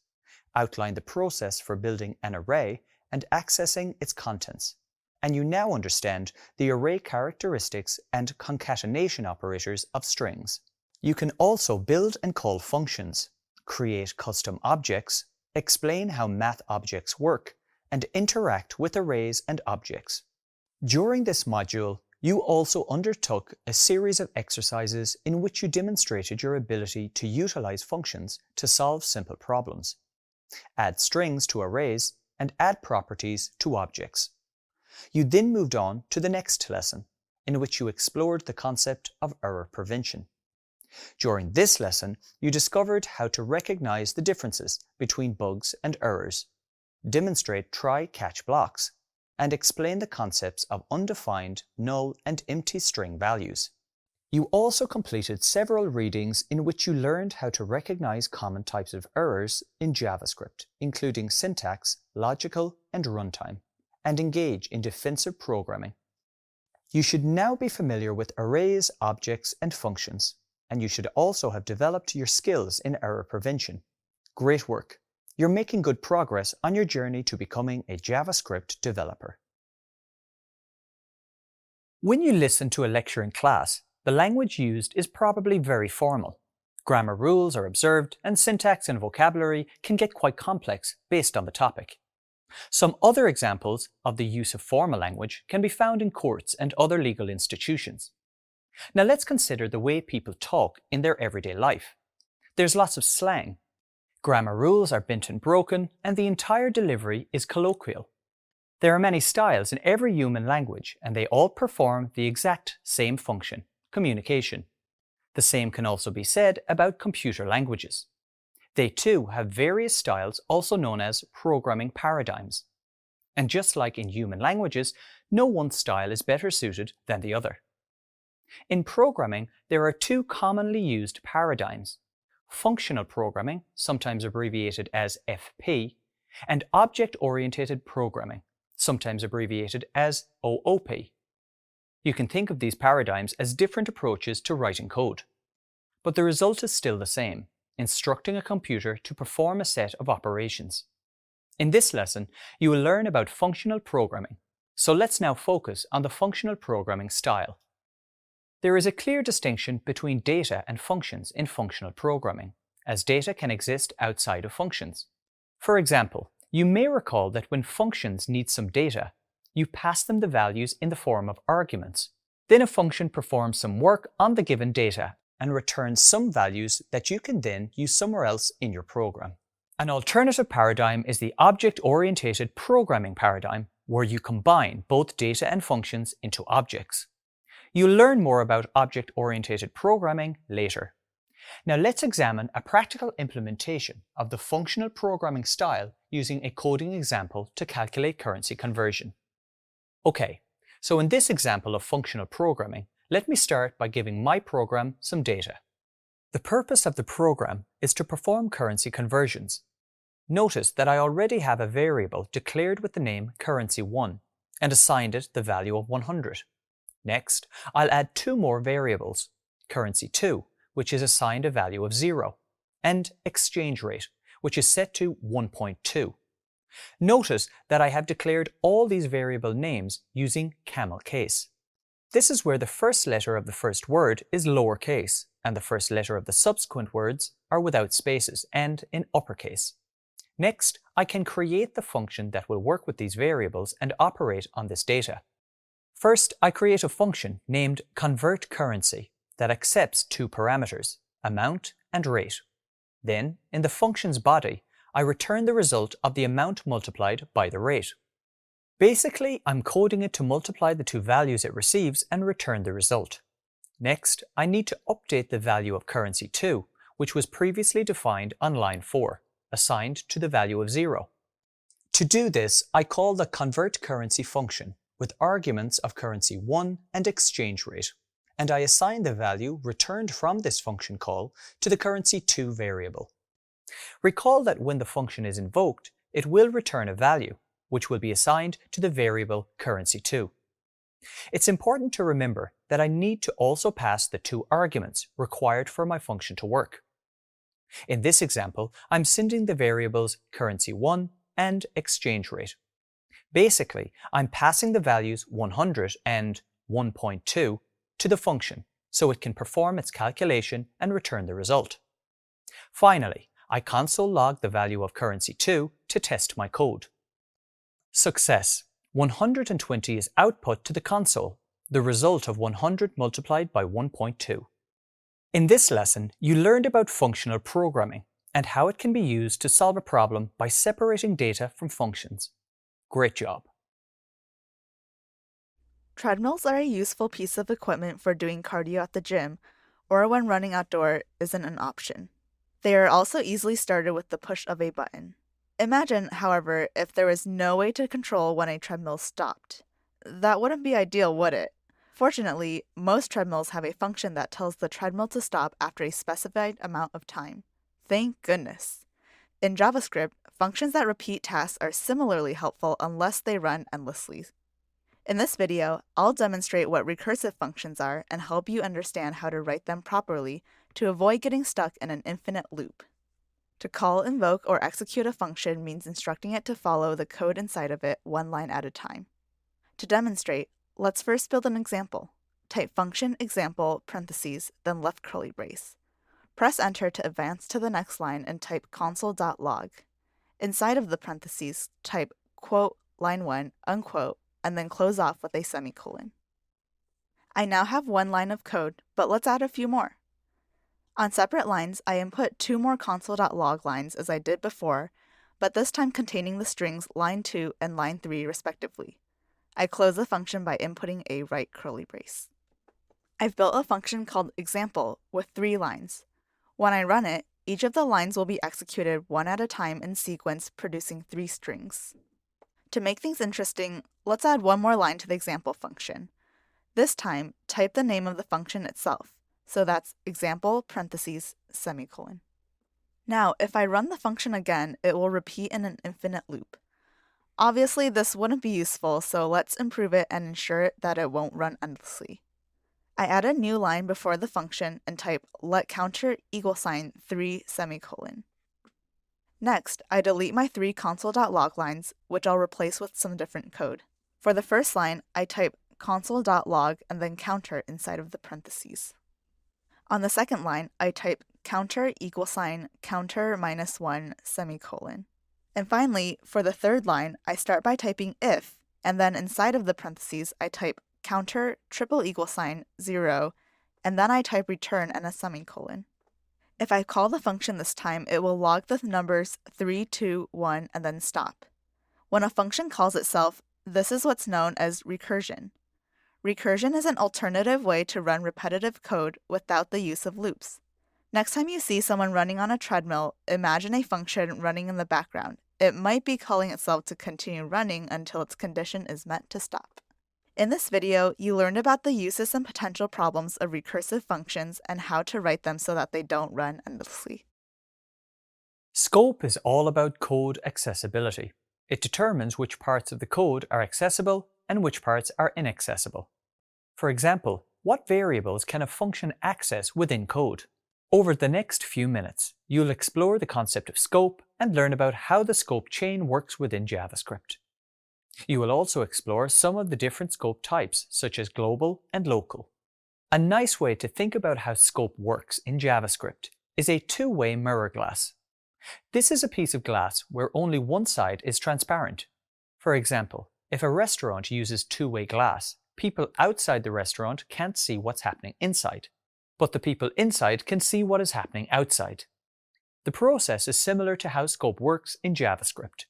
outlined the process for building an array and accessing its contents, and you now understand the array characteristics and concatenation operators of strings. You can also build and call functions, create custom objects, explain how math objects work, and interact with arrays and objects. During this module, you also undertook a series of exercises in which you demonstrated your ability to utilize functions to solve simple problems, add strings to arrays, and add properties to objects. You then moved on to the next lesson, in which you explored the concept of error prevention. During this lesson, you discovered how to recognize the differences between bugs and errors, demonstrate try-catch blocks, and explain the concepts of undefined, null, and empty string values. You also completed several readings in which you learned how to recognize common types of errors in JavaScript, including syntax, logical, and runtime, and engage in defensive programming. You should now be familiar with arrays, objects, and functions, and you should also have developed your skills in error prevention. Great work! You're making good progress on your journey to becoming a JavaScript developer. When you listen to a lecture in class, the language used is probably very formal. Grammar rules are observed, and syntax and vocabulary can get quite complex based on the topic. Some other examples of the use of formal language can be found in courts and other legal institutions. Now let's consider the way people talk in their everyday life. There's lots of slang. Grammar rules are bent and broken, and the entire delivery is colloquial. There are many styles in every human language, and they all perform the exact same function, communication. The same can also be said about computer languages. They too have various styles, also known as programming paradigms. And just like in human languages, no one style is better suited than the other. In programming, there are two commonly used paradigms: functional programming, sometimes abbreviated as FP, and object-oriented programming, sometimes abbreviated as OOP. You can think of these paradigms as different approaches to writing code. But the result is still the same: instructing a computer to perform a set of operations. In this lesson, you will learn about functional programming. So let's now focus on the functional programming style. There is a clear distinction between data and functions in functional programming, as data can exist outside of functions. For example, you may recall that when functions need some data, you pass them the values in the form of arguments. Then a function performs some work on the given data and returns some values that you can then use somewhere else in your program. An alternative paradigm is the object-oriented programming paradigm, where you combine both data and functions into objects. You'll learn more about object-oriented programming later. Now let's examine a practical implementation of the functional programming style using a coding example to calculate currency conversion. Okay, so in this example of functional programming, let me start by giving my program some data. The purpose of the program is to perform currency conversions. Notice that I already have a variable declared with the name currency1 and assigned it the value of 100. Next, I'll add two more variables, currency2, which is assigned a value of 0, and exchange rate, which is set to 1.2. Notice that I have declared all these variable names using camel case. This is where the first letter of the first word is lowercase, and the first letter of the subsequent words are without spaces and in uppercase. Next, I can create the function that will work with these variables and operate on this data. First, I create a function named convertCurrency that accepts two parameters, amount and rate. Then, in the function's body, I return the result of the amount multiplied by the rate. Basically, I'm coding it to multiply the two values it receives and return the result. Next, I need to update the value of currency2, which was previously defined on line 4, assigned to the value of 0. To do this, I call the convertCurrency function with arguments of currency1 and exchange rate, and I assign the value returned from this function call to the currency2 variable. Recall that when the function is invoked, it will return a value, which will be assigned to the variable currency2. It's important to remember that I need to also pass the two arguments required for my function to work. In this example, I'm sending the variables currency1 and exchange rate. Basically, I'm passing the values 100 and 1.2 to the function so it can perform its calculation and return the result. Finally, I console log the value of currency2 to test my code. Success! 120 is output to the console, the result of 100 multiplied by 1.2. In this lesson, you learned about functional programming and how it can be used to solve a problem by separating data from functions. Great job!
Treadmills are a useful piece of equipment for doing cardio at the gym or when running outdoor isn't an option. They are also easily started with the push of a button. Imagine, however, if there was no way to control when a treadmill stopped. That wouldn't be ideal, would it? Fortunately, most treadmills have a function that tells the treadmill to stop after a specified amount of time. Thank goodness. In JavaScript, functions that repeat tasks are similarly helpful unless they run endlessly. In this video, I'll demonstrate what recursive functions are and help you understand how to write them properly to avoid getting stuck in an infinite loop. To call, invoke, or execute a function means instructing it to follow the code inside of it one line at a time. To demonstrate, let's first build an example. Type function example parentheses, then left curly brace. Press enter to advance to the next line and type console.log. Inside of the parentheses, type quote line 1 unquote, and then close off with a semicolon. I now have one line of code, but let's add a few more. On separate lines, I input 2 more console.log lines as I did before, but this time containing the strings line 2 and line 3 respectively. I close the function by inputting a right curly brace. I've built a function called example with 3 lines. When I run it, each of the lines will be executed one at a time in sequence, producing 3 strings. To make things interesting, let's add one more line to the example function. This time, type the name of the function itself. So that's example parentheses semicolon. Now, if I run the function again, it will repeat in an infinite loop. Obviously, this wouldn't be useful, so let's improve it and ensure that it won't run endlessly. I add a new line before the function and type let counter = 3 semicolon. Next, I delete my 3 console.log lines, which I'll replace with some different code. For the first line, I type console.log and then counter inside of the parentheses. On the second line, I type counter = counter -1 semicolon. And finally, for the third line, I start by typing if, and then inside of the parentheses, I type counter == 0, and then I type return and a semicolon. If I call the function this time, it will log the numbers 3, 2, 1, and then stop. When a function calls itself, this is what's known as recursion. Recursion is an alternative way to run repetitive code without the use of loops. Next time you see someone running on a treadmill, imagine a function running in the background. It might be calling itself to continue running until its condition is met to stop. In this video, you learned about the uses and potential problems of recursive functions and how to write them so that they don't run endlessly.
Scope is all about code accessibility. It determines which parts of the code are accessible and which parts are inaccessible. For example, what variables can a function access within code? Over the next few minutes, you'll explore the concept of scope and learn about how the scope chain works within JavaScript. You will also explore some of the different scope types, such as global and local. A nice way to think about how scope works in JavaScript is a two-way mirror glass. This is a piece of glass where only one side is transparent. For example, if a restaurant uses two-way glass, people outside the restaurant can't see what's happening inside, but the people inside can see what is happening outside. The process is similar to how scope works in JavaScript.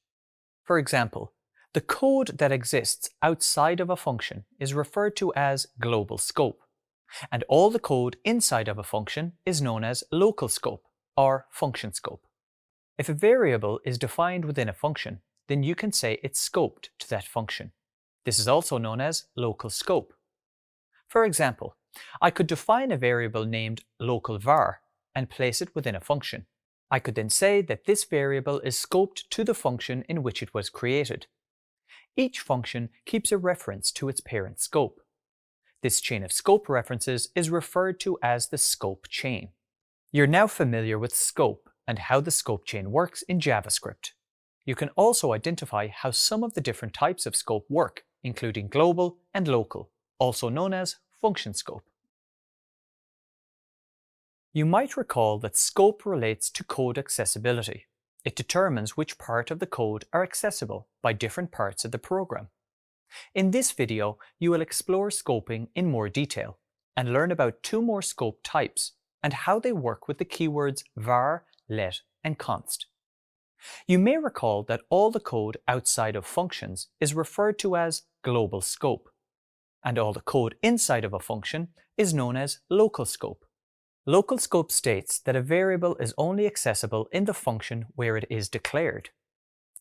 For example, the code that exists outside of a function is referred to as global scope, and all the code inside of a function is known as local scope, or function scope. If a variable is defined within a function, then you can say it's scoped to that function. This is also known as local scope. For example, I could define a variable named local var and place it within a function. I could then say that this variable is scoped to the function in which it was created. Each function keeps a reference to its parent scope. This chain of scope references is referred to as the scope chain. You're now familiar with scope and how the scope chain works in JavaScript. You can also identify how some of the different types of scope work, including global and local, also known as function scope. You might recall that scope relates to code accessibility. It determines which part of the code are accessible by different parts of the program. In this video, you will explore scoping in more detail and learn about two more scope types and how they work with the keywords var, let, and const. You may recall that all the code outside of functions is referred to as global scope, and all the code inside of a function is known as local scope. Local scope states that a variable is only accessible in the function where it is declared.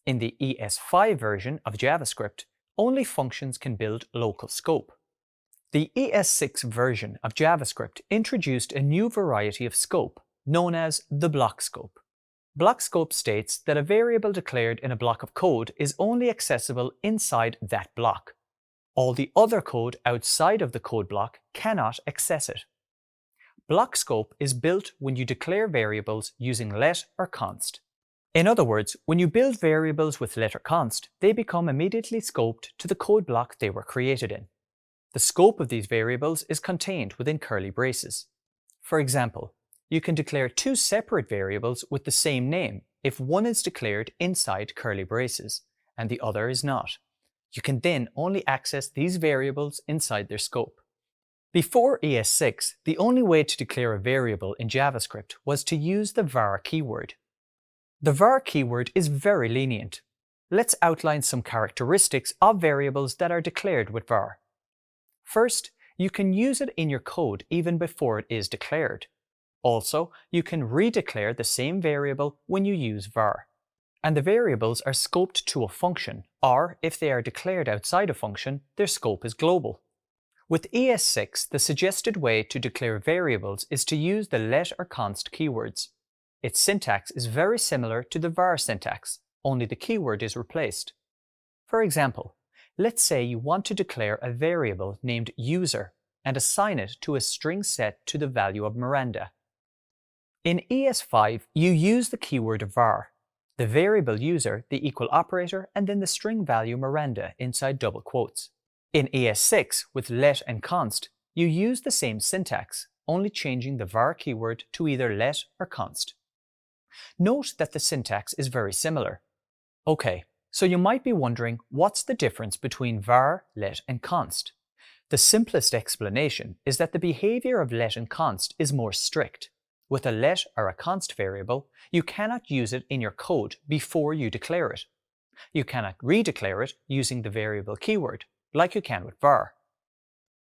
In the ES5 version of JavaScript, only functions can build local scope. The ES6 version of JavaScript introduced a new variety of scope, known as the block scope. Block scope states that a variable declared in a block of code is only accessible inside that block. All the other code outside of the code block cannot access it. Block scope is built when you declare variables using let or const. In other words, when you build variables with let or const, they become immediately scoped to the code block they were created in. The scope of these variables is contained within curly braces. For example, you can declare two separate variables with the same name if one is declared inside curly braces and the other is not. You can then only access these variables inside their scope. Before ES6, the only way to declare a variable in JavaScript was to use the var keyword. The var keyword is very lenient. Let's outline some characteristics of variables that are declared with var. First, you can use it in your code even before it is declared. Also, you can redeclare the same variable when you use var. And the variables are scoped to a function, or if they are declared outside a function, their scope is global. With ES6, the suggested way to declare variables is to use the let or const keywords. Its syntax is very similar to the var syntax, only the keyword is replaced. For example, let's say you want to declare a variable named user and assign it to a string set to the value of Miranda. In ES5, you use the keyword var, the variable user, the equal operator, and then the string value Miranda inside double quotes. In ES6, with let and const, you use the same syntax, only changing the var keyword to either let or const. Note that the syntax is very similar. Okay, so you might be wondering what's the difference between var, let, and const? The simplest explanation is that the behavior of let and const is more strict. With a let or a const variable, you cannot use it in your code before you declare it. You cannot redeclare it using the variable keyword, like you can with var.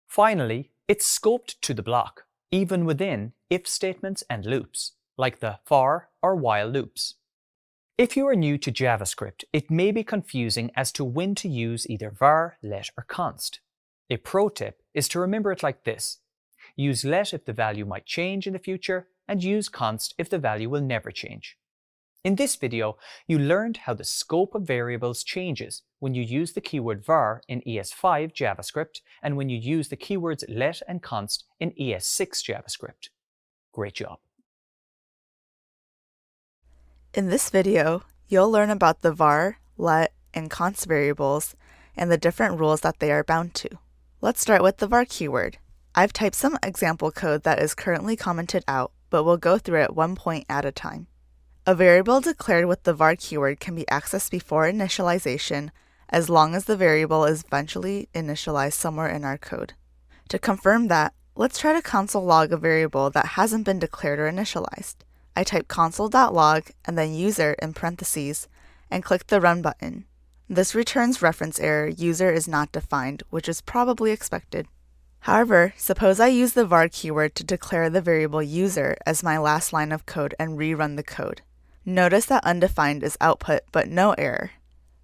Finally, it's scoped to the block, even within if statements and loops, like the for or while loops. If you are new to JavaScript, it may be confusing as to when to use either var, let, or const. A pro tip is to remember it like this. Use let if the value might change in the future, and use const if the value will never change. In this video, you learned how the scope of variables changes when you use the keyword var in ES5 JavaScript and when you use the keywords let and const in ES6 JavaScript. Great job!
In this video, you'll learn about the var, let, and const variables and the different rules that they are bound to. Let's start with the var keyword. I've typed some example code that is currently commented out, but we'll go through it one point at a time. A variable declared with the var keyword can be accessed before initialization as long as the variable is eventually initialized somewhere in our code. To confirm that, let's try to console log a variable that hasn't been declared or initialized. I type console.log and then user in parentheses and click the run button. This returns reference error user is not defined, which is probably expected. However, suppose I use the var keyword to declare the variable user as my last line of code and rerun the code. Notice that undefined is output but no error.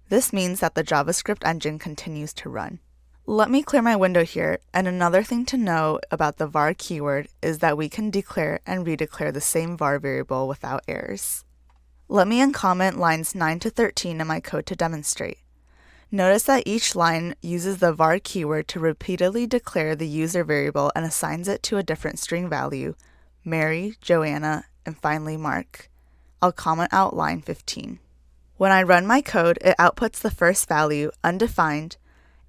This means that the JavaScript engine continues to run. Let me clear my window here, and another thing to know about the var keyword is that we can declare and redeclare the same var variable without errors. Let me uncomment lines 9 to 13 in my code to demonstrate. Notice that each line uses the var keyword to repeatedly declare the user variable and assigns it to a different string value, Mary, Joanna, and finally Mark. I'll comment out line 15. When I run my code, it outputs the first value, undefined,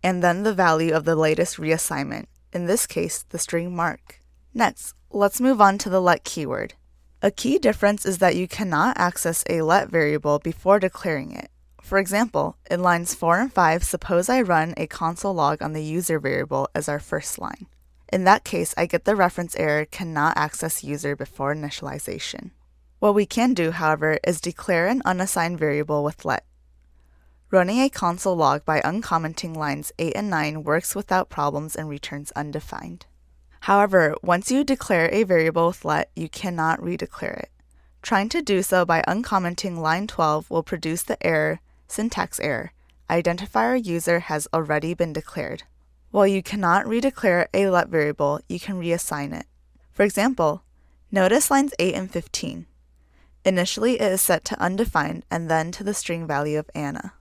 and then the value of the latest reassignment, in this case, the string mark. Next, let's move on to the let keyword. A key difference is that you cannot access a let variable before declaring it. For example, in lines 4 and 5, suppose I run a console log on the user variable as our first line. In that case, I get the reference error cannot access user before initialization. What we can do, however, is declare an unassigned variable with let. Running a console log by uncommenting lines 8 and 9 works without problems and returns undefined. However, once you declare a variable with let, you cannot redeclare it. Trying to do so by uncommenting line 12 will produce the error, syntax error, identifier user has already been declared. While you cannot redeclare a let variable, you can reassign it. For example, notice lines 8 and 15. Initially, it is set to undefined and then to the string value of Anna.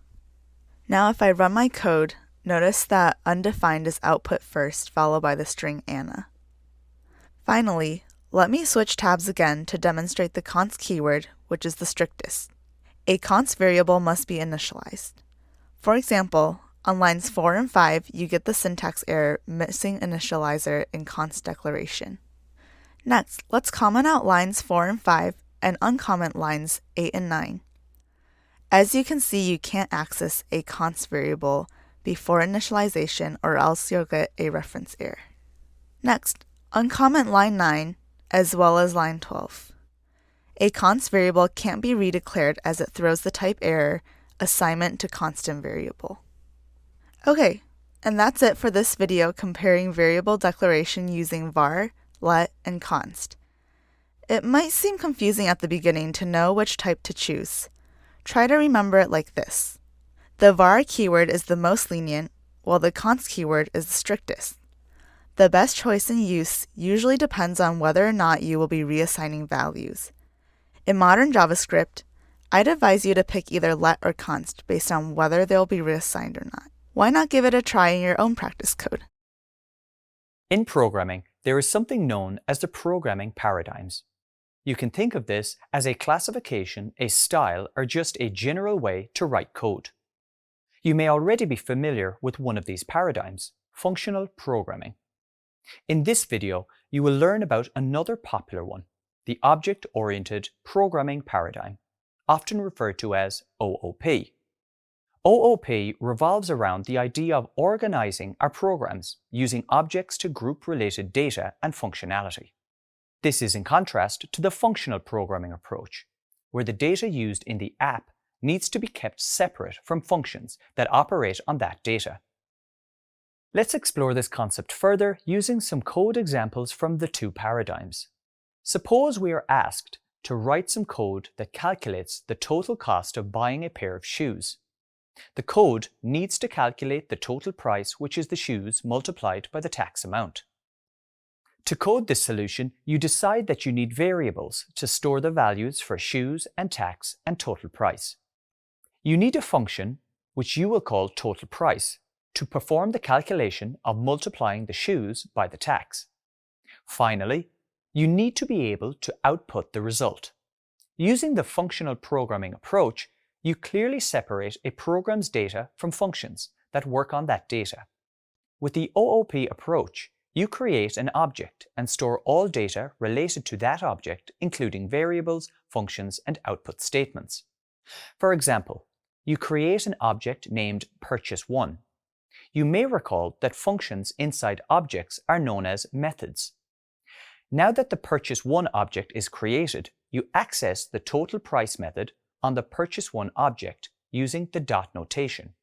Now if I run my code, notice that undefined is output first, followed by the string Anna. Finally, let me switch tabs again to demonstrate the const keyword, which is the strictest. A const variable must be initialized. For example, on lines 4 and 5, you get the syntax error missing initializer in const declaration. Next, let's comment out lines 4 and 5 and uncomment lines 8 and 9. As you can see, you can't access a const variable before initialization or else you'll get a reference error. Next, uncomment line 9 as well as line 12. A const variable can't be redeclared as it throws the type error, assignment to constant variable. Okay, and that's it for this video comparing variable declaration using var, let, and const. It might seem confusing at the beginning to know which type to choose. Try to remember it like this. The var keyword is the most lenient, while the const keyword is the strictest. The best choice in use usually depends on whether or not you will be reassigning values. In modern JavaScript, I'd advise you to pick either let or const based on whether they'll be reassigned or not. Why not give it a try in your own practice code?
In programming, there is something known as the programming paradigms. You can think of this as a classification, a style, or just a general way to write code. You may already be familiar with one of these paradigms, functional programming. In this video, you will learn about another popular one, the object-oriented programming paradigm, often referred to as OOP. OOP revolves around the idea of organizing our programs using objects to group related data and functionality. This is in contrast to the functional programming approach, where the data used in the app needs to be kept separate from functions that operate on that data. Let's explore this concept further using some code examples from the two paradigms. Suppose we are asked to write some code that calculates the total cost of buying a pair of shoes. The code needs to calculate the total price, which is the shoes multiplied by the tax amount. To code this solution, you decide that you need variables to store the values for shoes and tax and total price. You need a function, which you will call total price, to perform the calculation of multiplying the shoes by the tax. Finally, you need to be able to output the result. Using the functional programming approach, you clearly separate a program's data from functions that work on that data. With the OOP approach, you create an object and store all data related to that object, including variables, functions, and output statements. For example, you create an object named purchase1. You may recall that functions inside objects are known as methods. Now that the purchase1 object is created, you access the total price method on the purchase1 object using the dot notation.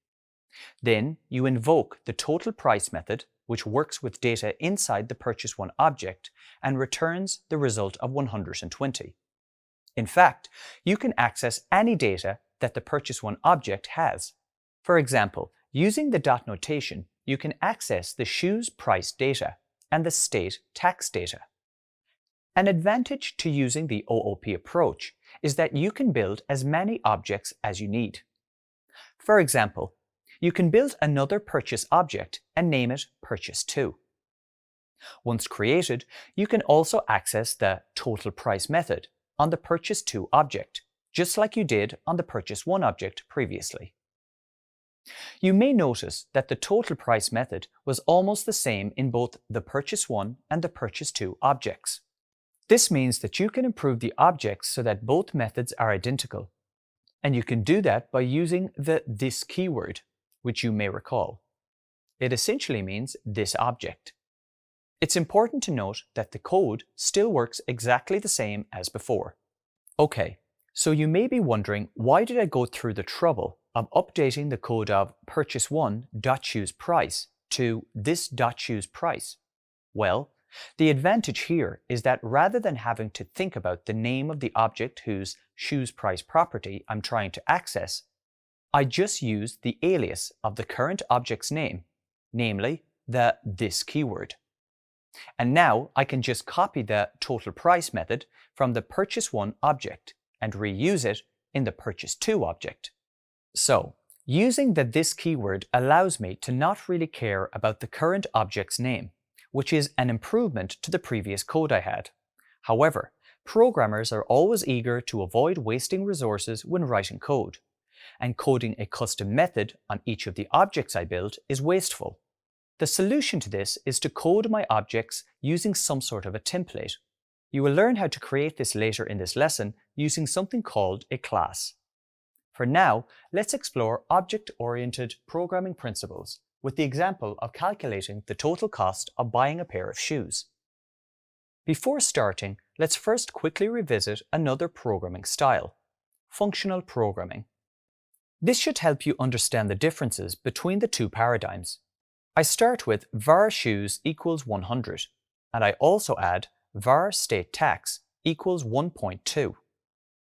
Then you invoke the total price method, which works with data inside the purchase1 object and returns the result of 120. In fact, you can access any data that the purchase1 object has. For example, using the dot notation, you can access the shoes price data and the state tax data. An advantage to using the OOP approach is that you can build as many objects as you need. For example, you can build another purchase object and name it purchase2. Once created, you can also access the total price method on the purchase2 object just like you did on the purchase 1 object previously. You may notice that the total price method was almost the same in both the purchase 1 and the purchase 2 objects. This means that you can improve the objects so that both methods are identical. And you can do that by using the this keyword, which you may recall. It essentially means this object. It's important to note that the code still works exactly the same as before. Okay, so you may be wondering, why did I go through the trouble of updating the code of purchase1.choosePrice to this.choosePrice? Well, the advantage here is that rather than having to think about the name of the object whose choosePrice property I'm trying to access, I just use the alias of the current object's name, namely the this keyword. And now I can just copy the total price method from the purchase 1 object and reuse it in the purchase 2 object. So, using the this keyword allows me to not really care about the current object's name, which is an improvement to the previous code I had. However, programmers are always eager to avoid wasting resources when writing code, and coding a custom method on each of the objects I build is wasteful. The solution to this is to code my objects using some sort of a template. You will learn how to create this later in this lesson using something called a class. For now, let's explore object-oriented programming principles with the example of calculating the total cost of buying a pair of shoes. Before starting, let's first quickly revisit another programming style, functional programming. This should help you understand the differences between the two paradigms. I start with var shoes equals 100, and I also add var state tax equals 1.2.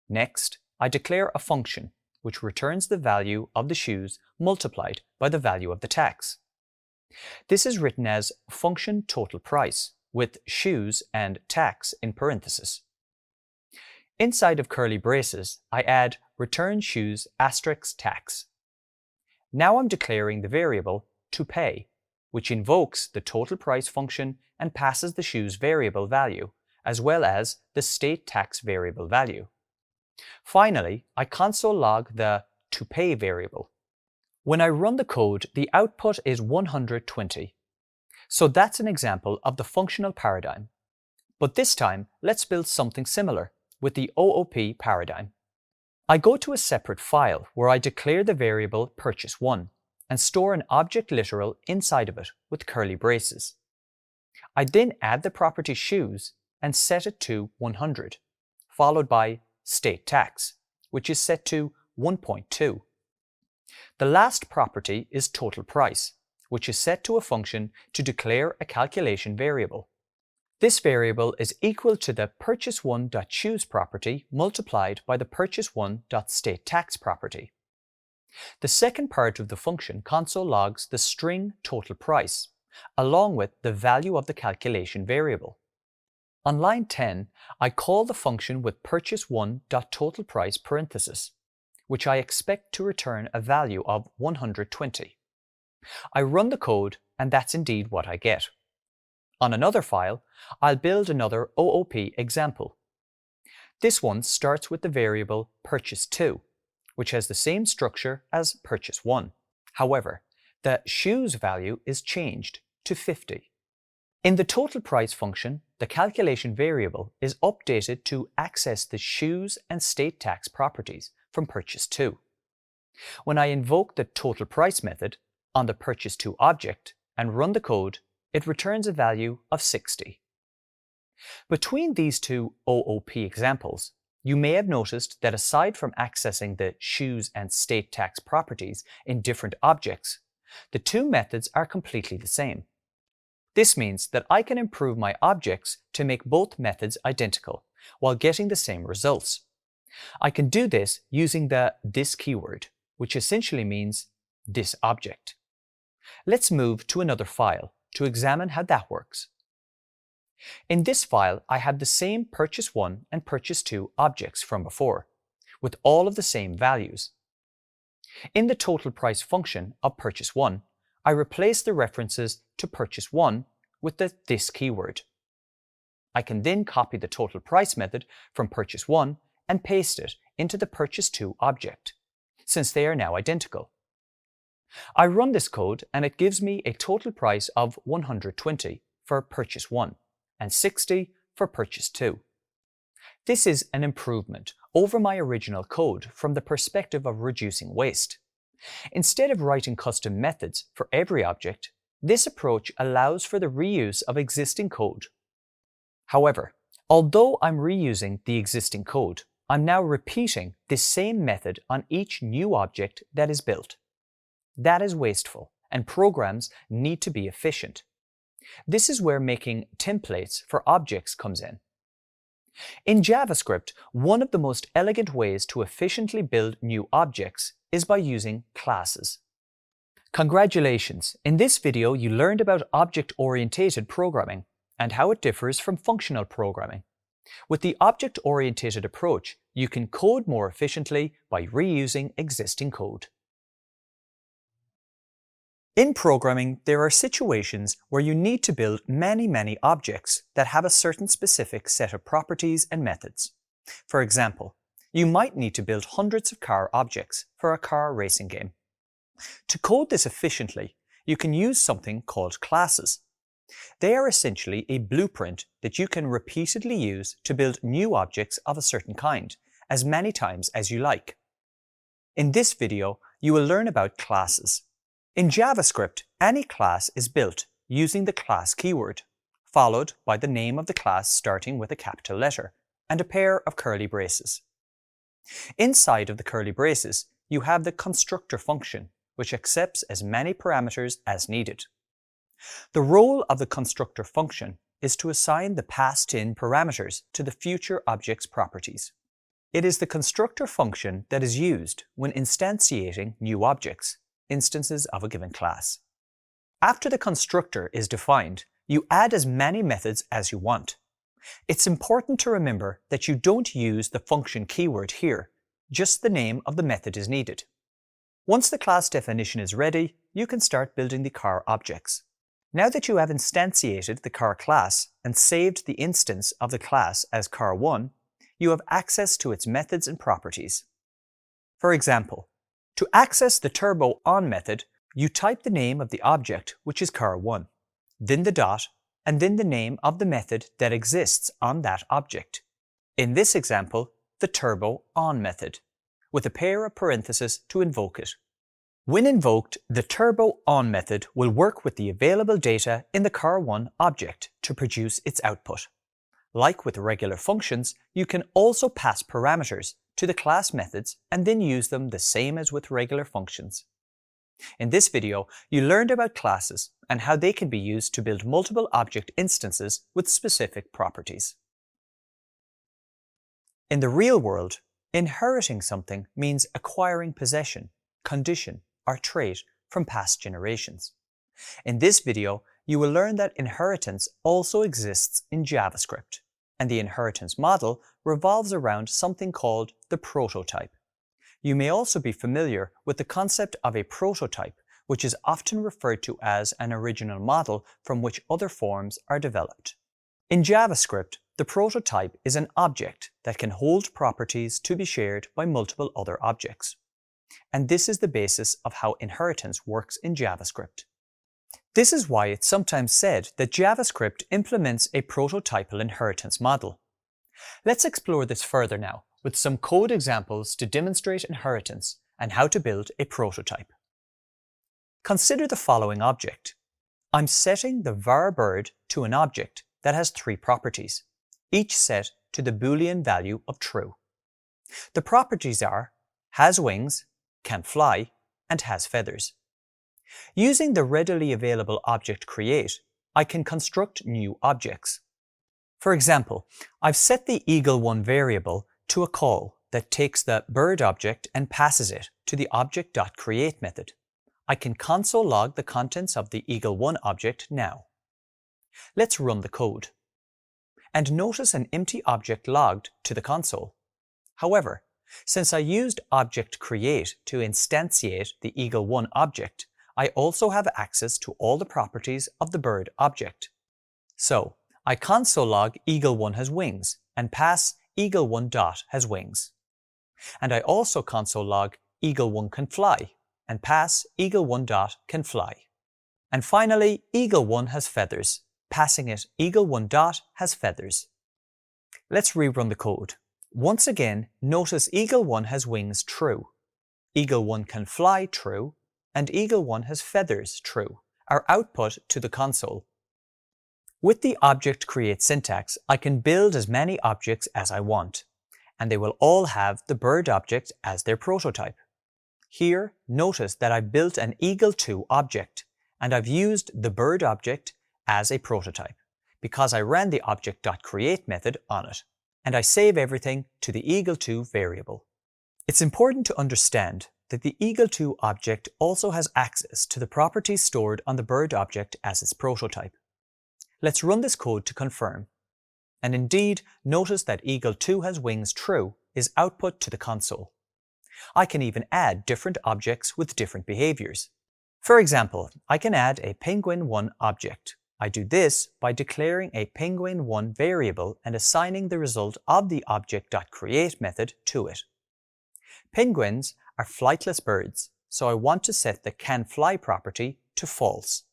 Next, I declare a function which returns the value of the shoes multiplied by the value of the tax. This is written as function total price with shoes and tax in parentheses. Inside of curly braces, I add return shoes asterisk tax. Now I'm declaring the variable to pay, which invokes the total price function and passes the shoes variable value, as well as the state tax variable value. Finally, I console log the toPay variable. When I run the code, the output is 120. So that's an example of the functional paradigm. But this time, let's build something similar with the OOP paradigm. I go to a separate file where I declare the variable purchase1 and store an object literal inside of it with curly braces. I then add the property shoes and set it to 100, followed by state tax, which is set to 1.2. The last property is total price, which is set to a function to declare a calculation variable. This variable is equal to the purchase1.choose property multiplied by the purchase1.stateTax property. The second part of the function console logs the string total price, along with the value of the calculation variable. On line 10, I call the function with purchase1.totalPrice parenthesis, which I expect to return a value of 120. I run the code, and that's indeed what I get. On another file, I'll build another OOP example. This one starts with the variable purchase2, which has the same structure as purchase1. However, the shoes value is changed to 50. In the total price function, the calculation variable is updated to access the shoes and state tax properties from purchase2. When I invoke the total price method on the purchase2 object and run the code, it returns a value of 60. Between these two OOP examples, you may have noticed that aside from accessing the shoes and state tax properties in different objects, the two methods are completely the same. This means that I can improve my objects to make both methods identical while getting the same results. I can do this using the this keyword, which essentially means this object. Let's move to another file to examine how that works. In this file, I have the same purchase1 and purchase2 objects from before, with all of the same values. In the total price function of purchase1, I replace the references to purchase1 with the this keyword. I can then copy the total price method from purchase1 and paste it into the purchase2 object, since they are now identical. I run this code and it gives me a total price of 120 for purchase 1 and 60 for purchase 2. This is an improvement over my original code from the perspective of reducing waste. Instead of writing custom methods for every object, this approach allows for the reuse of existing code. However, although I'm reusing the existing code, I'm now repeating this same method on each new object that is built. That is wasteful, and programs need to be efficient. This is where making templates for objects comes in. In JavaScript, one of the most elegant ways to efficiently build new objects is by using classes. Congratulations! In this video, you learned about object-oriented programming and how it differs from functional programming. With the object-oriented approach, you can code more efficiently by reusing existing code. In programming, there are situations where you need to build many objects that have a certain specific set of properties and methods. For example, you might need to build hundreds of car objects for a car racing game. To code this efficiently, you can use something called classes. They are essentially a blueprint that you can repeatedly use to build new objects of a certain kind, as many times as you like. In this video, you will learn about classes. In JavaScript, any class is built using the class keyword, followed by the name of the class starting with a capital letter, and a pair of curly braces. Inside of the curly braces, you have the constructor function, which accepts as many parameters as needed. The role of the constructor function is to assign the passed-in parameters to the future object's properties. It is the constructor function that is used when instantiating new objects, instances of a given class. After the constructor is defined, you add as many methods as you want. It's important to remember that you don't use the function keyword here, just the name of the method is needed. Once the class definition is ready, you can start building the car objects. Now that you have instantiated the car class and saved the instance of the class as car1, you have access to its methods and properties. For example, to access the turbo on method, you type the name of the object, which is car1, then the dot, and then the name of the method that exists on that object. In this example, the turbo on method, with a pair of parentheses to invoke it. When invoked, the turbo on method will work with the available data in the car1 object to produce its output. Like with regular functions, you can also pass parameters to the class methods and then use them the same as with regular functions. In this video, you learned about classes and how they can be used to build multiple object instances with specific properties. In the real world, inheriting something means acquiring possession, condition, or trait from past generations. In this video, you will learn that inheritance also exists in JavaScript, and the inheritance model revolves around something called the prototype. You may also be familiar with the concept of a prototype, which is often referred to as an original model from which other forms are developed. In JavaScript, the prototype is an object that can hold properties to be shared by multiple other objects. And this is the basis of how inheritance works in JavaScript. This is why it's sometimes said that JavaScript implements a prototypal inheritance model. Let's explore this further now with some code examples to demonstrate inheritance and how to build a prototype. Consider the following object. I'm setting the var bird to an object that has 3 properties, each set to the Boolean value of true. The properties are has wings, can fly, and has feathers. Using the readily available object create, I can construct new objects. For example, I've set the eagle1 variable to a call that takes the bird object and passes it to the object.create method. I can console log the contents of the eagle1 object now. Let's run the code. And notice an empty object logged to the console. However, since I used object create to instantiate the eagle1 object, I also have access to all the properties of the bird object. So, I console log eagle1 has wings and pass eagle1 dot has wings. And I also console log eagle1 can fly and pass eagle1 dot can fly. And finally, eagle1 has feathers, passing it eagle1 dot has feathers. Let's rerun the code. Once again, notice eagle1 has wings true, eagle1 can fly true, and eagle1 has feathers true, our output to the console. With the object create syntax, I can build as many objects as I want, and they will all have the bird object as their prototype. Here, notice that I've built an eagle2 object, and I've used the bird object as a prototype, because I ran the object.create method on it, and I save everything to the eagle2 variable. It's important to understand that the eagle2 object also has access to the properties stored on the bird object as its prototype. Let's run this code to confirm. And indeed, notice that eagle2 has wings true is output to the console. I can even add different objects with different behaviors. For example, I can add a penguin1 object. I do this by declaring a penguin1 variable and assigning the result of the object.create method to it. Penguins are flightless birds, so I want to set the canFly property to false.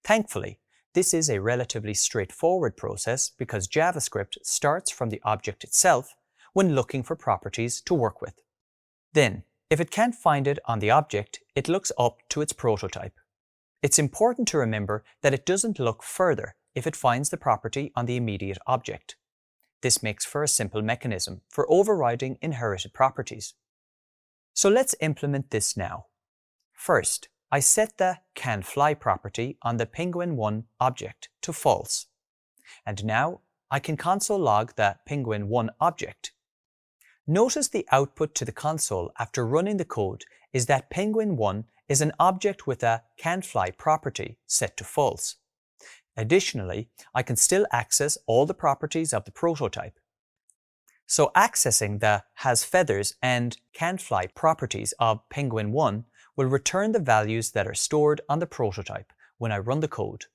Thankfully, this is a relatively straightforward process because JavaScript starts from the object itself when looking for properties to work with. Then, if it can't find it on the object, it looks up to its prototype. It's important to remember that it doesn't look further if it finds the property on the immediate object. This makes for a simple mechanism for overriding inherited properties. So let's implement this now. First, I set the canFly property on the penguin1 object to false. And now I can console log the penguin1 object. Notice the output to the console after running the code is that penguin1 is an object with a canFly property set to false. Additionally, I can still access all the properties of the prototype. So accessing the has feathers and canFly properties of penguin1 will return the values that are stored on the prototype when I run the code.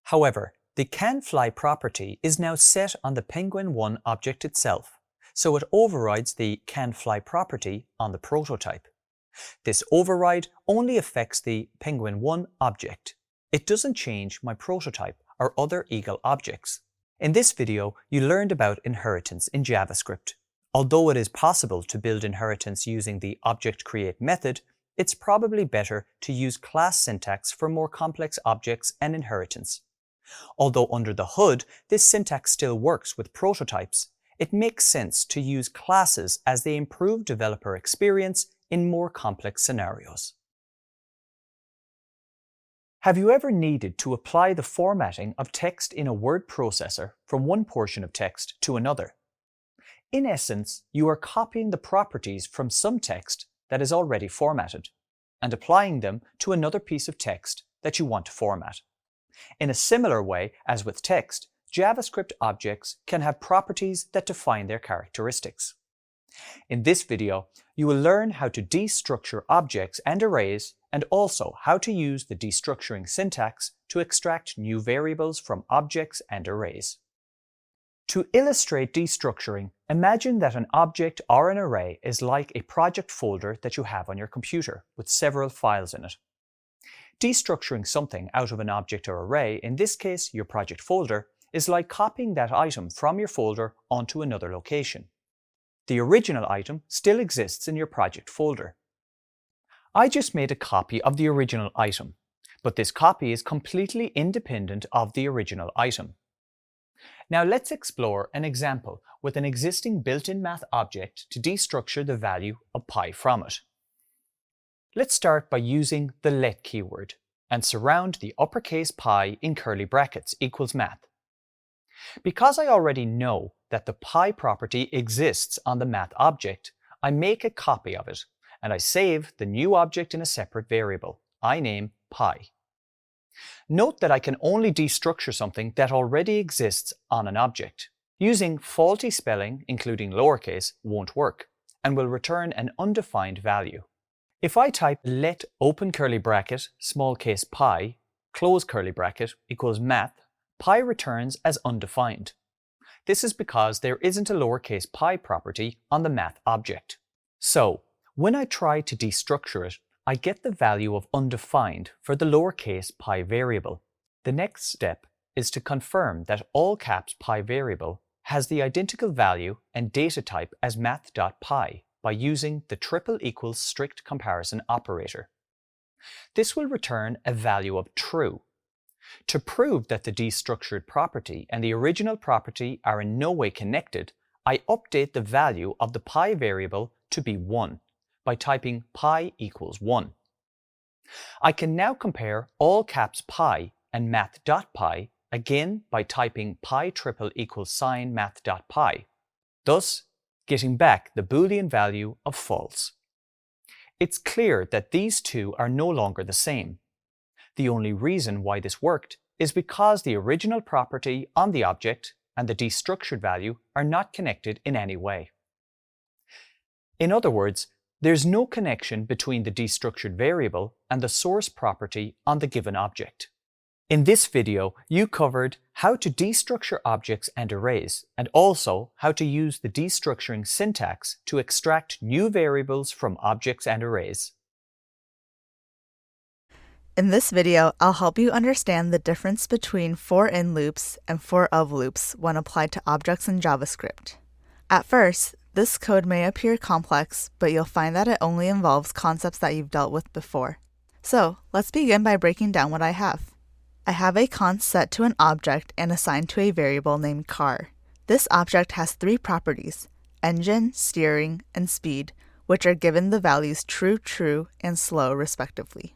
However, the canFly property is now set on the penguin1 object itself, so it overrides the canFly property on the prototype. This override only affects the penguin1 object. It doesn't change my prototype or other eagle objects. In this video, you learned about inheritance in JavaScript. Although it is possible to build inheritance using the object_create method, it's probably better to use class syntax for more complex objects and inheritance. Although under the hood, this syntax still works with prototypes, it makes sense to use classes as they improve developer experience in more complex scenarios. Have you ever needed to apply the formatting of text in a word processor from one portion of text to another? In essence, you are copying the properties from some text that is already formatted and applying them to another piece of text that you want to format. In a similar way as with text, JavaScript objects can have properties that define their characteristics. In this video, you will learn how to destructure objects and arrays, and also how to use the destructuring syntax to extract new variables from objects and arrays. To illustrate destructuring, imagine that an object or an array is like a project folder that you have on your computer with several files in it. Destructuring something out of an object or array, in this case your project folder, is like copying that item from your folder onto another location. The original item still exists in your project folder. I just made a copy of the original item, but this copy is completely independent of the original item. Now let's explore an example with an existing built-in math object to destructure the value of pi from it. Let's start by using the let keyword and surround the uppercase pi in curly brackets equals math. Because I already know that the pi property exists on the math object, I make a copy of it and I save the new object in a separate variable I name pi. Note that I can only destructure something that already exists on an object. Using faulty spelling, including lowercase, won't work and will return an undefined value. If I type let open curly bracket small case pi close curly bracket equals math, pi returns as undefined. This is because there isn't a lowercase pi property on the math object. So, when I try to destructure it, I get the value of undefined for the lowercase pi variable. The next step is to confirm that all caps pi variable has the identical value and data type as math.pi by using the triple equals strict comparison operator. This will return a value of true. To prove that the destructured property and the original property are in no way connected, I update the value of the pi variable to be 1 by typing pi equals 1. I can now compare all caps pi and math.pi again by typing pi triple equals sign math.pi, thus getting back the Boolean value of false. It's clear that these two are no longer the same. The only reason why this worked is because the original property on the object and the destructured value are not connected in any way. In other words, there's no connection between the destructured variable and the source property on the given object. In this video, you covered how to destructure objects and arrays, and also how to use the destructuring syntax to extract new variables from objects and arrays.
In this video, I'll help you understand the difference between for-in loops and for-of loops when applied to objects in JavaScript. At first, this code may appear complex, but you'll find that it only involves concepts that you've dealt with before. So, let's begin by breaking down what I have. I have a const set to an object and assigned to a variable named car. This object has three properties, engine, steering, and speed, which are given the values true, true, and slow respectively.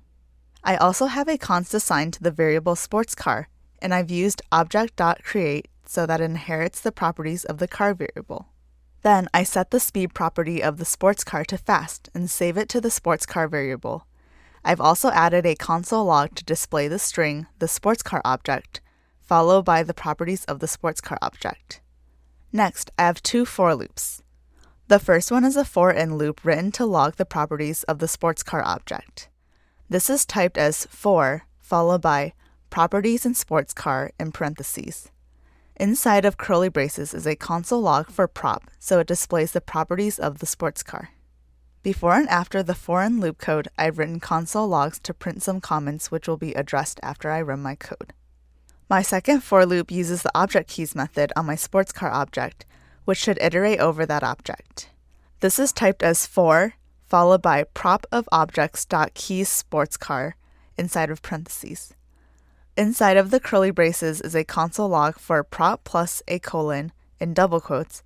I also have a const assigned to the variable sports car, and I've used object.create so that it inherits the properties of the car variable. Then I set the speed property of the sports car to fast and save it to the sports car variable. I've also added a console log to display the string, the sports car object, followed by the properties of the sports car object. Next, I have two for loops. The first one is a for-in loop written to log the properties of the sports car object. This is typed as for, followed by properties in sports car in parentheses. Inside of curly braces is a console log for prop, so it displays the properties of the sports car. Before and after the for-in loop code, I've written console logs to print some comments which will be addressed after I run my code. My second for loop uses the object keys method on my sports car object, which should iterate over that object. This is typed as for, followed by prop of objects.keys sports car inside of parentheses. Inside of the curly braces is a console log for prop plus a colon in double quotes,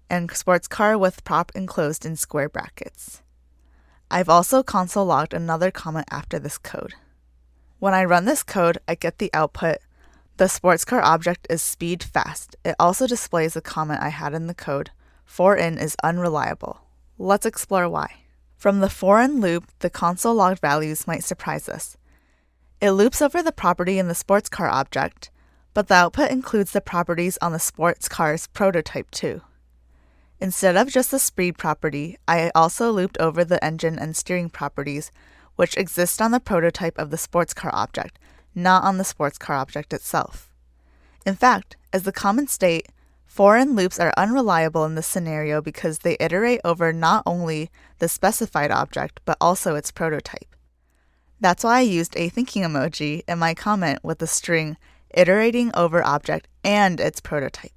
and sports car with prop enclosed in square brackets. I've also console logged another comment after this code. When I run this code, I get the output, the sports car object is speed fast. It also displays the comment I had in the code, for-in is unreliable. Let's explore why. From the for-in loop, the console logged values might surprise us. It loops over the property in the sports car object, but the output includes the properties on the sports car's prototype too. Instead of just the speed property, I also looped over the engine and steering properties, which exist on the prototype of the sports car object, not on the sports car object itself. In fact, as the comments state, for-in loops are unreliable in this scenario because they iterate over not only the specified object, but also its prototype. That's why I used a thinking emoji in my comment with the string iterating over object and its prototype.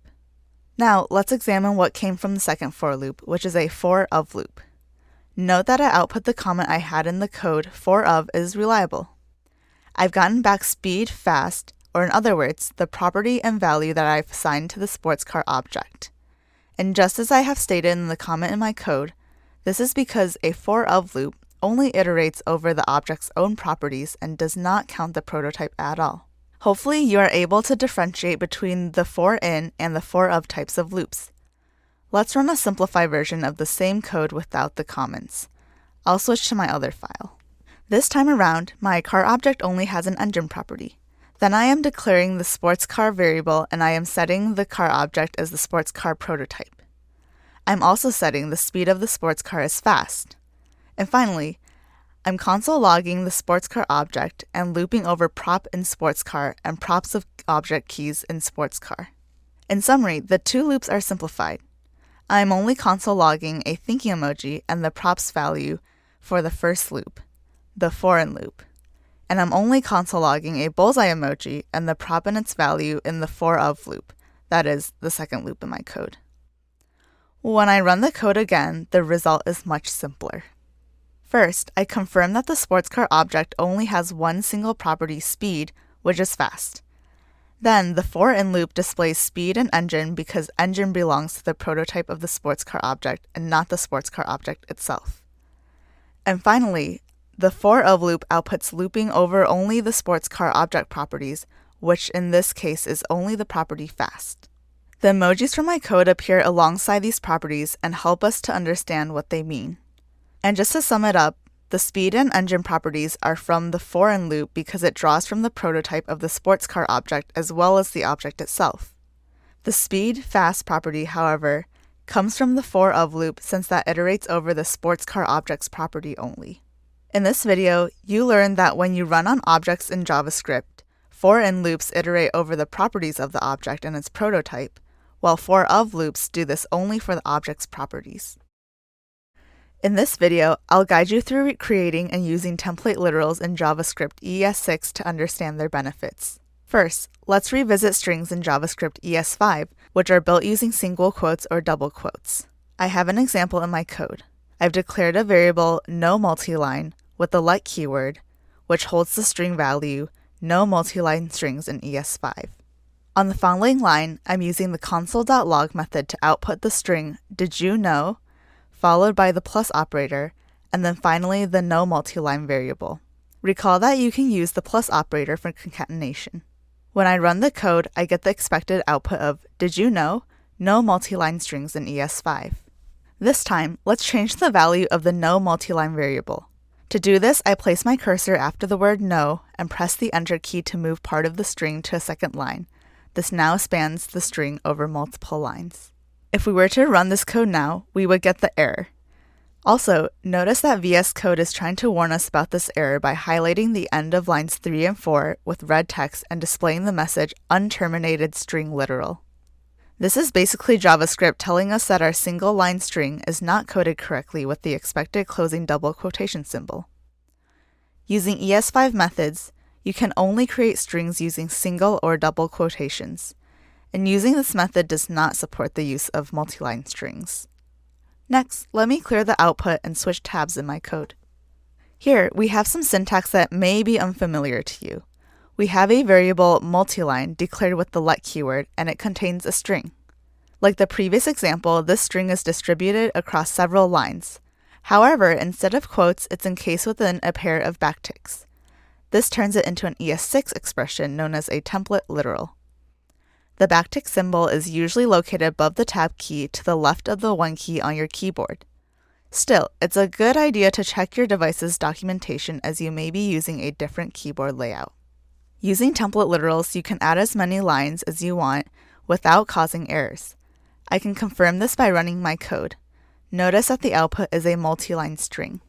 Now, let's examine what came from the second for loop, which is a for-of loop. Note that I output the comment I had in the code for-of is reliable. I've gotten back speed fast, or in other words, the property and value that I've assigned to the sports car object. And just as I have stated in the comment in my code, this is because a for-of loop only iterates over the object's own properties and does not count the prototype at all. Hopefully, you are able to differentiate between the for-in and the for-of types of loops. Let's run a simplified version of the same code without the comments. I'll switch to my other file. This time around, my car object only has an engine property. Then I am declaring the sports car variable and I am setting the car object as the sports car prototype. I'm also setting the speed of the sports car as fast. And finally, I'm console logging the sports car object and looping over prop in sports car and props of object keys in sports car. In summary, the two loops are simplified. I'm only console logging a thinking emoji and the props value for the first loop, the foreign loop. And I'm only console logging a bullseye emoji and the prop and its value in the for of loop, that is, the second loop in my code. When I run the code again, the result is much simpler. First, I confirm that the sports car object only has one single property, speed, which is fast. Then, the for in loop displays speed and engine because engine belongs to the prototype of the sports car object and not the sports car object itself. And finally, the for of loop outputs looping over only the sports car object properties, which in this case is only the property fast. The emojis from my code appear alongside these properties and help us to understand what they mean. And just to sum it up, the speed and engine properties are from the for in loop because it draws from the prototype of the sports car object as well as the object itself. The speed fast property, however, comes from the for of loop since that iterates over the sports car object's property only. In this video, you learned that when you run on objects in JavaScript, for in loops iterate over the properties of the object and its prototype, while for of loops do this only for the object's properties. In this video, I'll guide you through creating and using template literals in JavaScript ES6 to understand their benefits. First, let's revisit strings in JavaScript ES5, which are built using single quotes or double quotes. I have an example in my code. I've declared a variable no multiline with the let keyword, which holds the string value no multiline strings in ES5. On the following line, I'm using the console.log method to output the string did you know, followed by the plus operator, and then finally the no multiline variable. Recall that you can use the plus operator for concatenation. When I run the code, I get the expected output of did you know, no multiline strings in ES5. This time, let's change the value of the no multiline variable. To do this, I place my cursor after the word no and press the enter key to move part of the string to a second line. This now spans the string over multiple lines. If we were to run this code now, we would get the error. Also, notice that VS Code is trying to warn us about this error by highlighting the end of lines 3 and 4 with red text and displaying the message unterminated string literal. This is basically JavaScript telling us that our single line string is not coded correctly with the expected closing double quotation symbol. Using ES5 methods, you can only create strings using single or double quotations, and using this method does not support the use of multiline strings. Next, let me clear the output and switch tabs in my code. Here, we have some syntax that may be unfamiliar to you. We have a variable multiline declared with the let keyword, and it contains a string. Like the previous example, this string is distributed across several lines. However, instead of quotes, it's encased within a pair of backticks. This turns it into an ES6 expression known as a template literal. The backtick symbol is usually located above the tab key to the left of the 1 key on your keyboard. Still, it's a good idea to check your device's documentation as you may be using a different keyboard layout. Using template literals, you can add as many lines as you want without causing errors. I can confirm this by running my code. Notice that the output is a multi-line string.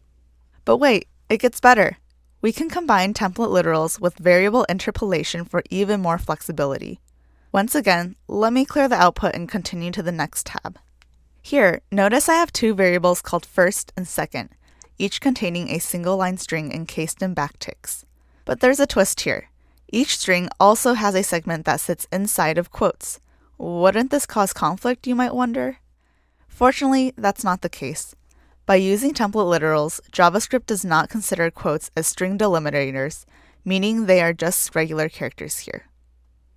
But wait, it gets better. We can combine template literals with variable interpolation for even more flexibility. Once again, let me clear the output and continue to the next tab. Here, notice I have two variables called first and second, each containing a single line string encased in backticks. But there's a twist here. Each string also has a segment that sits inside of quotes. Wouldn't this cause conflict, you might wonder? Fortunately, that's not the case. By using template literals, JavaScript does not consider quotes as string delimiters, meaning they are just regular characters here.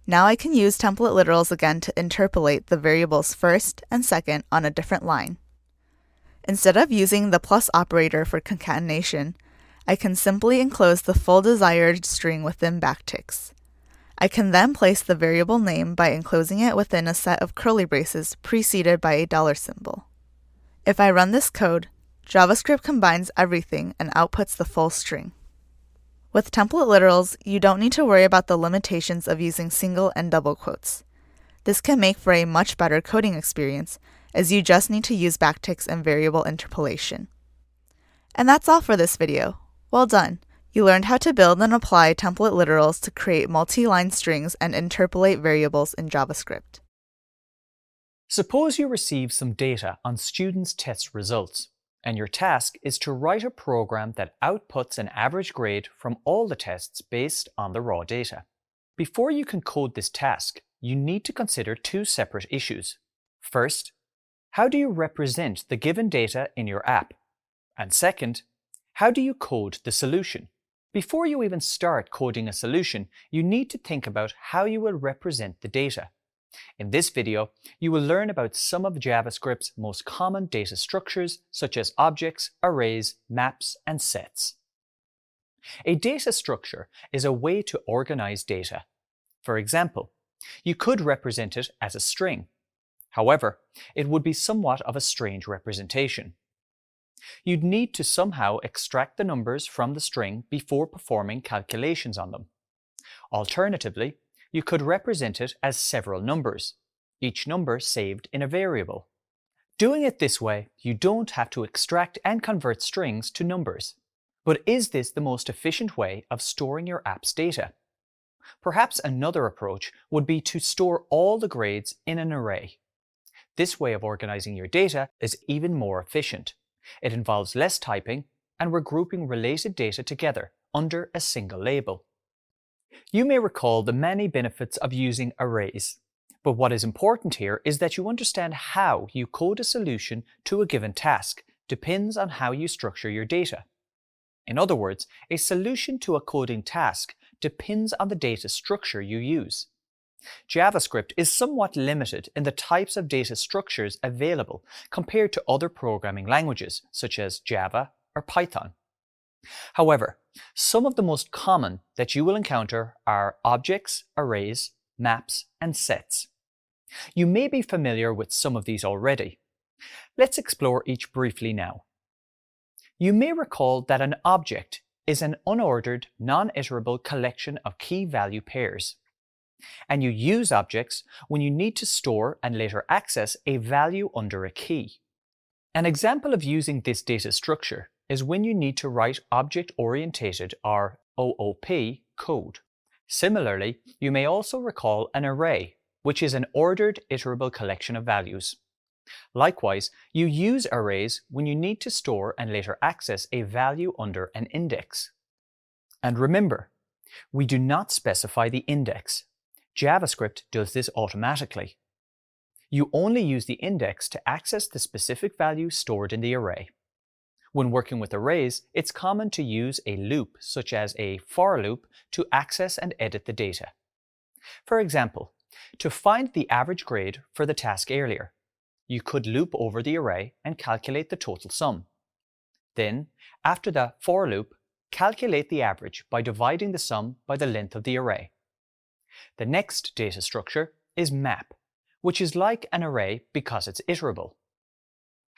Now I can use template literals again to interpolate the variables first and second on a different line. Instead of using the plus operator for concatenation, I can simply enclose the full desired string within backticks. I can then place the variable name by enclosing it within a set of curly braces preceded by a dollar symbol. If I run this code, JavaScript combines everything and outputs the full string. With template literals, you don't need to worry about the limitations of using single and double quotes. This can make for a much better coding experience, as you just need to use backticks and variable interpolation. And that's all for this video. Well done! You learned how to build and apply template literals to create multi-line strings and interpolate variables in JavaScript.
Suppose you receive some data on students' test results, and your task is to write a program that outputs an average grade from all the tests based on the raw data. Before you can code this task, you need to consider two separate issues. First, how do you represent the given data in your app? And second, how do you code the solution? Before you even start coding a solution, you need to think about how you will represent the data. In this video, you will learn about some of JavaScript's most common data structures, such as objects, arrays, maps, and sets. A data structure is a way to organize data. For example, you could represent it as a string. However, it would be somewhat of a strange representation. You'd need to somehow extract the numbers from the string before performing calculations on them. Alternatively, you could represent it as several numbers, each number saved in a variable. Doing it this way, you don't have to extract and convert strings to numbers. But is this the most efficient way of storing your app's data? Perhaps another approach would be to store all the grades in an array. This way of organizing your data is even more efficient. It involves less typing, and we're grouping related data together under a single label. You may recall the many benefits of using arrays, but what is important here is that you understand how you code a solution to a given task depends on how you structure your data. In other words, a solution to a coding task depends on the data structure you use. JavaScript is somewhat limited in the types of data structures available compared to other programming languages such as Java or Python. However, some of the most common that you will encounter are objects, arrays, maps, and sets. You may be familiar with some of these already. Let's explore each briefly now. You may recall that an object is an unordered, non-iterable collection of key-value pairs. And you use objects when you need to store and later access a value under a key. An example of using this data structure is when you need to write object-oriented or OOP code. Similarly, you may also recall an array, which is an ordered, iterable collection of values. Likewise, you use arrays when you need to store and later access a value under an index. And remember, we do not specify the index. JavaScript does this automatically. You only use the index to access the specific value stored in the array. When working with arrays, it's common to use a loop, such as a for loop, to access and edit the data. For example, to find the average grade for the task earlier, you could loop over the array and calculate the total sum. Then, after the for loop, calculate the average by dividing the sum by the length of the array. The next data structure is map, which is like an array because it's iterable.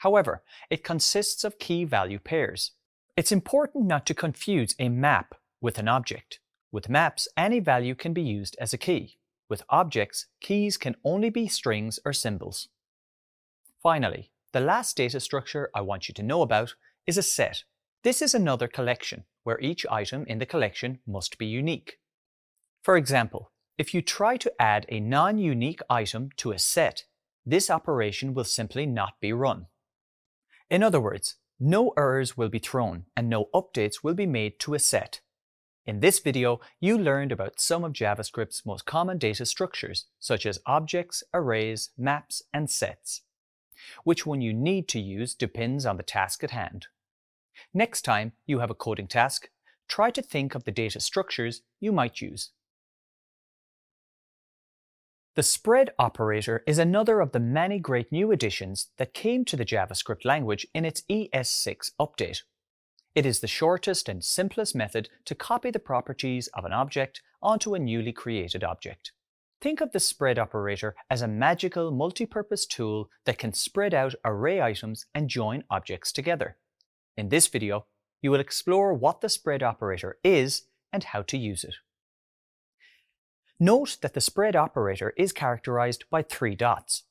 However, it consists of key-value pairs. It's important not to confuse a map with an object. With maps, any value can be used as a key. With objects, keys can only be strings or symbols. Finally, the last data structure I want you to know about is a set. This is another collection where each item in the collection must be unique. For example, if you try to add a non-unique item to a set, this operation will simply not be run. In other words, no errors will be thrown and no updates will be made to a set. In this video, you learned about some of JavaScript's most common data structures, such as objects, arrays, maps, and sets. Which one you need to use depends on the task at hand. Next time you have a coding task, try to think of the data structures you might use. The spread operator is another of the many great new additions that came to the JavaScript language in its ES6 update. It is the shortest and simplest method to copy the properties of an object onto a newly created object. Think of the spread operator as a magical multi-purpose tool that can spread out array items and join objects together. In this video, you will explore what the spread operator is and how to use it. Note that the spread operator is characterized by 3 dots.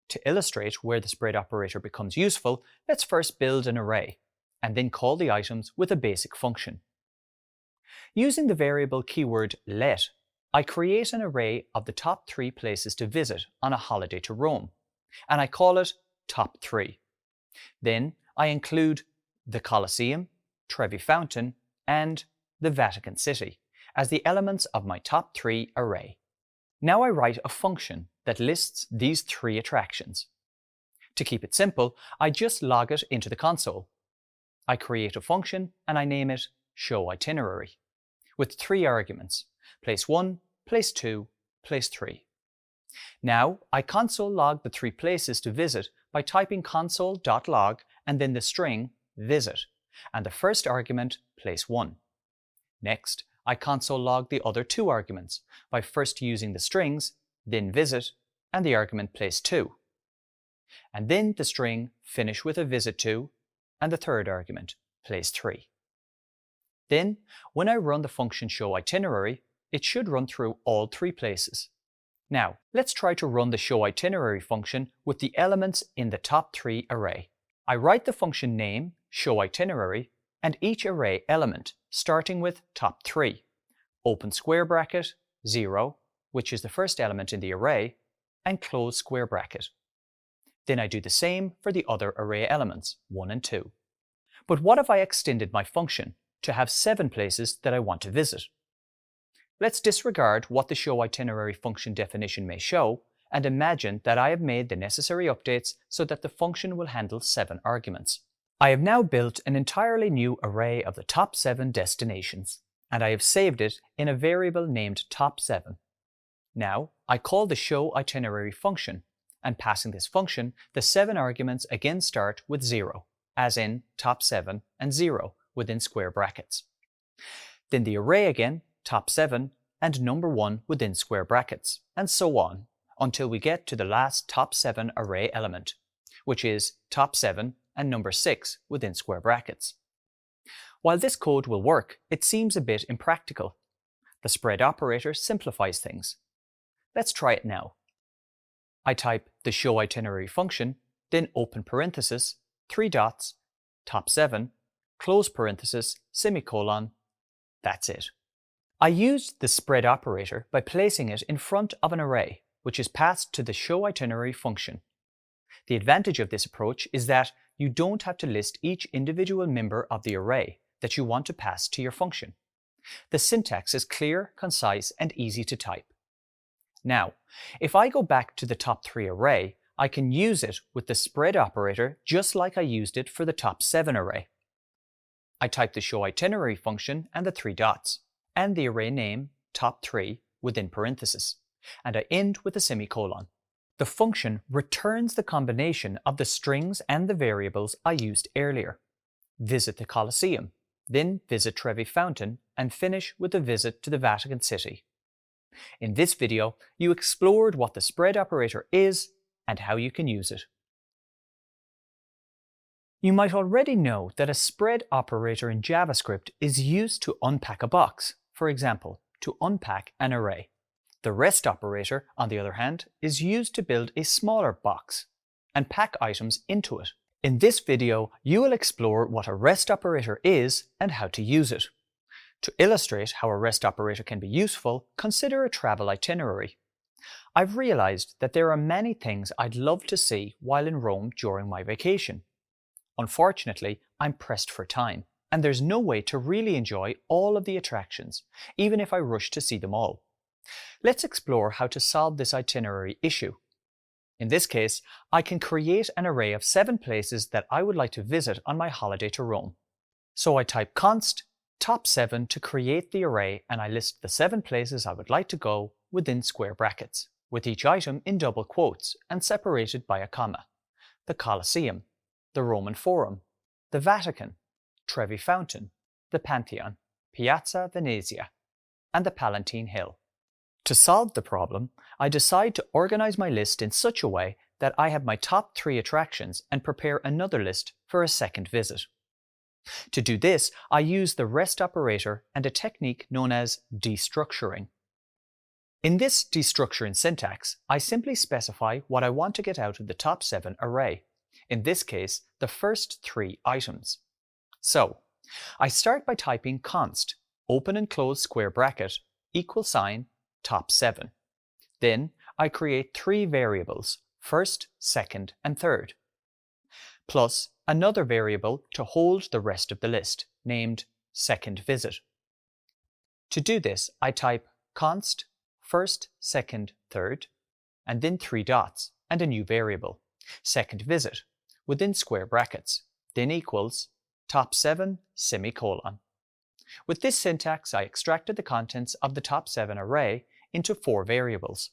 To illustrate where the spread operator becomes useful, let's first build an array, and then call the items with a basic function. Using the variable keyword let, I create an array of the top 3 places to visit on a holiday to Rome, and I call it top 3. Then I include the Colosseum, Trevi Fountain, and the Vatican City as the elements of my top 3 array. Now I write a function that lists these 3 attractions. To keep it simple, I just log it into the console. I create a function and I name it showItinerary with 3 arguments: place 1, place 2, place 3. Now I console log the 3 places to visit by typing console.log and then the string visit and the first argument place 1. Next, I console log the other 2 arguments by first using the strings, then visit, and the argument place 2. And then the string finish with a visit to, and the third argument, place 3. Then, when I run the function showItinerary, it should run through all 3 places. Now, let's try to run the showItinerary function with the elements in the top 3 array. I write the function name, showItinerary, and each array element, starting with top 3, open square bracket, 0, which is the first element in the array, and close square bracket. Then I do the same for the other array elements, 1 and 2. But what if I extended my function to have 7 places that I want to visit? Let's disregard what the showItinerary function definition may show and imagine that I have made the necessary updates so that the function will handle 7 arguments. I have now built an entirely new array of the top 7 destinations, and I have saved it in a variable named top7. Now, I call the showItinerary function, and passing this function, the 7 arguments again start with 0, as in top7 and 0 within square brackets. Then the array again, top7 and number 1 within square brackets, and so on, until we get to the last top7 array element, which is top7 and number 6 within square brackets. While this code will work, it seems a bit impractical. The spread operator simplifies things. Let's try it now. I type the showItinerary function, then open parenthesis, 3 dots, top7, close parenthesis, semicolon. That's it. I used the spread operator by placing it in front of an array, which is passed to the showItinerary function. The advantage of this approach is that you don't have to list each individual member of the array that you want to pass to your function. The syntax is clear, concise, and easy to type. Now, if I go back to the top 3 array, I can use it with the spread operator just like I used it for the top 7 array. I type the showItinerary function and the 3 dots, and the array name, top3, within parentheses, and I end with a semicolon. The function returns the combination of the strings and the variables I used earlier. Visit the Colosseum, then visit Trevi Fountain, and finish with a visit to the Vatican City. In this video, you explored what the spread operator is and how you can use it. You might already know that a spread operator in JavaScript is used to unpack a box, for example, to unpack an array. The REST operator, on the other hand, is used to build a smaller box and pack items into it. In this video, you will explore what a REST operator is and how to use it. To illustrate how a REST operator can be useful, consider a travel itinerary. I've realized that there are many things I'd love to see while in Rome during my vacation. Unfortunately, I'm pressed for time, and there's no way to really enjoy all of the attractions, even if I rush to see them all. Let's explore how to solve this itinerary issue. In this case, I can create an array of 7 places that I would like to visit on my holiday to Rome. So I type const top7 to create the array, and I list the 7 places I would like to go within square brackets, with each item in double quotes and separated by a comma. The Colosseum, the Roman Forum, the Vatican, Trevi Fountain, the Pantheon, Piazza Venezia, and the Palatine Hill. To solve the problem, I decide to organize my list in such a way that I have my top 3 attractions and prepare another list for a second visit. To do this, I use the REST operator and a technique known as destructuring. In this destructuring syntax, I simply specify what I want to get out of the top 7 array, in this case, the first 3 items. So, I start by typing const, open and close square bracket, equal sign, top7. Then I create 3 variables, first, second, and third, plus another variable to hold the rest of the list, named second visit. To do this, I type const first, second, third, and then 3 dots and a new variable, second visit, within square brackets, then equals top 7 semicolon. With this syntax, I extracted the contents of the top 7 array into 4 variables.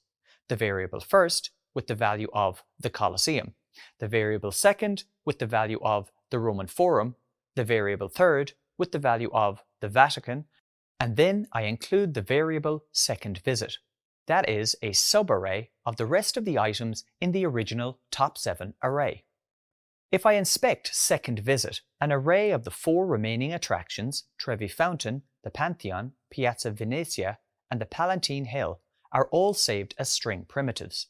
The variable first with the value of the Colosseum, the variable second with the value of the Roman Forum, the variable third with the value of the Vatican, and then I include the variable second visit. That is a subarray of the rest of the items in the original top 7 array. If I inspect second visit, an array of the 4 remaining attractions, Trevi Fountain, the Pantheon, Piazza Venezia, and the Palatine Hill, are all saved as string primitives.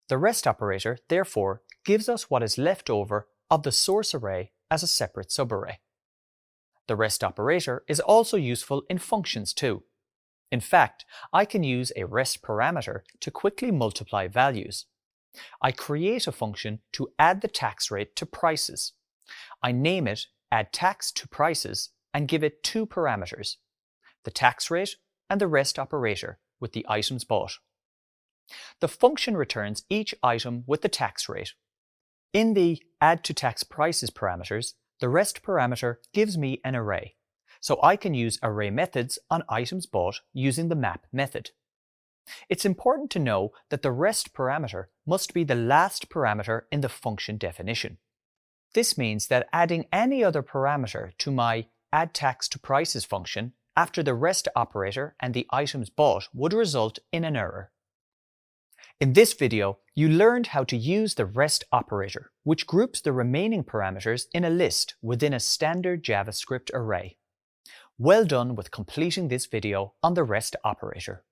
The rest operator, therefore, gives us what is left over of the source array as a separate subarray. The rest operator is also useful in functions too. In fact, I can use a rest parameter to quickly multiply values. I create a function to add the tax rate to prices. I name it add tax to prices and give it 2 parameters, the tax rate and the rest operator with the items bought. The function returns each item with the tax rate. In the add to tax prices parameters, the rest parameter gives me an array, so I can use array methods on items bought using the map method. It's important to know that the rest parameter must be the last parameter in the function definition. This means that adding any other parameter to my add tax to prices function after the rest operator and the items bought would result in an error. In this video, you learned how to use the rest operator, which groups the remaining parameters in a list within a standard JavaScript array. Well done with completing this video on the rest operator.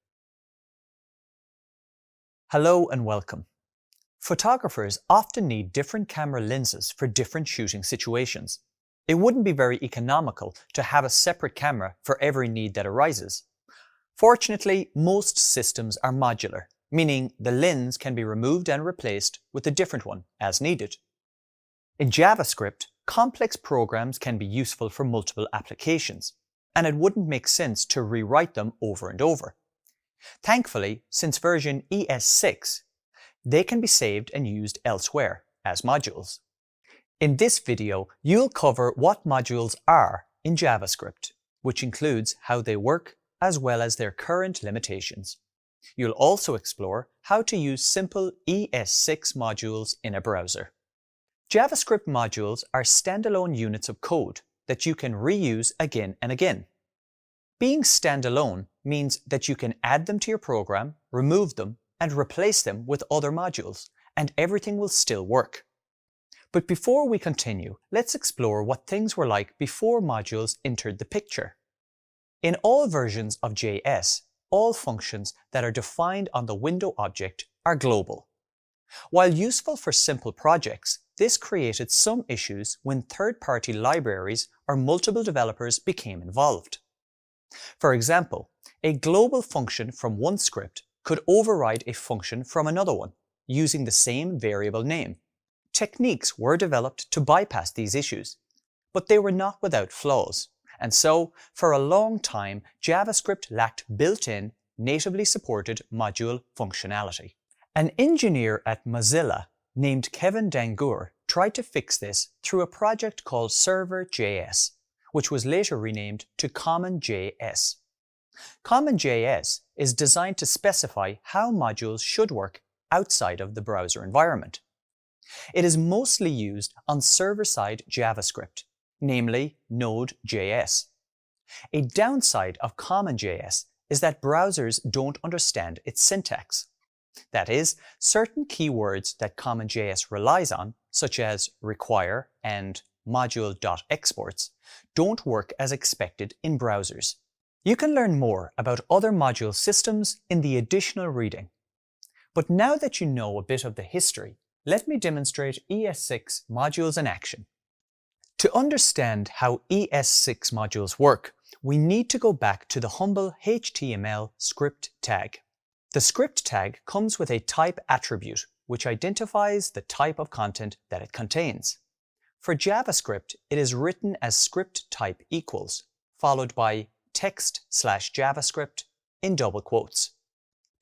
Hello and welcome. Photographers often need different camera lenses for different shooting situations. It wouldn't be very economical to have a separate camera for every need that arises. Fortunately, most systems are modular, meaning the lens can be removed and replaced with a different one as needed. In JavaScript, complex programs can be useful for multiple applications, and it wouldn't make sense to rewrite them over and over. Thankfully, since version ES6, they can be saved and used elsewhere as modules. In this video, you'll cover what modules are in JavaScript, which includes how they work as well as their current limitations. You'll also explore how to use simple ES6 modules in a browser. JavaScript modules are standalone units of code that you can reuse again and again. Being standalone means that you can add them to your program, remove them, and replace them with other modules, and everything will still work. But before we continue, let's explore what things were like before modules entered the picture. In all versions of JS, all functions that are defined on the window object are global. While useful for simple projects, this created some issues when third-party libraries or multiple developers became involved. For example, a global function from one script could override a function from another one, using the same variable name. Techniques were developed to bypass these issues, but they were not without flaws, and so, for a long time, JavaScript lacked built-in, natively supported module functionality. An engineer at Mozilla named Kevin Dangoor tried to fix this through a project called Server.js, which was later renamed to CommonJS. CommonJS is designed to specify how modules should work outside of the browser environment. It is mostly used on server-side JavaScript, namely Node.js. A downside of CommonJS is that browsers don't understand its syntax. That is, certain keywords that CommonJS relies on, such as require and module.exports, don't work as expected in browsers. You can learn more about other module systems in the additional reading. But now that you know a bit of the history, let me demonstrate ES6 modules in action. To understand how ES6 modules work, we need to go back to the humble HTML script tag. The script tag comes with a type attribute, which identifies the type of content that it contains. For JavaScript, it is written as script type equals, followed by text/JavaScript in double quotes.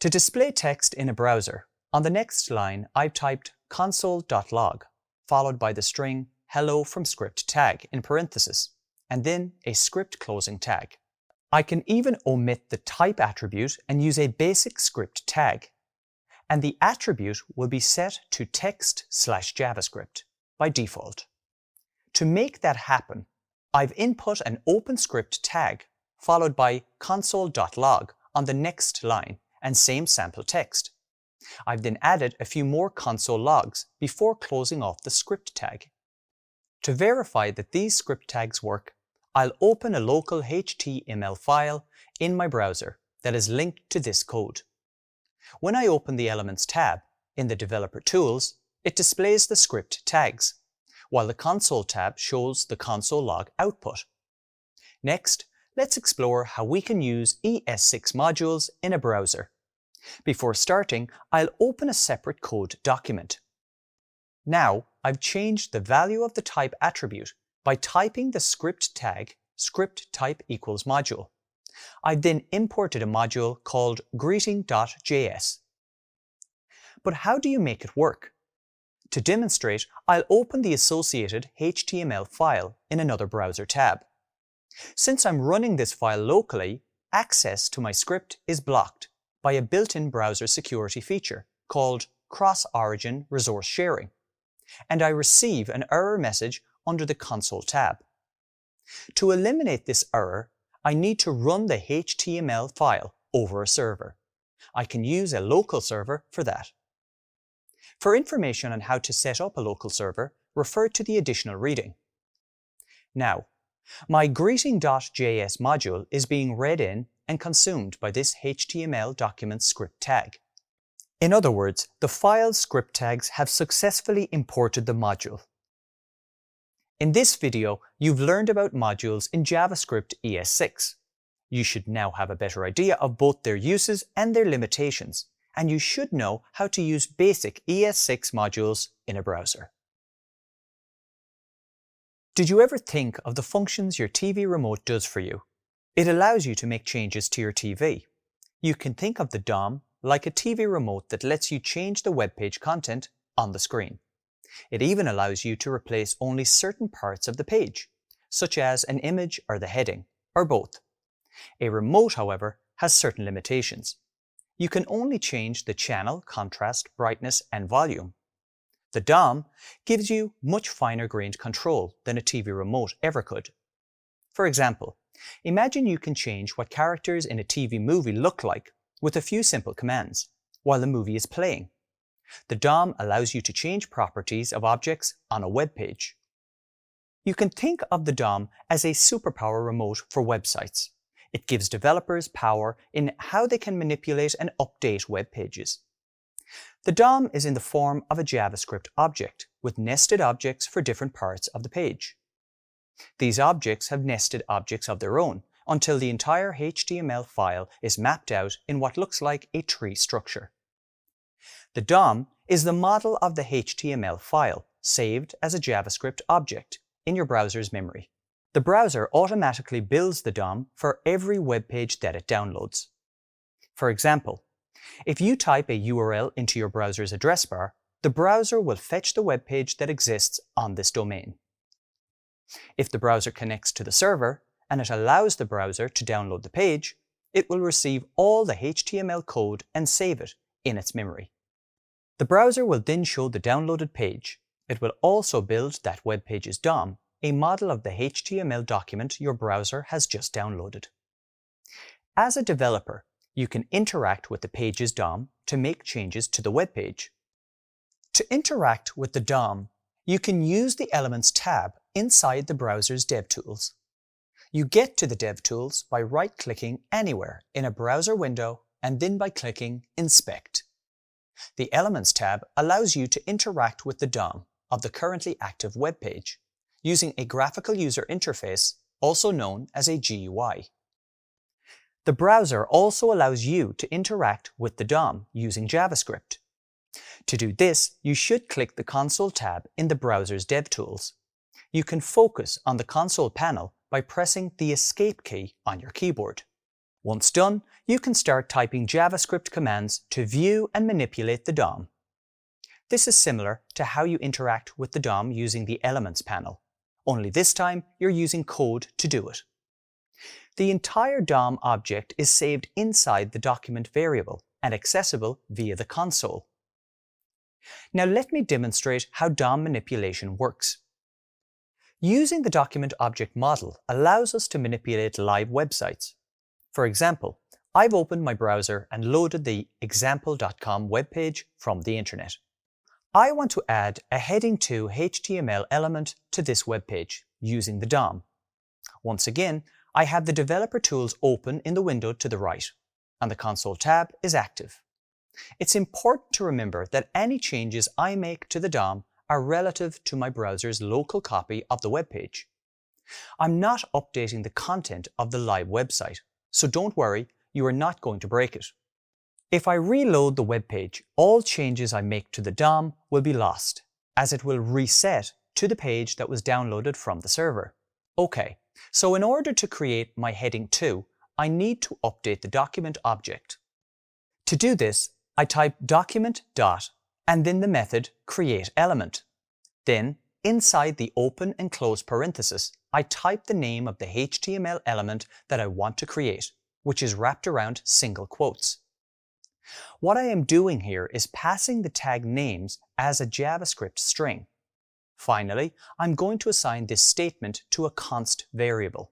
To display text in a browser, on the next line I've typed console.log, followed by the string hello from script tag in parentheses, and then a script closing tag. I can even omit the type attribute and use a basic script tag, and the attribute will be set to text/JavaScript by default. To make that happen, I've input an OpenScript tag followed by console.log on the next line and same sample text. I've then added a few more console logs before closing off the script tag. To verify that these script tags work, I'll open a local HTML file in my browser that is linked to this code. When I open the Elements tab in the Developer Tools, it displays the script tags, while the Console tab shows the console log output. Next, let's explore how we can use ES6 modules in a browser. Before starting, I'll open a separate code document. Now, I've changed the value of the type attribute by typing the script tag script type equals module. I've then imported a module called greeting.js. But how do you make it work? To demonstrate, I'll open the associated HTML file in another browser tab. Since I'm running this file locally, access to my script is blocked by a built-in browser security feature called cross-origin resource sharing, and I receive an error message under the Console tab. To eliminate this error, I need to run the HTML file over a server. I can use a local server for that. For information on how to set up a local server, refer to the additional reading. Now, my greeting.js module is being read in and consumed by this HTML document script tag. In other words, the file's script tags have successfully imported the module. In this video, you've learned about modules in JavaScript ES6. You should now have a better idea of both their uses and their limitations, and you should know how to use basic ES6 modules in a browser. Did you ever think of the functions your TV remote does for you? It allows you to make changes to your TV. You can think of the DOM like a TV remote that lets you change the web page content on the screen. It even allows you to replace only certain parts of the page, such as an image or the heading, or both. A remote, however, has certain limitations. You can only change the channel, contrast, brightness, and volume. The DOM gives you much finer-grained control than a TV remote ever could. For example, imagine you can change what characters in a TV movie look like with a few simple commands while the movie is playing. The DOM allows you to change properties of objects on a web page. You can think of the DOM as a superpower remote for websites. It gives developers power in how they can manipulate and update web pages. The DOM is in the form of a JavaScript object with nested objects for different parts of the page. These objects have nested objects of their own until the entire HTML file is mapped out in what looks like a tree structure. The DOM is the model of the HTML file saved as a JavaScript object in your browser's memory. The browser automatically builds the DOM for every web page that it downloads. For example, if you type a URL into your browser's address bar, the browser will fetch the web page that exists on this domain. If the browser connects to the server and it allows the browser to download the page, it will receive all the HTML code and save it in its memory. The browser will then show the downloaded page. It will also build that web page's DOM, a model of the HTML document your browser has just downloaded. As a developer, you can interact with the page's DOM to make changes to the web page. To interact with the DOM, you can use the Elements tab inside the browser's DevTools. You get to the DevTools by right-clicking anywhere in a browser window and then by clicking Inspect. The Elements tab allows you to interact with the DOM of the currently active web page using a graphical user interface, also known as a GUI. The browser also allows you to interact with the DOM using JavaScript. To do this, you should click the Console tab in the browser's DevTools. You can focus on the console panel by pressing the Escape key on your keyboard. Once done, you can start typing JavaScript commands to view and manipulate the DOM. This is similar to how you interact with the DOM using the Elements panel, only this time you're using code to do it. The entire DOM object is saved inside the document variable and accessible via the console. Now let me demonstrate how DOM manipulation works. Using the document object model allows us to manipulate live websites. For example, I've opened my browser and loaded the example.com webpage from the internet. I want to add a heading 2 HTML element to this webpage using the DOM. Once again, I have the developer tools open in the window to the right, and the console tab is active. It's important to remember that any changes I make to the DOM are relative to my browser's local copy of the webpage. I'm not updating the content of the live website, so don't worry, you are not going to break it. If I reload the web page, all changes I make to the DOM will be lost, as it will reset to the page that was downloaded from the server. Okay, so in order to create my heading 2, I need to update the document object. To do this, I type document dot and then the method createElement. Then, inside the open and close parenthesis, I type the name of the HTML element that I want to create, which is wrapped around single quotes. What I am doing here is passing the tag names as a JavaScript string. Finally, I'm going to assign this statement to a const variable.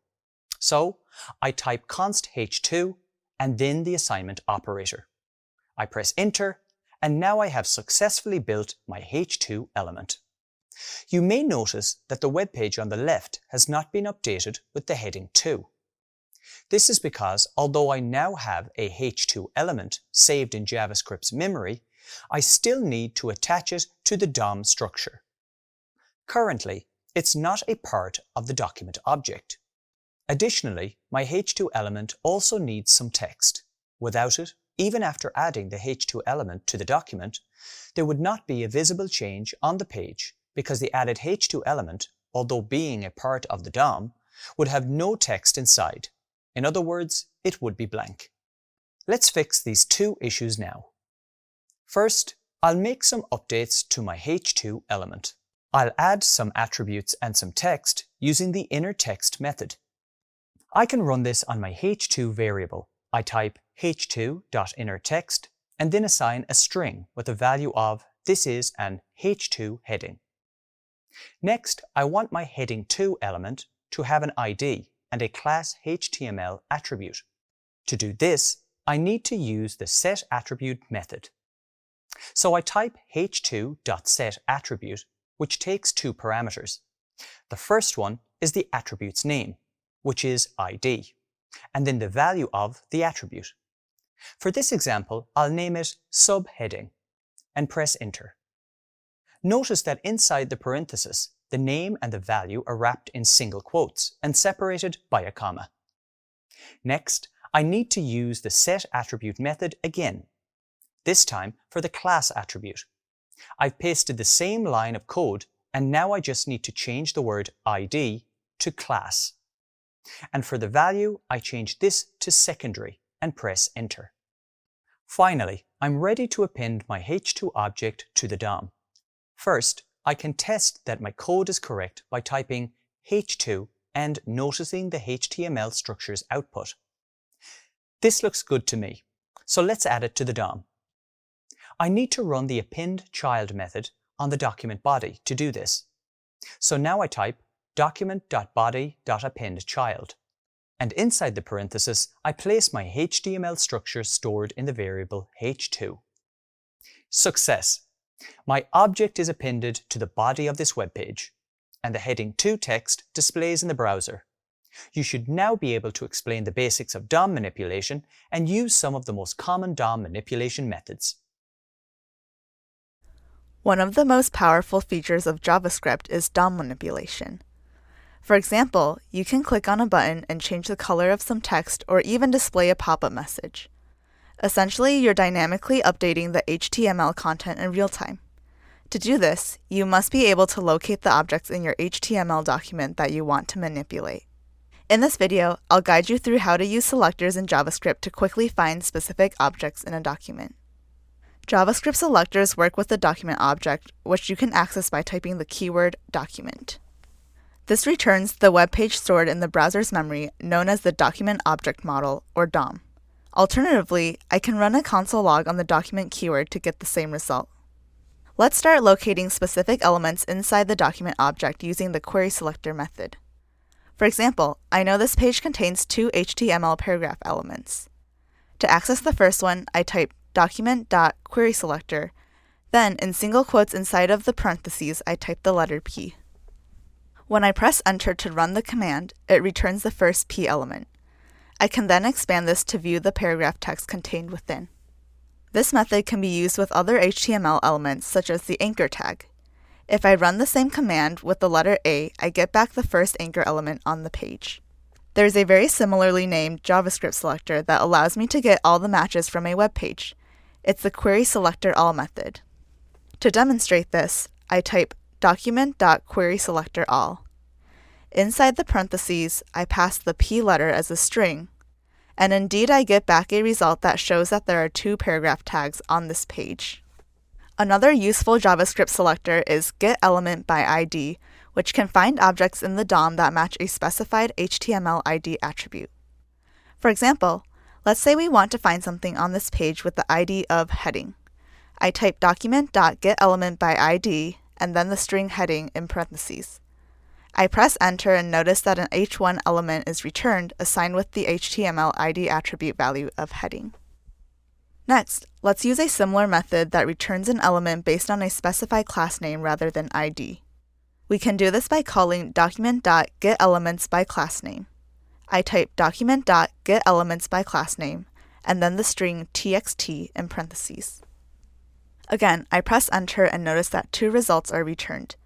So, I type const h2 and then the assignment operator. I press enter, and now I have successfully built my h2 element. You may notice that the web page on the left has not been updated with the heading 2. This is because although I now have a h2 element saved in JavaScript's memory, I still need to attach it to the DOM structure. Currently, it's not a part of the document object. Additionally, my h2 element also needs some text. Without it, even after adding the h2 element to the document, there would not be a visible change on the page because the added h2 element, although being a part of the DOM, would have no text inside. In other words, it would be blank. Let's fix these two issues now. First, I'll make some updates to my h2 element. I'll add some attributes and some text using the innerText method. I can run this on my h2 variable. I type h2.innerText and then assign a string with a value of this is an h2 heading. Next, I want my heading 2 element to have an ID and a class HTML attribute. To do this, I need to use the setAttribute method. So I type h2.setAttribute, which takes two parameters. The first one is the attribute's name, which is ID, and then the value of the attribute. For this example, I'll name it subheading and press enter. Notice that inside the parenthesis, the name and the value are wrapped in single quotes and separated by a comma. Next, I need to use the setAttribute method again, this time for the class attribute. I've pasted the same line of code, and now I just need to change the word ID to class. And for the value, I change this to secondary and press enter. Finally, I'm ready to append my h2 object to the DOM. First, I can test that my code is correct by typing h2 and noticing the HTML structure's output. This looks good to me, so let's add it to the DOM. I need to run the appendChild method on the document body to do this. So now I type document.body.appendChild, and inside the parenthesis, I place my HTML structure stored in the variable h2. Success! My object is appended to the body of this web page, and the heading 2 text displays in the browser. You should now be able to explain the basics of DOM manipulation and use some of the most common DOM manipulation methods.
One of the most powerful features of JavaScript is DOM manipulation. For example, you can click on a button and change the color of some text or even display a pop-up message. Essentially, you're dynamically updating the HTML content in real time. To do this, you must be able to locate the objects in your HTML document that you want to manipulate. In this video, I'll guide you through how to use selectors in JavaScript to quickly find specific objects in a document. JavaScript selectors work with the document object, which you can access by typing the keyword document. This returns the web page stored in the browser's memory, known as the document object model, or DOM. Alternatively, I can run a console log on the document keyword to get the same result. Let's start locating specific elements inside the document object using the query selector method. For example, I know this page contains two HTML paragraph elements. To access the first one, I type document.querySelector, then in single quotes inside of the parentheses, I type the letter P. When I press Enter to run the command, it returns the first P element. I can then expand this to view the paragraph text contained within. This method can be used with other HTML elements such as the anchor tag. If I run the same command with the letter A, I get back the first anchor element on the page. There is a very similarly named JavaScript selector that allows me to get all the matches from a web page. It's the querySelectorAll method. To demonstrate this, I type document.querySelectorAll. Inside the parentheses, I pass the P letter as a string, and indeed I get back a result that shows that there are two paragraph tags on this page. Another useful JavaScript selector is getElementById, which can find objects in the DOM that match a specified HTML ID attribute. For example, let's say we want to find something on this page with the ID of heading. I type document.getElementById and then the string heading in parentheses. I press Enter and notice that an H1 element is returned assigned with the HTML ID attribute value of heading. Next, let's use a similar method that returns an element based on a specified class name rather than ID. We can do this by calling document.getElementsByClassName. I type document.getElementsByClassName and then the string txt in parentheses. Again, I press Enter and notice that two results are returned,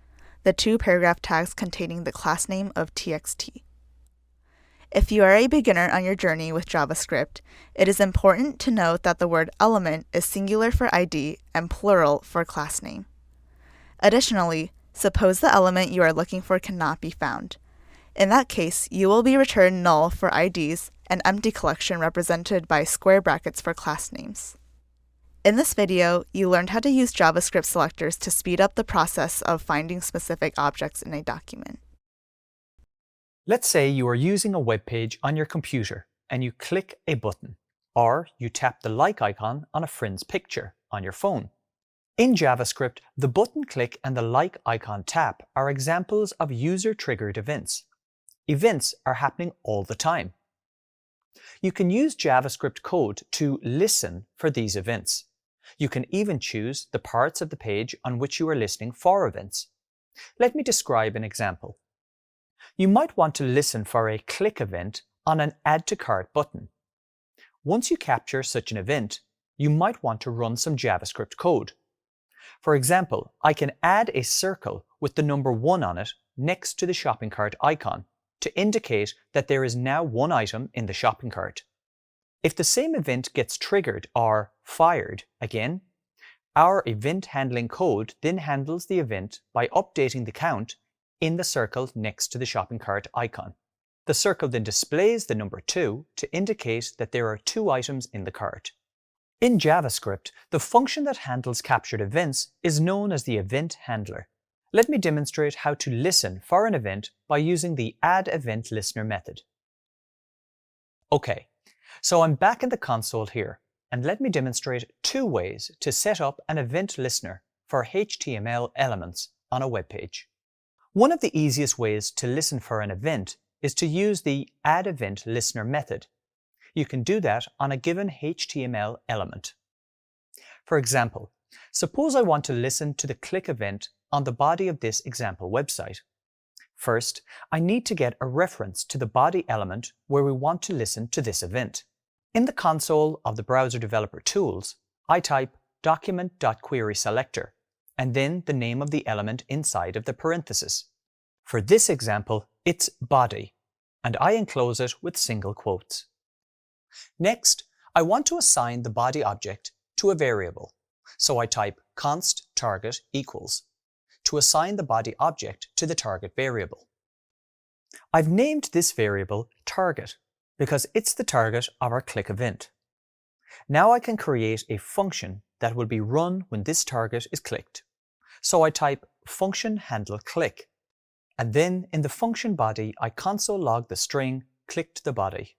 the two paragraph tags containing the class name of txt. If you are a beginner on your journey with JavaScript, it is important to note that the word element is singular for ID and plural for class name. Additionally, suppose the element you are looking for cannot be found. In that case, you will be returned null for IDs and empty collection represented by square brackets for class names. In this video, you learned how to use JavaScript selectors to speed up the process of finding specific objects in a document.
Let's say you are using a web page on your computer and you click a button, or you tap the like icon on a friend's picture on your phone. In JavaScript, the button click and the like icon tap are examples of user-triggered events. Events are happening all the time. You can use JavaScript code to listen for these events. You can even choose the parts of the page on which you are listening for events. Let me describe an example. You might want to listen for a click event on an Add to Cart button. Once you capture such an event, you might want to run some JavaScript code. For example, I can add a circle with the number 1 on it next to the shopping cart icon to indicate that there is now one item in the shopping cart. If the same event gets triggered or fired again, our event handling code then handles the event by updating the count in the circle next to the shopping cart icon. The circle then displays the number 2 to indicate that there are 2 items in the cart. In JavaScript, the function that handles captured events is known as the event handler. Let me demonstrate how to listen for an event by using the addEventListener method. Okay, so I'm back in the console here, and let me demonstrate 2 ways to set up an event listener for HTML elements on a web page. One of the easiest ways to listen for an event is to use the addEventListener method. You can do that on a given HTML element. For example, suppose I want to listen to the click event on the body of this example website. First, I need to get a reference to the body element where we want to listen to this event. In the console of the browser developer tools, I type document.querySelector and then the name of the element inside of the parenthesis. For this example, it's body, and I enclose it with single quotes. Next, I want to assign the body object to a variable, so I type const target equals to assign the body object to the target variable. I've named this variable target because it's the target of our click event. Now I can create a function that will be run when this target is clicked. So I type function handle click, and then in the function body I console log the string clicked the body.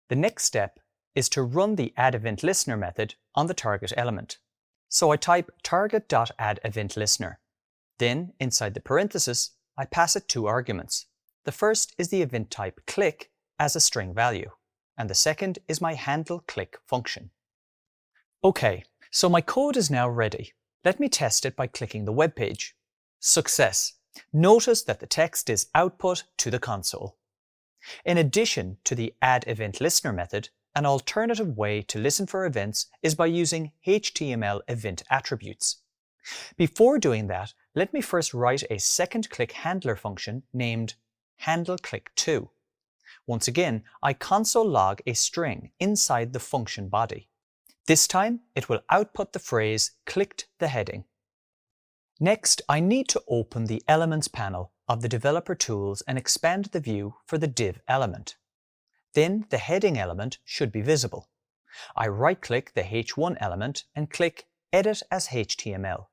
The next step is to run the addEventListener method on the target element. So I type target.addEventListener. Then inside the parenthesis I pass it two arguments. The first is the event type click as a string value, and the second is my handle click function. Okay, so my code is now ready. Let me test it by clicking the web page. Success! Notice that the text is output to the console. In addition to the addEventListener method, an alternative way to listen for events is by using HTML event attributes. Before doing that, let me first write a second click handler function named handleClick2. Once again, I console log a string inside the function body. This time, it will output the phrase clicked the heading. Next, I need to open the Elements panel of the developer tools and expand the view for the div element. Then the heading element should be visible. I right-click the H1 element and click Edit as HTML.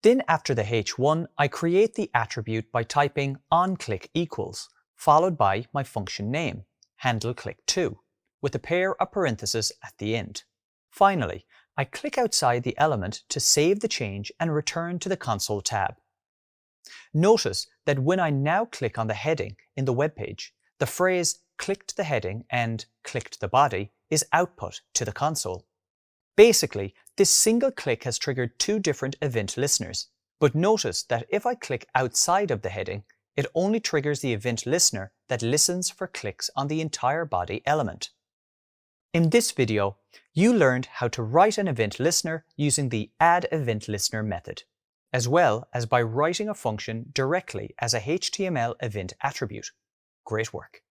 Then after the H1, I create the attribute by typing onClick equals, followed by my function name, handleClick2, with a pair of parentheses at the end. Finally, I click outside the element to save the change and return to the console tab. Notice that when I now click on the heading in the web page, the phrase clicked the heading and clicked the body is output to the console. Basically, this single click has triggered two different event listeners, but notice that if I click outside of the heading, it only triggers the event listener that listens for clicks on the entire body element. In this video, you learned how to write an event listener using the addEventListener method, as well as by writing a function directly as a HTML event attribute. Great work!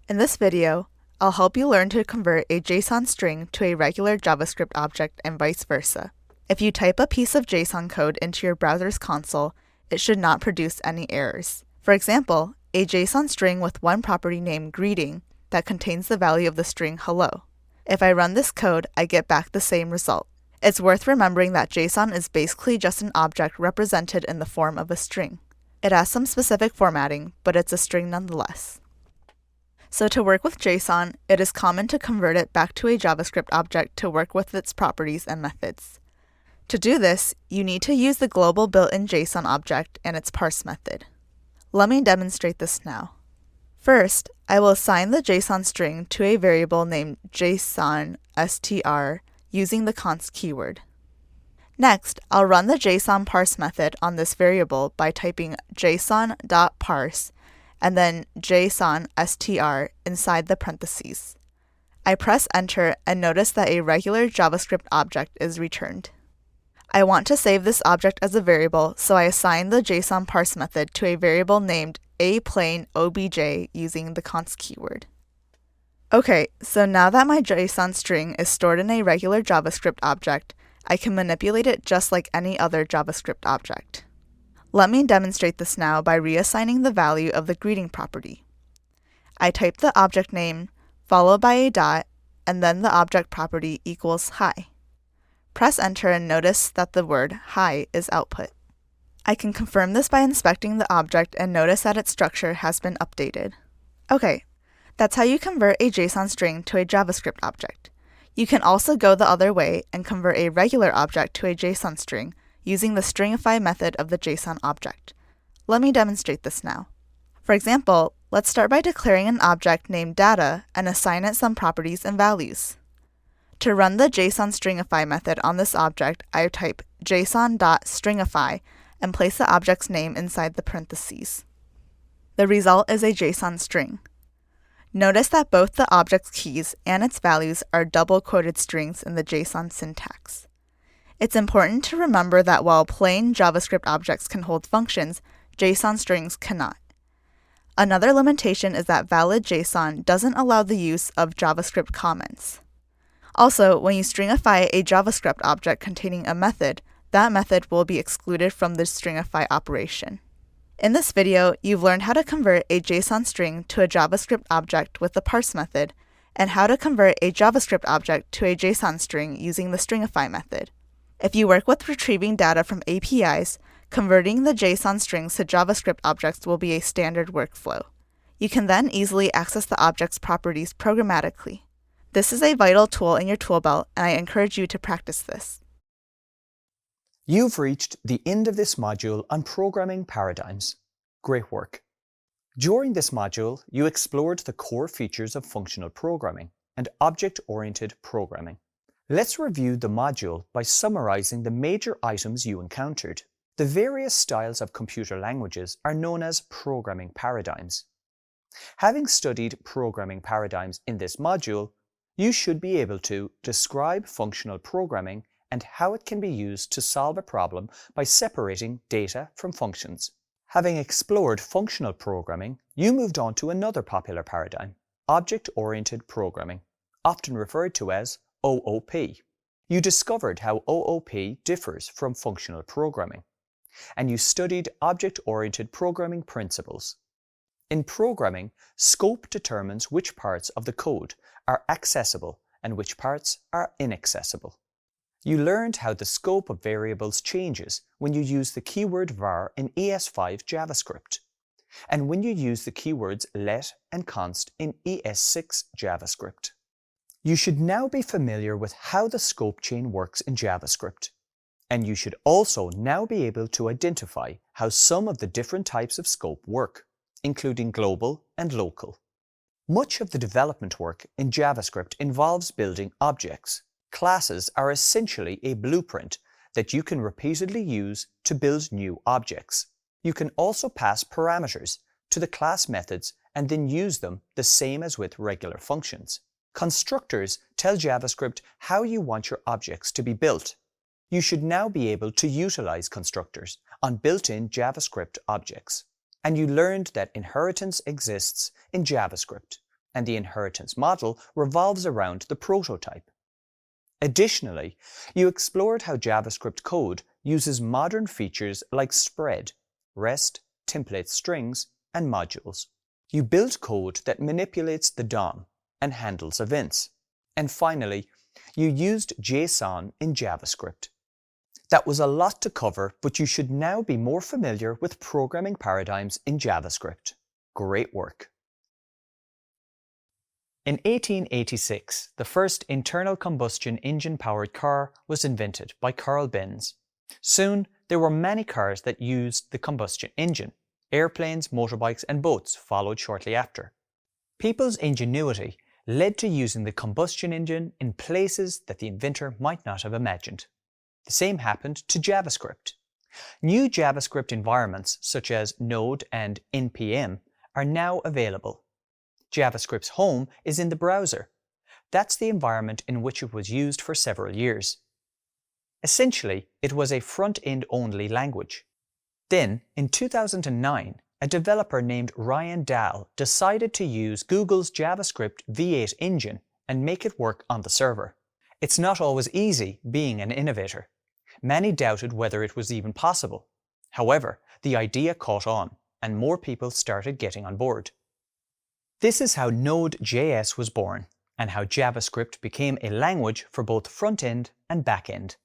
In this video, I'll help you learn to convert a JSON string to a regular JavaScript object and vice versa. If you type a piece of JSON code into your browser's console, it should not produce any errors. For example, a JSON string with one property named greeting that contains the value of the string hello. If I run this code, I get back the same result. It's worth remembering that JSON is basically just an object represented in the form of a string. It has some specific formatting, but it's a string nonetheless. So to work with JSON, it is common to convert it back to a JavaScript object to work with its properties and methods. To do this, you need to use the global built-in JSON object and its parse method. Let me demonstrate this now. First, I will assign the JSON string to a variable named JSON_str using the const keyword. Next, I'll run the JSON parse method on this variable by typing json.parse and then JSON_str inside the parentheses. I press enter and notice that a regular JavaScript object is returned. I want to save this object as a variable, so I assign the JSON parse method to a variable named aplaneobj using the const keyword. Okay, so now that my JSON string is stored in a regular JavaScript object, I can manipulate it just like any other JavaScript object. Let me demonstrate this now by reassigning the value of the greeting property. I type the object name, followed by a dot, and then the object property equals hi. Press enter and notice that the word hi is output. I can confirm this by inspecting the object and notice that its structure has been updated. Okay, that's how you convert a JSON string to a JavaScript object. You can also go the other way and convert a regular object to a JSON string using the stringify method of the JSON object. Let me demonstrate this now. For example, let's start by declaring an object named data and assign it some properties and values. To run the JSON stringify method on this object, I type json.stringify and place the object's name inside the parentheses. The result is a JSON string. Notice that both the object's keys and its values are double-quoted strings in the JSON syntax. It's important to remember that while plain JavaScript objects can hold functions, JSON strings cannot. Another limitation is that valid JSON doesn't allow the use of JavaScript comments. Also, when you stringify a JavaScript object containing a method, that method will be excluded from the stringify operation. In this video, you've learned how to convert a JSON string to a JavaScript object with the parse method, and how to convert a JavaScript object to a JSON string using the stringify method. If you work with retrieving data from APIs, converting the JSON strings to JavaScript objects will be a standard workflow. You can then easily access the object's properties programmatically. This is a vital tool in your tool belt, and I encourage you to practice this.
You've reached the end of this module on programming paradigms. Great work. During this module, you explored the core features of functional programming and object-oriented programming. Let's review the module by summarizing the major items you encountered. The various styles of computer languages are known as programming paradigms. Having studied programming paradigms in this module, you should be able to describe functional programming and how it can be used to solve a problem by separating data from functions. Having explored functional programming, you moved on to another popular paradigm, object-oriented programming, often referred to as OOP. You discovered how OOP differs from functional programming, and you studied object-oriented programming principles. In programming, scope determines which parts of the code are accessible and which parts are inaccessible. You learned how the scope of variables changes when you use the keyword var in ES5 JavaScript, and when you use the keywords let and const in ES6 JavaScript. You should now be familiar with how the scope chain works in JavaScript, and you should also now be able to identify how some of the different types of scope work, including global and local. Much of the development work in JavaScript involves building objects. Classes are essentially a blueprint that you can repeatedly use to build new objects. You can also pass parameters to the class methods and then use them the same as with regular functions. Constructors tell JavaScript how you want your objects to be built. You should now be able to utilize constructors on built-in JavaScript objects. And you learned that inheritance exists in JavaScript, and the inheritance model revolves around the prototype. Additionally, you explored how JavaScript code uses modern features like spread, REST, template strings, and modules. You built code that manipulates the DOM and handles events. And finally, you used JSON in JavaScript. That was a lot to cover, but you should now be more familiar with programming paradigms in JavaScript. Great work. In 1886, the first internal combustion engine-powered car was invented by Carl Benz. Soon, there were many cars that used the combustion engine. Airplanes, motorbikes, and boats followed shortly after. People's ingenuity led to using the combustion engine in places that the inventor might not have imagined. The same happened to JavaScript. New JavaScript environments such as Node and NPM are now available. JavaScript's home is in the browser. That's the environment in which it was used for several years. Essentially, it was a front-end only language. Then, in 2009, a developer named Ryan Dahl decided to use Google's JavaScript V8 engine and make it work on the server. It's not always easy being an innovator. Many doubted whether it was even possible. However, the idea caught on, and more people started getting on board. This is how Node.js was born, and how JavaScript became a language for both front-end and back-end.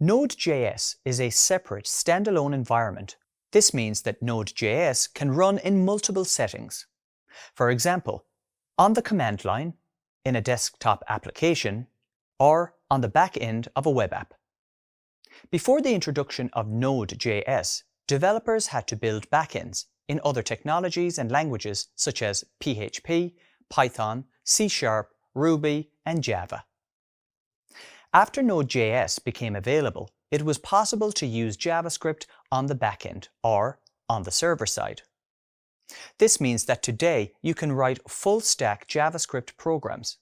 Node.js is a separate, standalone environment. This means that Node.js can run in multiple settings. For example, on the command line, in a desktop application, or on the back end of a web app. Before the introduction of Node.js, developers had to build backends in other technologies and languages such as PHP, Python, C#, Ruby, and Java. After Node.js became available, it was possible to use JavaScript on the backend or on the server side. This means that today you can write full-stack JavaScript programs.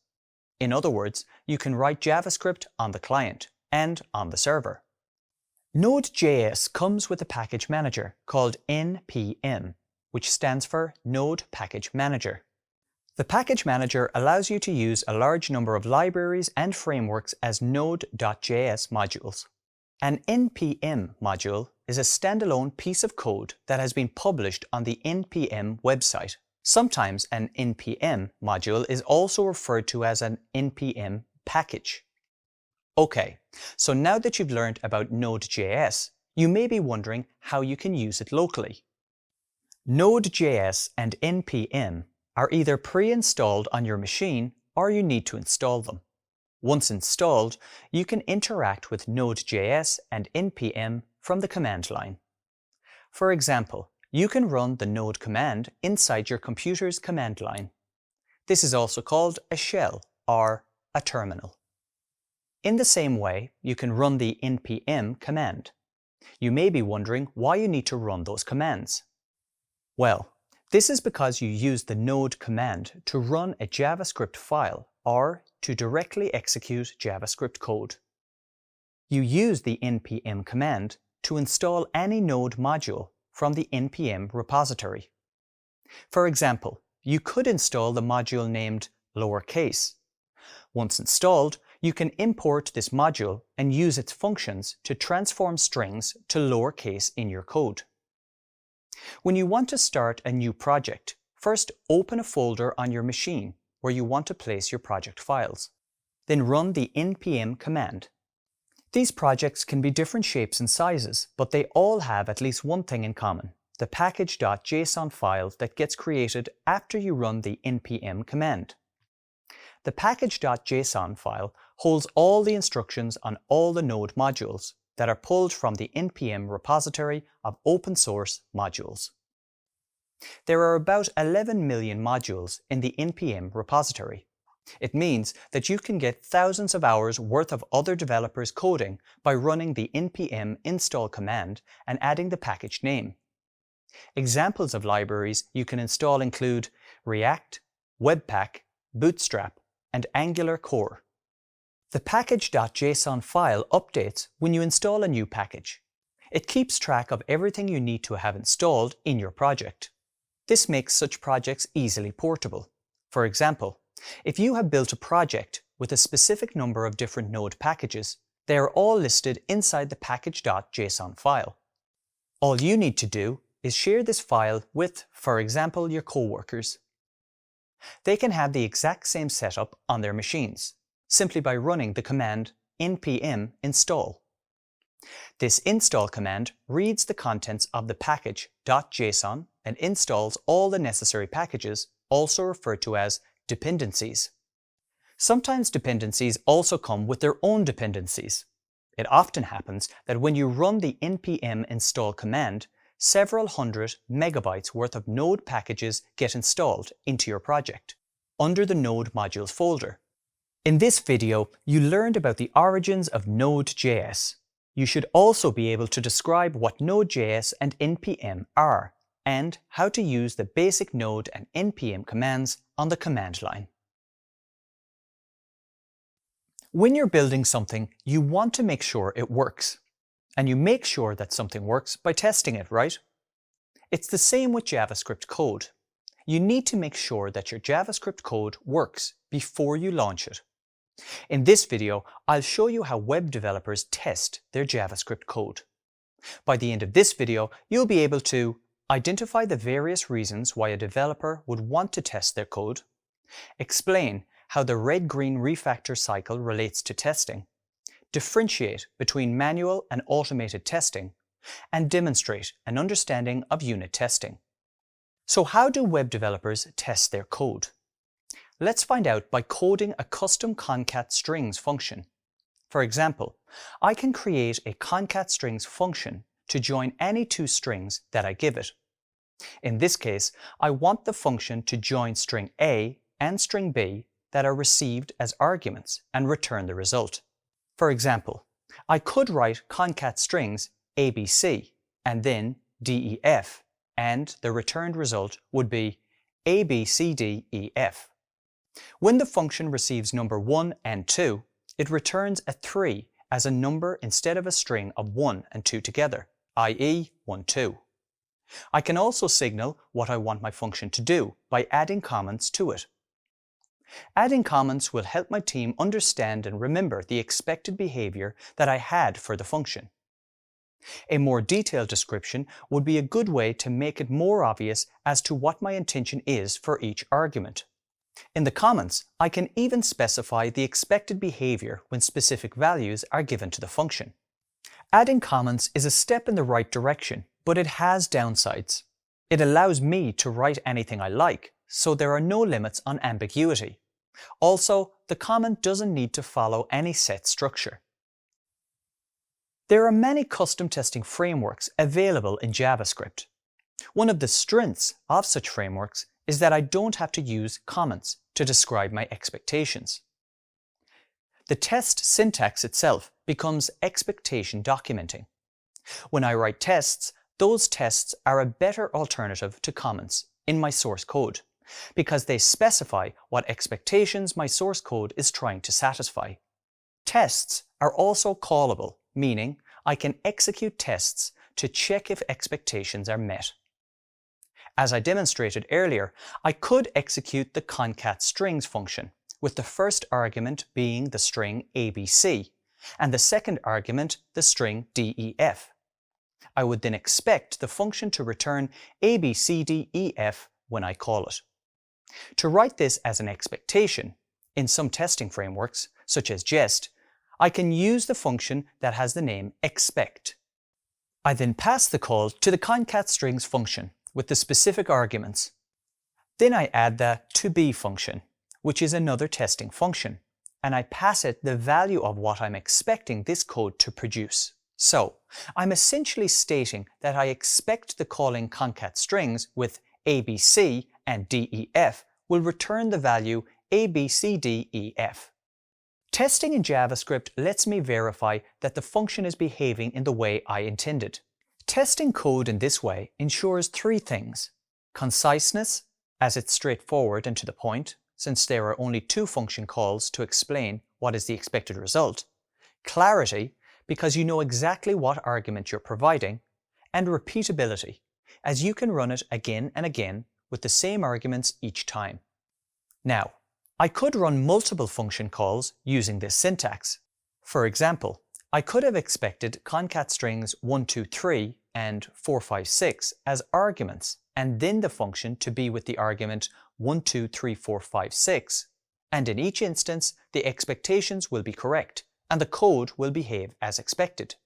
In other words, you can write JavaScript on the client and on the server. Node.js comes with a package manager called npm, which stands for Node Package Manager. The package manager allows you to use a large number of libraries and frameworks as Node.js modules. An npm module is a standalone piece of code that has been published on the npm website. Sometimes an npm module is also referred to as an npm package. Okay, so now that you've learned about Node.js, you may be wondering how you can use it locally. Node.js and npm are either pre-installed on your machine or you need to install them. Once installed, you can interact with Node.js and npm from the command line. For example, you can run the node command inside your computer's command line. This is also called a shell or a terminal. In the same way, you can run the npm command. You may be wondering why you need to run those commands. Well, this is because you use the node command to run a JavaScript file or to directly execute JavaScript code. You use the npm command to install any node module from the npm repository. For example, you could install the module named lowercase. Once installed, you can import this module and use its functions to transform strings to lowercase in your code. When you want to start a new project, first open a folder on your machine where you want to place your project files. Then run the npm command. These projects can be different shapes and sizes, but they all have at least one thing in common: the package.json file that gets created after you run the npm command. The package.json file holds all the instructions on all the node modules that are pulled from the npm repository of open source modules. There are about 11 million modules in the npm repository. It means that you can get thousands of hours worth of other developers' coding by running the npm install command and adding the package name. Examples of libraries you can install include React, Webpack, Bootstrap, and Angular Core. The package.json file updates when you install a new package. It keeps track of everything you need to have installed in your project. This makes such projects easily portable. For example, if you have built a project with a specific number of different node packages, they are all listed inside the package.json file. All you need to do is share this file with, for example, your coworkers. They can have the exact same setup on their machines, simply by running the command npm install. This install command reads the contents of the package.json and installs all the necessary packages, also referred to as dependencies. Sometimes dependencies also come with their own dependencies. It often happens that when you run the npm install command, several hundred megabytes worth of node packages get installed into your project, under the node modules folder. In this video, you learned about the origins of Node.js. You should also be able to describe what Node.js and npm are, and how to use the basic node and npm commands on the command line. When you're building something, you want to make sure it works. And you make sure that something works by testing it, right? It's the same with JavaScript code. You need to make sure that your JavaScript code works before you launch it. In this video, I'll show you how web developers test their JavaScript code. By the end of this video, you'll be able to identify the various reasons why a developer would want to test their code, explain how the red-green refactor cycle relates to testing, differentiate between manual and automated testing, and demonstrate an understanding of unit testing. So how do web developers test their code? Let's find out by coding a custom concat strings function. For example, I can create a concat strings function to join any two strings that I give it. In this case, I want the function to join string A and string B that are received as arguments and return the result. For example, I could write concat strings ABC and then DEF and the returned result would be A, B, C, D, E, F. When the function receives number 1 and 2, it returns a 3 as a number instead of a string of 1 and 2 together, i.e. 1, 2. I can also signal what I want my function to do by adding comments to it. Adding comments will help my team understand and remember the expected behavior that I had for the function. A more detailed description would be a good way to make it more obvious as to what my intention is for each argument. In the comments, I can even specify the expected behavior when specific values are given to the function. Adding comments is a step in the right direction, but it has downsides. It allows me to write anything I like, so there are no limits on ambiguity. Also, the comment doesn't need to follow any set structure. There are many custom testing frameworks available in JavaScript. One of the strengths of such frameworks is that I don't have to use comments to describe my expectations. The test syntax itself becomes expectation documenting. When I write tests, those tests are a better alternative to comments in my source code, because they specify what expectations my source code is trying to satisfy. Tests are also callable, meaning I can execute tests to check if expectations are met. As I demonstrated earlier, I could execute the concat_strings function, with the first argument being the string ABC, and the second argument the string DEF. I would then expect the function to return ABCDEF when I call it. To write this as an expectation, in some testing frameworks, such as Jest, I can use the function that has the name expect. I then pass the call to the concat_strings function with the specific arguments. Then I add the toBe function, which is another testing function, and I pass it the value of what I'm expecting this code to produce. So, I'm essentially stating that I expect the calling concat_strings with ABC and DEF will return the value ABCDEF. Testing in JavaScript lets me verify that the function is behaving in the way I intended. Testing code in this way ensures three things: conciseness, as it's straightforward and to the point, since there are only two function calls to explain what is the expected result; clarity, because you know exactly what argument you're providing; and repeatability, as you can run it again and again with the same arguments each time. Now, I could run multiple function calls using this syntax. For example, I could have expected concat_strings 1, 2, 3 and 4, 5, 6 as arguments, and then the function to be with the argument 1, 2, 3, 4, 5, 6, and in each instance the expectations will be correct and the code will behave as expected.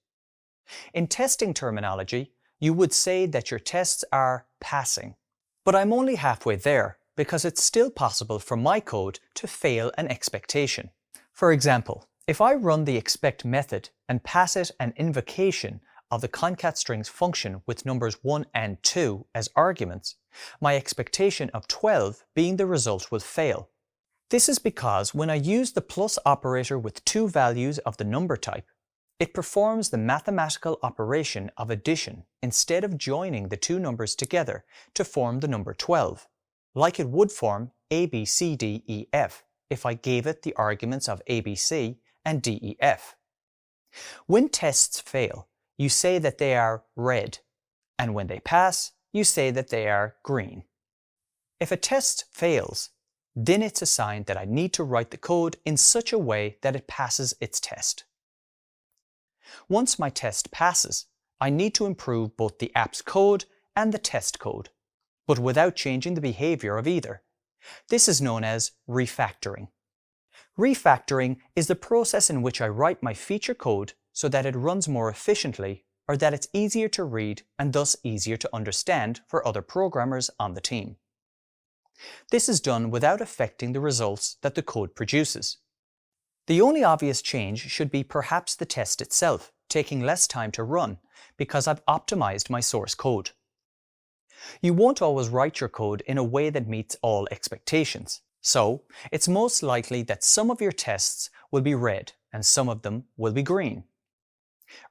In testing terminology, you would say that your tests are passing, but I'm only halfway there because it's still possible for my code to fail an expectation. For example, if I run the expect method and pass it an invocation of the concat_strings function with numbers 1 and 2 as arguments, my expectation of 12 being the result will fail. This is because when I use the plus operator with two values of the number type, it performs the mathematical operation of addition instead of joining the two numbers together to form the number 12, like it would form ABCDEF if I gave it the arguments of ABC and DEF. When tests fail, you say that they are red, and when they pass, you say that they are green. If a test fails, then it's a sign that I need to write the code in such a way that it passes its test. Once my test passes, I need to improve both the app's code and the test code, but without changing the behavior of either. This is known as refactoring. Refactoring is the process in which I write my feature code so that it runs more efficiently, or that it's easier to read and thus easier to understand for other programmers on the team. This is done without affecting the results that the code produces. The only obvious change should be perhaps the test itself, taking less time to run because I've optimized my source code. You won't always write your code in a way that meets all expectations, so it's most likely that some of your tests will be red and some of them will be green.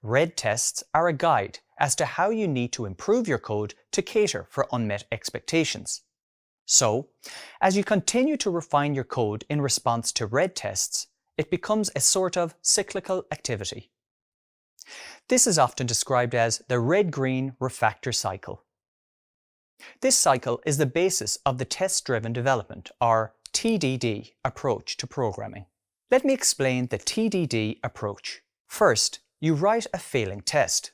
Red tests are a guide as to how you need to improve your code to cater for unmet expectations. So, as you continue to refine your code in response to red tests, it becomes a sort of cyclical activity. This is often described as the red-green refactor cycle. This cycle is the basis of the test-driven development, or TDD, approach to programming. Let me explain the TDD approach. First, you write a failing test.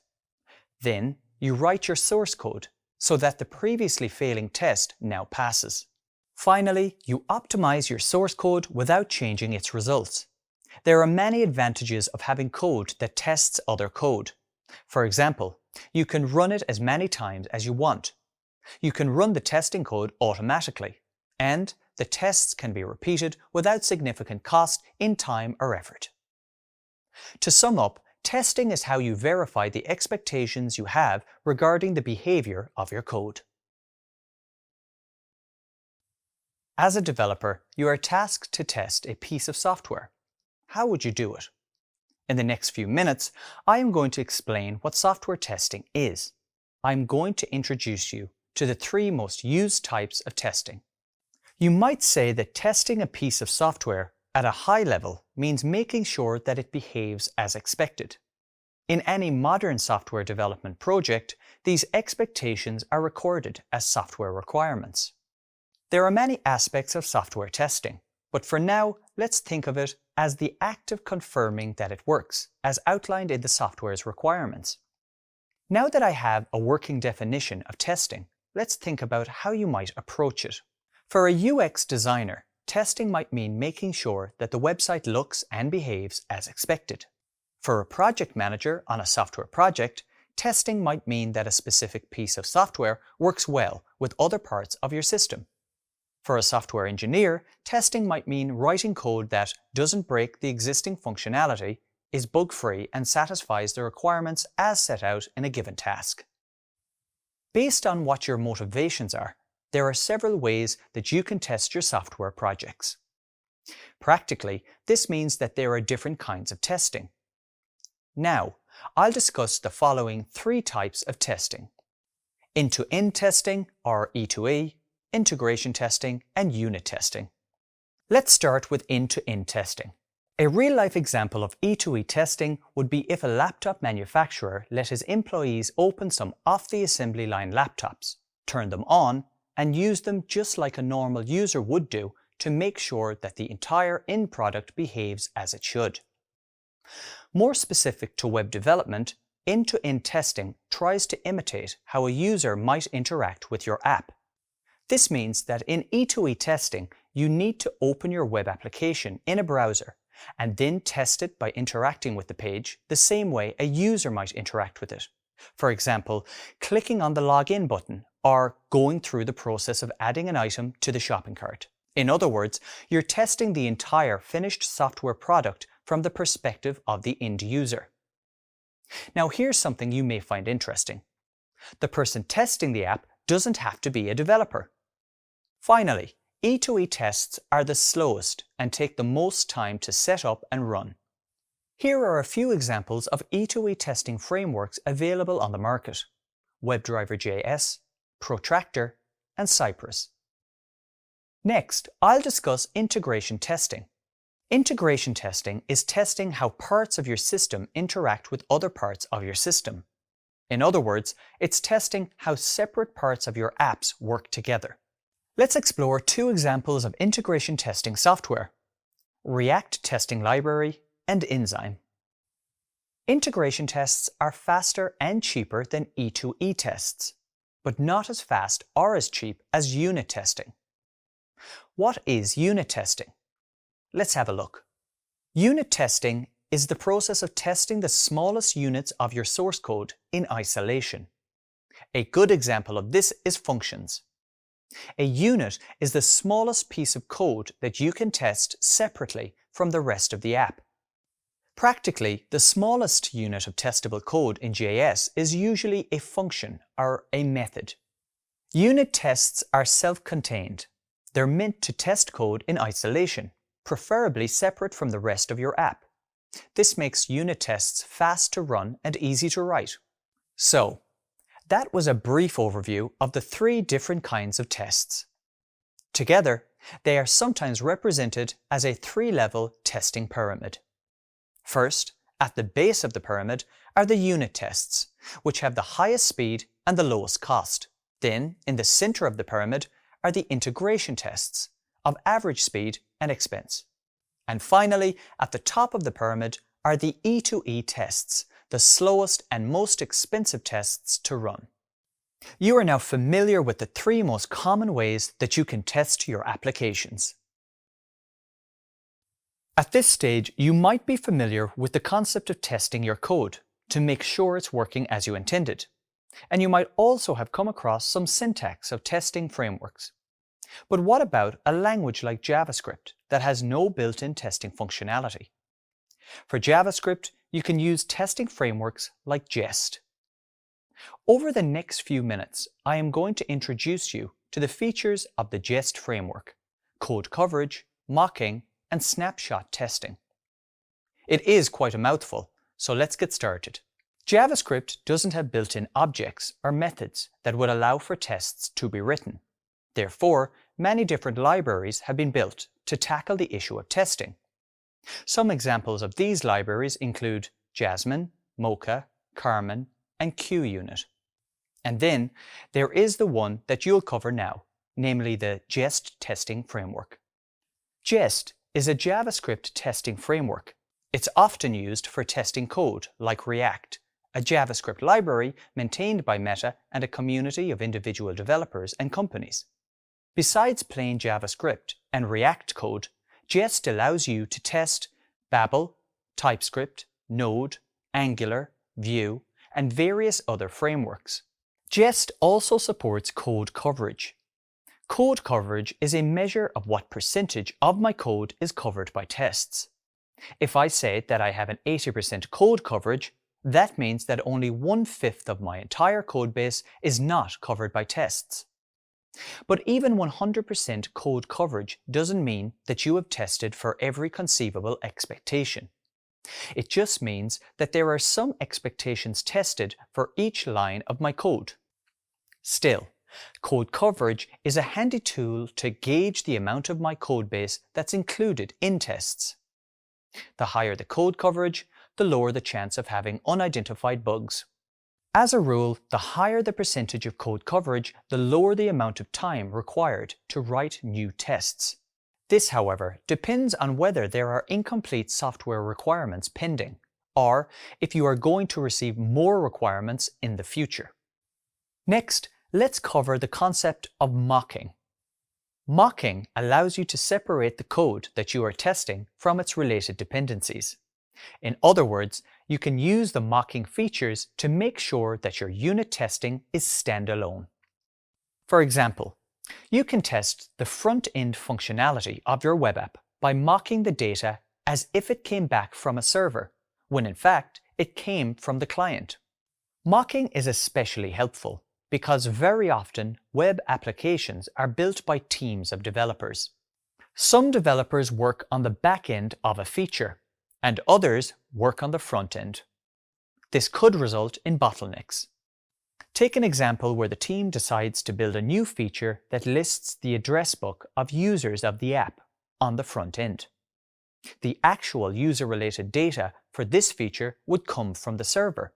Then, you write your source code so that the previously failing test now passes. Finally, you optimize your source code without changing its results. There are many advantages of having code that tests other code. For example, you can run it as many times as you want. You can run the testing code automatically, and the tests can be repeated without significant cost in time or effort. To sum up, testing is how you verify the expectations you have regarding the behavior of your code. As a developer, you are tasked to test a piece of software. How would you do it? In the next few minutes, I am going to explain what software testing is. I'm going to introduce you to the 3 most used types of testing. You might say that testing a piece of software at a high level means making sure that it behaves as expected. In any modern software development project, these expectations are recorded as software requirements. There are many aspects of software testing, but for now, let's think of it as the act of confirming that it works, as outlined in the software's requirements. Now that I have a working definition of testing, let's think about how you might approach it. For a UX designer, testing might mean making sure that the website looks and behaves as expected. For a project manager on a software project, testing might mean that a specific piece of software works well with other parts of your system. For a software engineer, testing might mean writing code that doesn't break the existing functionality, is bug-free, and satisfies the requirements as set out in a given task. Based on what your motivations are, there are several ways that you can test your software projects. Practically, this means that there are different kinds of testing. Now, I'll discuss the following 3 types of testing: end-to-end testing, or E2E, integration testing, and unit testing. Let's start with end-to-end testing. A real-life example of E2E testing would be if a laptop manufacturer let his employees open some off-the-assembly line laptops, turn them on, and use them just like a normal user would do to make sure that the entire end product behaves as it should. More specific to web development, end-to-end testing tries to imitate how a user might interact with your app. This means that in E2E testing, you need to open your web application in a browser and then test it by interacting with the page the same way a user might interact with it. For example, clicking on the login button or going through the process of adding an item to the shopping cart. In other words, you're testing the entire finished software product from the perspective of the end user. Now here's something you may find interesting. The person testing the app doesn't have to be a developer. Finally, E2E tests are the slowest and take the most time to set up and run. Here are a few examples of E2E testing frameworks available on the market: WebDriver.js, Protractor, and Cypress. Next, I'll discuss integration testing. Integration testing is testing how parts of your system interact with other parts of your system. In other words, it's testing how separate parts of your apps work together. Let's explore 2 examples of integration testing software: React Testing Library and Enzyme. Integration tests are faster and cheaper than E2E tests, but not as fast or as cheap as unit testing. What is unit testing? Let's have a look. Unit testing is the process of testing the smallest units of your source code in isolation. A good example of this is functions. A unit is the smallest piece of code that you can test separately from the rest of the app. Practically, the smallest unit of testable code in JS is usually a function or a method. Unit tests are self-contained. They're meant to test code in isolation, preferably separate from the rest of your app. This makes unit tests fast to run and easy to write. So, that was a brief overview of the 3 different kinds of tests. Together, they are sometimes represented as a 3-level testing pyramid. First, at the base of the pyramid are the unit tests, which have the highest speed and the lowest cost. Then, in the center of the pyramid are the integration tests, of average speed and expense. And finally, at the top of the pyramid are the E2E tests, the slowest and most expensive tests to run. You are now familiar with the 3 most common ways that you can test your applications. At this stage, you might be familiar with the concept of testing your code to make sure it's working as you intended. And you might also have come across some syntax of testing frameworks. But what about a language like JavaScript that has no built-in testing functionality? For JavaScript, you can use testing frameworks like Jest. Over the next few minutes, I am going to introduce you to the features of the Jest framework: code coverage, mocking, and snapshot testing. It is quite a mouthful, so let's get started. JavaScript doesn't have built-in objects or methods that would allow for tests to be written. Therefore, many different libraries have been built to tackle the issue of testing. Some examples of these libraries include Jasmine, Mocha, Carmen, and QUnit. And then there is the one that you'll cover now, namely the Jest testing framework. Jest is a JavaScript testing framework. It's often used for testing code like React, a JavaScript library maintained by Meta and a community of individual developers and companies. Besides plain JavaScript and React code, Jest allows you to test Babel, TypeScript, Node, Angular, Vue, and various other frameworks. Jest also supports code coverage. Code coverage is a measure of what percentage of my code is covered by tests. If I say that I have an 80% code coverage, that means that only 1/5 of my entire codebase is not covered by tests. But even 100% code coverage doesn't mean that you have tested for every conceivable expectation. It just means that there are some expectations tested for each line of my code. Still, code coverage is a handy tool to gauge the amount of my codebase that's included in tests. The higher the code coverage, the lower the chance of having unidentified bugs. As a rule, the higher the percentage of code coverage, the lower the amount of time required to write new tests. This, however, depends on whether there are incomplete software requirements pending, or if you are going to receive more requirements in the future. Next, let's cover the concept of mocking. Mocking allows you to separate the code that you are testing from its related dependencies. In other words, you can use the mocking features to make sure that your unit testing is standalone. For example, you can test the front-end functionality of your web app by mocking the data as if it came back from a server, when in fact it came from the client. Mocking is especially helpful because very often web applications are built by teams of developers. Some developers work on the back end of a feature, and others work on the front end. This could result in bottlenecks. Take an example where the team decides to build a new feature that lists the address book of users of the app on the front end. The actual user-related data for this feature would come from the server.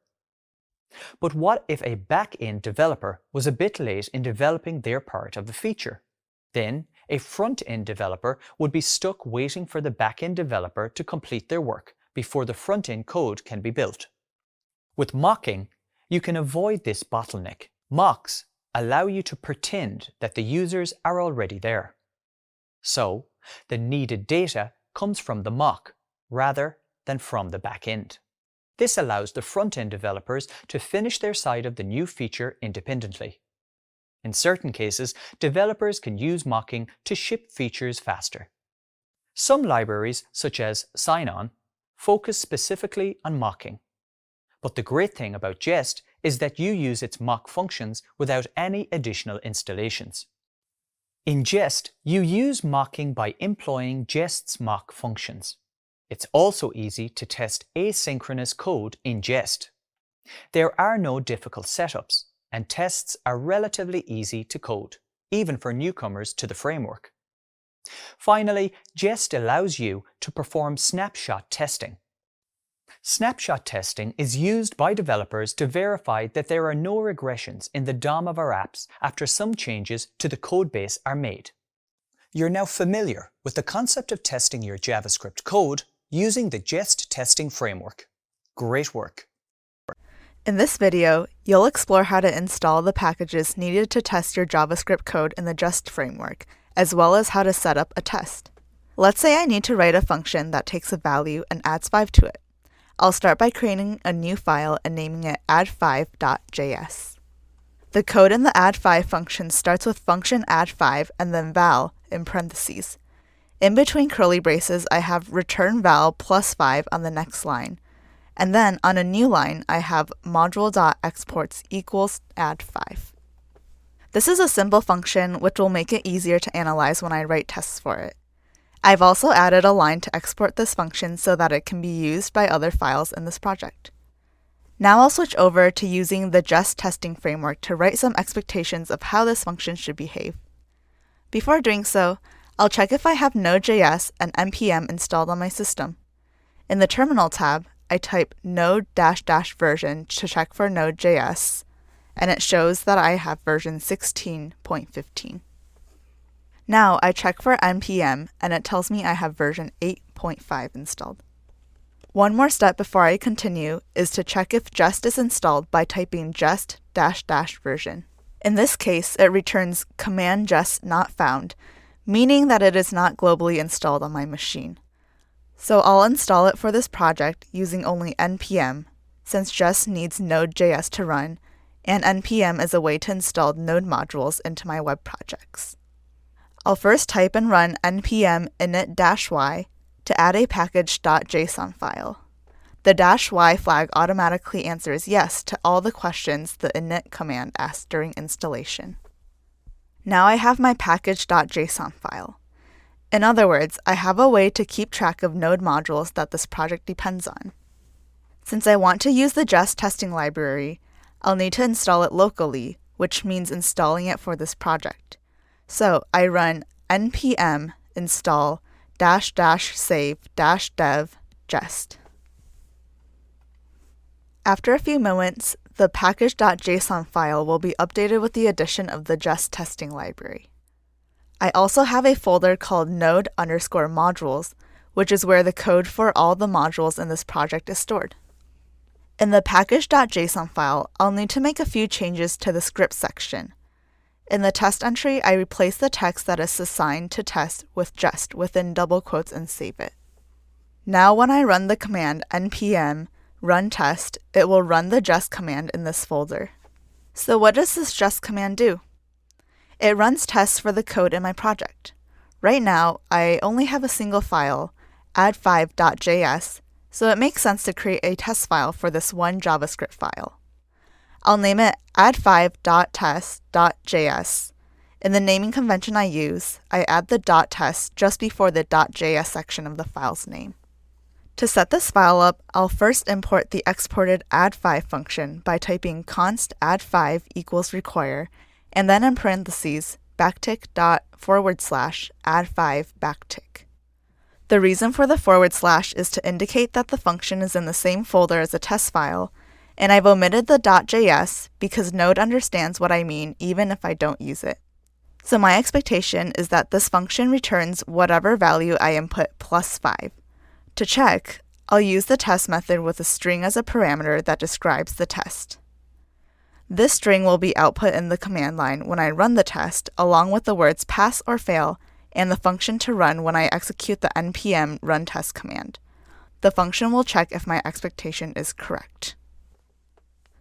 But what if a back-end developer was a bit late in developing their part of the feature? Then, a front-end developer would be stuck waiting for the back-end developer to complete their work before the front-end code can be built. With mocking, you can avoid this bottleneck. Mocks allow you to pretend that the users are already there. So, the needed data comes from the mock rather than from the back-end. This allows the front-end developers to finish their side of the new feature independently. In certain cases, developers can use mocking to ship features faster. Some libraries, such as Sign-On, focus specifically on mocking. But the great thing about Jest is that you use its mock functions without any additional installations. In Jest, you use mocking by employing Jest's mock functions. It's also easy to test asynchronous code in Jest. There are no difficult setups, and tests are relatively easy to code, even for newcomers to the framework. Finally, Jest allows you to perform snapshot testing. Snapshot testing is used by developers to verify that there are no regressions in the DOM of our apps after some changes to the codebase are made. You're now familiar with the concept of testing your JavaScript code using the Jest testing framework. Great work!
In this video, you'll explore how to install the packages needed to test your JavaScript code in the Jest framework, as well as how to set up a test. Let's say I need to write a function that takes a value and adds 5 to it. I'll start by creating a new file and naming it add5.js. The code in the add5 function starts with function add5 and then val in parentheses. In between curly braces, I have return val plus 5 on the next line. And then on a new line, I have module.exports equals add5. This is a simple function which will make it easier to analyze when I write tests for it. I've also added a line to export this function so that it can be used by other files in this project. Now I'll switch over to using the Jest testing framework to write some expectations of how this function should behave. Before doing so, I'll check if I have Node.js and npm installed on my system. In the Terminal tab, I type node-version to check for Node.js, and it shows that I have version 16.15. Now I check for npm, and it tells me I have version 8.5 installed. One more step before I continue is to check if Jest is installed by typing jest-version. In this case, it returns command jest not found, meaning that it is not globally installed on my machine. So I'll install it for this project using only npm, since Jest needs Node.js to run, and npm is a way to install Node modules into my web projects. I'll first type and run npm init-y to add a package.json file. The -y flag automatically answers yes to all the questions the init command asked during installation. Now I have my package.json file. In other words, I have a way to keep track of Node modules that this project depends on. Since I want to use the Jest testing library, I'll need to install it locally, which means installing it for this project. So I run npm install --save-dev jest. After a few moments, the package.json file will be updated with the addition of the Jest testing library. I also have a folder called node_modules, which is where the code for all the modules in this project is stored. In the package.json file, I'll need to make a few changes to the script section. In the test entry, I replace the text that is assigned to test with Jest within double quotes and save it. Now when I run the command npm run test, it will run the Jest command in this folder. So what does this Jest command do? It runs tests for the code in my project. Right now, I only have a single file, add5.js, so it makes sense to create a test file for this one JavaScript file. I'll name it add5.test.js. In the naming convention I use, I add the .test just before the .js section of the file's name. To set this file up, I'll first import the exported add5 function by typing const add5 equals require, and then in parentheses, !add5 The reason for the / is to indicate that the function is in the same folder as the test file, and I've omitted the .js because Node understands what I mean even if I don't use it. So my expectation is that this function returns whatever value I input plus 5. To check, I'll use the test method with a string as a parameter that describes the test. This string will be output in the command line when I run the test, along with the words pass or fail and the function to run when I execute the npm run test command. The function will check if my expectation is correct.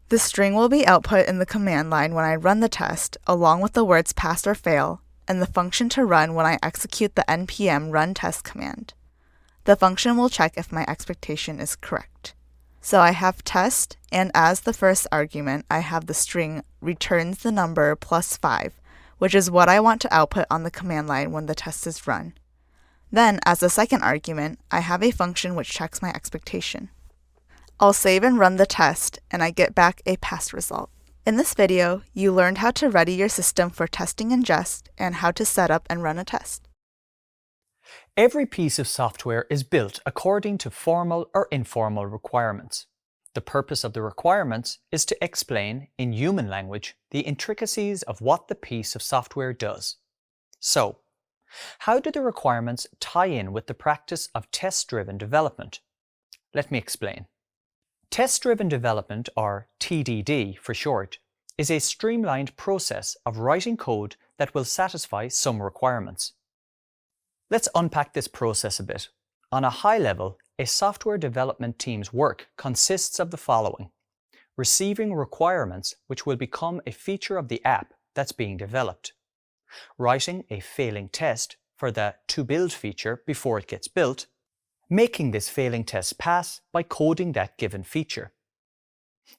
The string will be output in the command line when I run the test, along with the words pass or fail, and the function to run when I execute the npm run test command. The function will check if my expectation is correct. So I have test, and as the first argument, I have the string returns the number plus 5, which is what I want to output on the command line when the test is run. Then, as the second argument, I have a function which checks my expectation. I'll save and run the test, and I get back a pass result. In this video, you learned how to ready your system for testing in Jest and how to set up and run a test.
Every piece of software is built according to formal or informal requirements. The purpose of the requirements is to explain, in human language, the intricacies of what the piece of software does. So, how do the requirements tie in with the practice of test-driven development? Let me explain. Test-driven development, or TDD for short, is a streamlined process of writing code that will satisfy some requirements. Let's unpack this process a bit. On a high level, a software development team's work consists of the following: receiving requirements which will become a feature of the app that's being developed, writing a failing test for the to-build feature before it gets built, making this failing test pass by coding that given feature.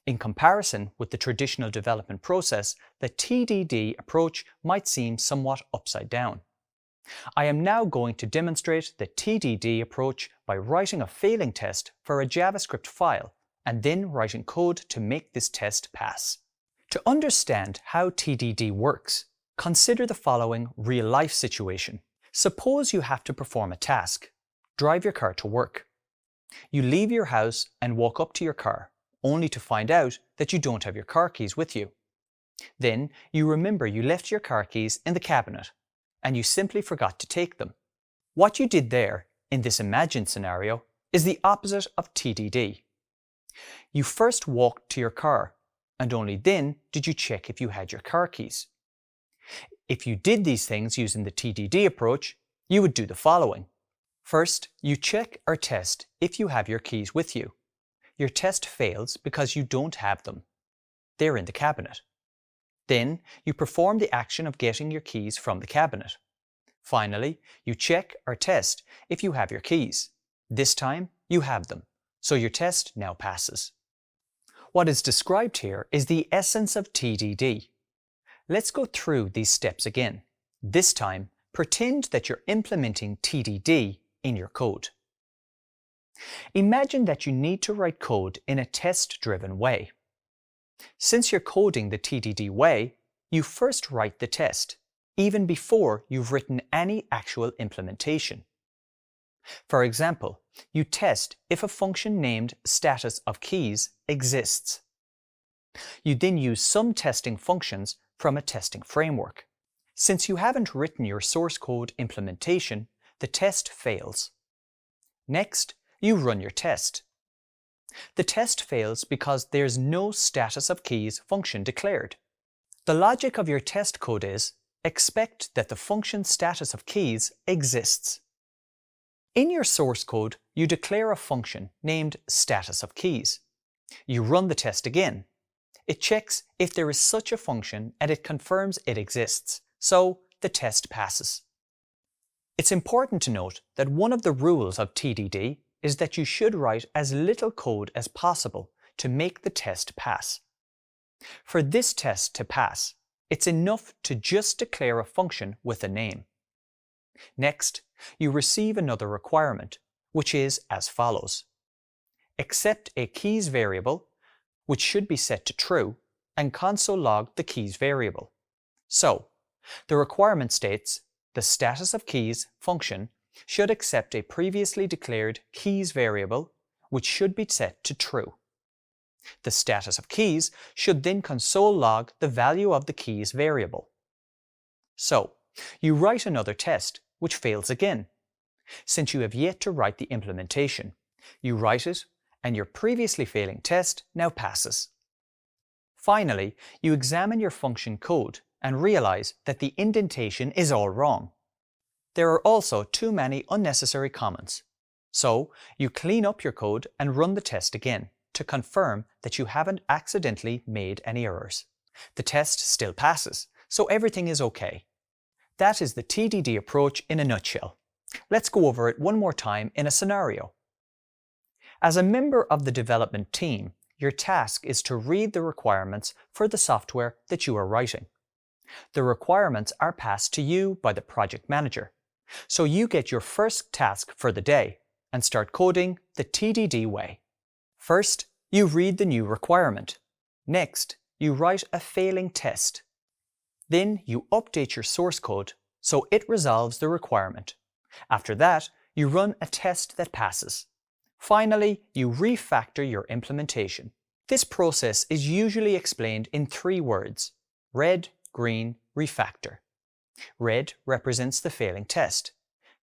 In comparison with the traditional development process, the TDD approach might seem somewhat upside down. I am now going to demonstrate the TDD approach by writing a failing test for a JavaScript file and then writing code to make this test pass. To understand how TDD works, consider the following real-life situation. Suppose you have to perform a task. Drive your car to work. You leave your house and walk up to your car, only to find out that you don't have your car keys with you. Then you remember you left your car keys in the cabinet, and you simply forgot to take them. What you did there, in this imagined scenario, is the opposite of TDD. You first walked to your car, and only then did you check if you had your car keys. If you did these things using the TDD approach, you would do the following. First, you check or test if you have your keys with you. Your test fails because you don't have them. They're in the cabinet. Then, you perform the action of getting your keys from the cabinet. Finally, you check or test if you have your keys. This time, you have them, so your test now passes. What is described here is the essence of TDD. Let's go through these steps again. This time, pretend that you're implementing TDD in your code. Imagine that you need to write code in a test-driven way. Since you're coding the TDD way, you first write the test, even before you've written any actual implementation. For example, you test if a function named status of keys exists. You then use some testing functions from a testing framework. Since you haven't written your source code implementation, the test fails. Next, you run your test. The test fails because there's no status of keys function declared. The logic of your test code is, expect that the function status of keys exists. In your source code, you declare a function named status of keys. You run the test again. It checks if there is such a function and it confirms it exists, so the test passes. It's important to note that one of the rules of TDD is that you should write as little code as possible to make the test pass. For this test to pass, it's enough to just declare a function with a name. Next, you receive another requirement, which is as follows. Accept a keys variable, which should be set to true, and console log the keys variable. So, the requirement states the status of keys function should accept a previously declared keys variable, which should be set to true. The status of keys should then console log the value of the keys variable. So, you write another test, which fails again. Since you have yet to write the implementation, you write it, and your previously failing test now passes. Finally, you examine your function code and realize that the indentation is all wrong. There are also too many unnecessary comments. So, you clean up your code and run the test again to confirm that you haven't accidentally made any errors. The test still passes, so everything is okay. That is the TDD approach in a nutshell. Let's go over it one more time in a scenario. As a member of the development team, your task is to read the requirements for the software that you are writing. The requirements are passed to you by the project manager, So you get your first task for the day and start coding the TDD way. First, you read the new requirement. Next, you write a failing test. Then you update your source code so it resolves the requirement. After that, you run a test that passes. Finally, you refactor your implementation. This process is usually explained in 3 words: red, green, refactor. Red represents the failing test.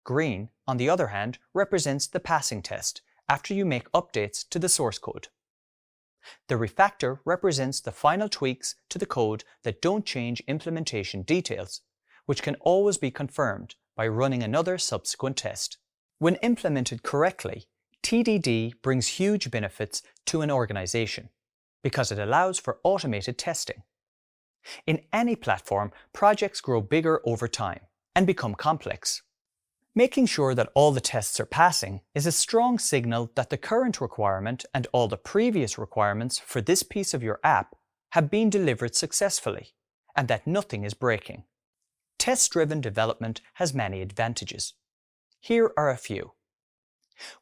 Green, on the other hand, represents the passing test after you make updates to the source code. The refactor represents the final tweaks to the code that don't change implementation details, which can always be confirmed by running another subsequent test. When implemented correctly, TDD brings huge benefits to an organization because it allows for automated testing. In any platform, projects grow bigger over time and become complex. Making sure that all the tests are passing is a strong signal that the current requirement and all the previous requirements for this piece of your app have been delivered successfully and that nothing is breaking. Test-driven development has many advantages. Here are a few.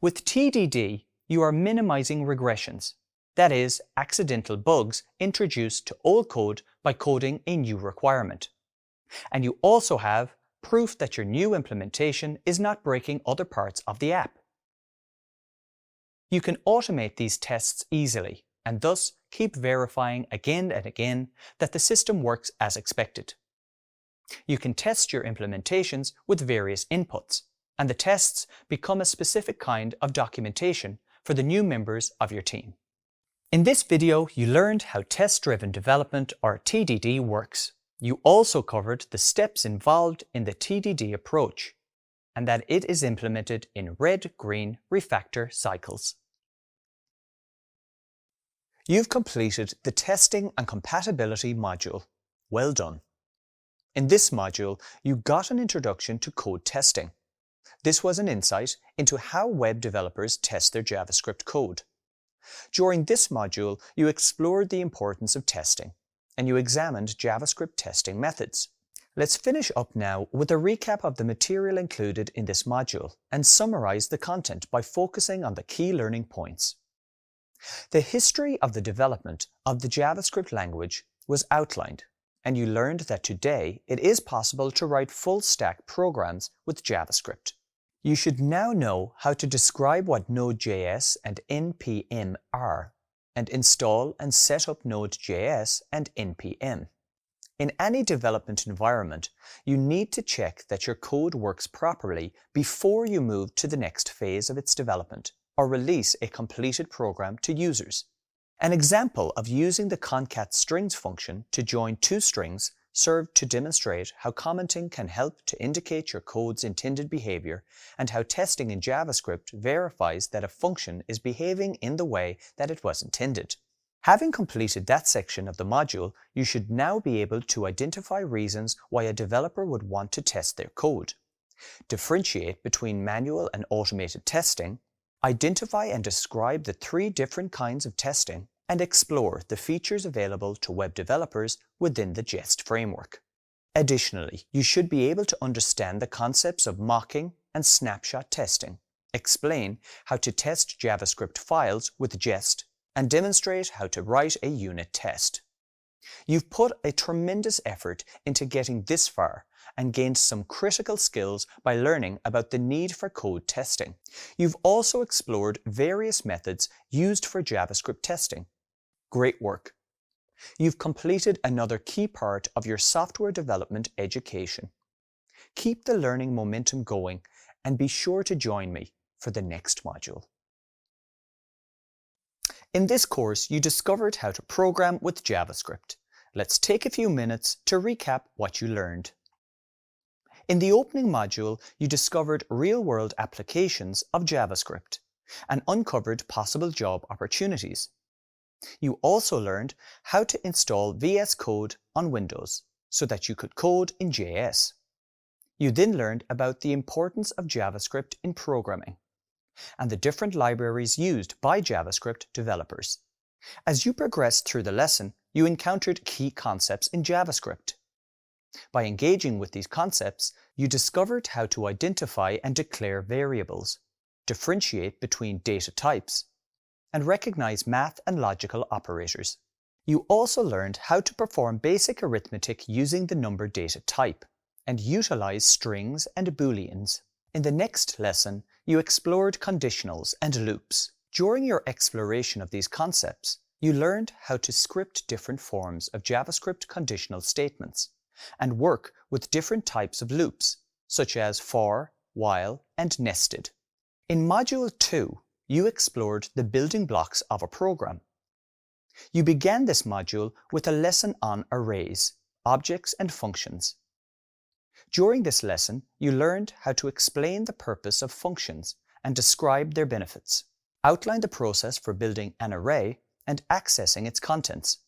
With TDD, you are minimizing regressions, that is, accidental bugs introduced to old code by coding a new requirement. And you also have proof that your new implementation is not breaking other parts of the app. You can automate these tests easily and thus keep verifying again and again that the system works as expected. You can test your implementations with various inputs, and the tests become a specific kind of documentation for the new members of your team. In this video, you learned how test-driven development, or TDD, works. You also covered the steps involved in the TDD approach, and that it is implemented in red-green refactor cycles. You've completed the Testing and Compatibility module. Well done. In this module, you got an introduction to code testing. This was an insight into how web developers test their JavaScript code. During this module, you explored the importance of testing, and you examined JavaScript testing methods. Let's finish up now with a recap of the material included in this module and summarize the content by focusing on the key learning points. The history of the development of the JavaScript language was outlined, and you learned that today it is possible to write full-stack programs with JavaScript. You should now know how to describe what Node.js and NPM are, and install and set up Node.js and NPM. In any development environment, you need to check that your code works properly before you move to the next phase of its development, or release a completed program to users. An example of using the concat-strings function to join 2 strings served to demonstrate how commenting can help to indicate your code's intended behavior and how testing in JavaScript verifies that a function is behaving in the way that it was intended. Having completed that section of the module, you should now be able to identify reasons why a developer would want to test their code, differentiate between manual and automated testing, identify and describe the 3 different kinds of testing, and explore the features available to web developers within the Jest framework. Additionally, you should be able to understand the concepts of mocking and snapshot testing, explain how to test JavaScript files with Jest, and demonstrate how to write a unit test. You've put a tremendous effort into getting this far and gained some critical skills by learning about the need for code testing. You've also explored various methods used for JavaScript testing. Great work! You've completed another key part of your software development education. Keep the learning momentum going and be sure to join me for the next module. In this course, you discovered how to program with JavaScript. Let's take a few minutes to recap what you learned. In the opening module, you discovered real-world applications of JavaScript and uncovered possible job opportunities. You also learned how to install VS Code on Windows so that you could code in JS. You then learned about the importance of JavaScript in programming and the different libraries used by JavaScript developers. As you progressed through the lesson, you encountered key concepts in JavaScript. By engaging with these concepts, you discovered how to identify and declare variables, differentiate between data types, and recognize math and logical operators. You also learned how to perform basic arithmetic using the number data type, and utilize strings and booleans. In the next lesson, you explored conditionals and loops. During your exploration of these concepts, you learned how to script different forms of JavaScript conditional statements, and work with different types of loops, such as for, while, and nested. In Module 2, you explored the building blocks of a program. You began this module with a lesson on arrays, objects, and functions. During this lesson, you learned how to explain the purpose of functions and describe their benefits, outline the process for building an array and accessing its contents,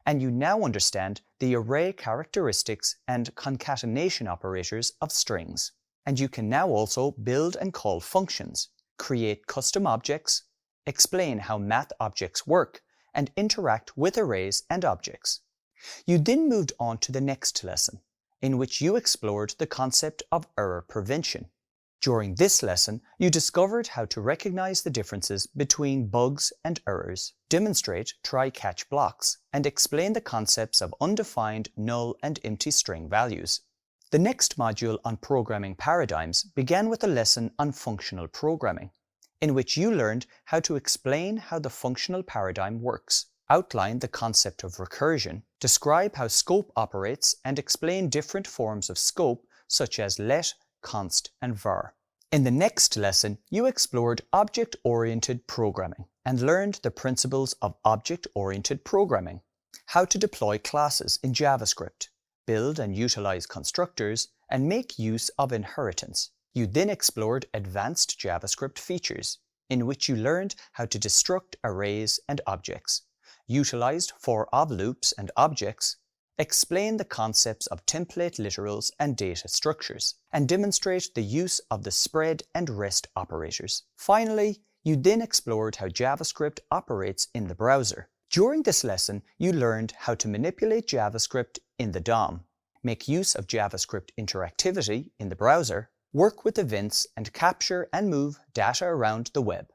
and you now understand the array characteristics and concatenation operators of strings. And you can now also build and call functions, create custom objects, explain how math objects work, and interact with arrays and objects. You then moved on to the next lesson, in which you explored the concept of error prevention. During this lesson, you discovered how to recognize the differences between bugs and errors, demonstrate try-catch blocks, and explain the concepts of undefined, null, and empty string values. The next module on programming paradigms began with a lesson on functional programming, in which you learned how to explain how the functional paradigm works, outline the concept of recursion, describe how scope operates, and explain different forms of scope such as let, const, and var. In the next lesson, you explored object-oriented programming and learned the principles of object-oriented programming, how to deploy classes in JavaScript, build and utilize constructors, and make use of inheritance. You then explored advanced JavaScript features, in which you learned how to destruct arrays and objects, utilized for-of loops and objects, explain the concepts of template literals and data structures, and demonstrate the use of the spread and rest operators. Finally, you then explored how JavaScript operates in the browser. During this lesson, you learned how to manipulate JavaScript in the DOM, make use of JavaScript interactivity in the browser, work with events, and capture and move data around the web.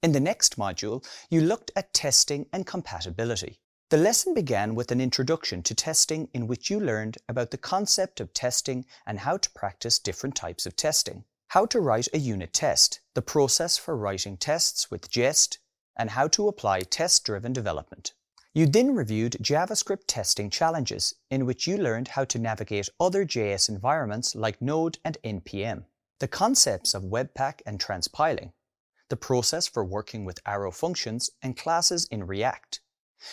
In the next module, you looked at testing and compatibility. The lesson began with an introduction to testing, in which you learned about the concept of testing and how to practice different types of testing, how to write a unit test, the process for writing tests with Jest, and how to apply test-driven development. You then reviewed JavaScript testing challenges, in which you learned how to navigate other JS environments like Node and NPM, the concepts of Webpack and transpiling, the process for working with arrow functions and classes in React,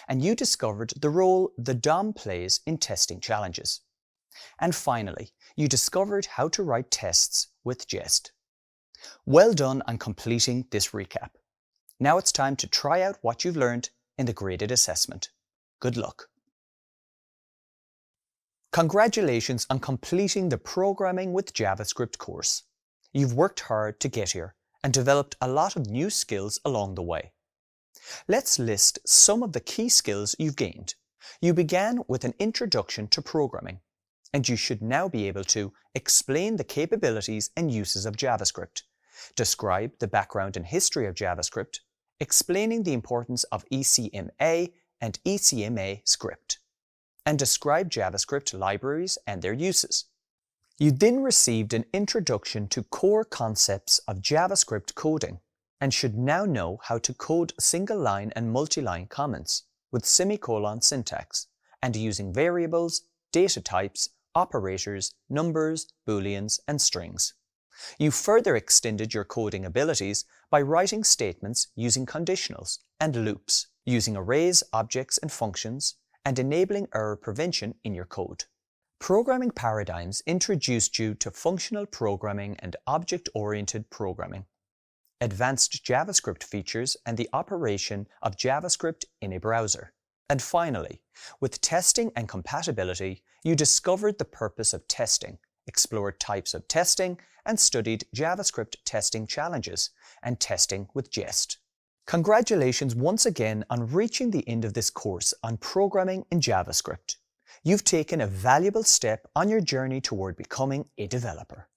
and you discovered the role the DOM plays in testing challenges. And finally, you discovered how to write tests with Jest. Well done on completing this recap. Now it's time to try out what you've learned in the graded assessment. Good luck. Congratulations on completing the Programming with JavaScript course. You've worked hard to get here and developed a lot of new skills along the way. Let's list some of the key skills you've gained. You began with an introduction to programming, and you should now be able to explain the capabilities and uses of JavaScript, describe the background and history of JavaScript, explaining the importance of ECMA and ECMA script, and describe JavaScript libraries and their uses. You then received an introduction to core concepts of JavaScript coding, and should now know how to code single-line and multi-line comments with semicolon syntax, and using variables, data types, operators, numbers, booleans, and strings. You further extended your coding abilities by writing statements using conditionals and loops, using arrays, objects, and functions, and enabling error prevention in your code. Programming paradigms introduced you to functional programming and object-oriented programming, advanced JavaScript features, and the operation of JavaScript in a browser. And finally, with testing and compatibility, you discovered the purpose of testing, explored types of testing, and studied JavaScript testing challenges and testing with Jest. Congratulations once again on reaching the end of this course on programming in JavaScript. You've taken a valuable step on your journey toward becoming a developer.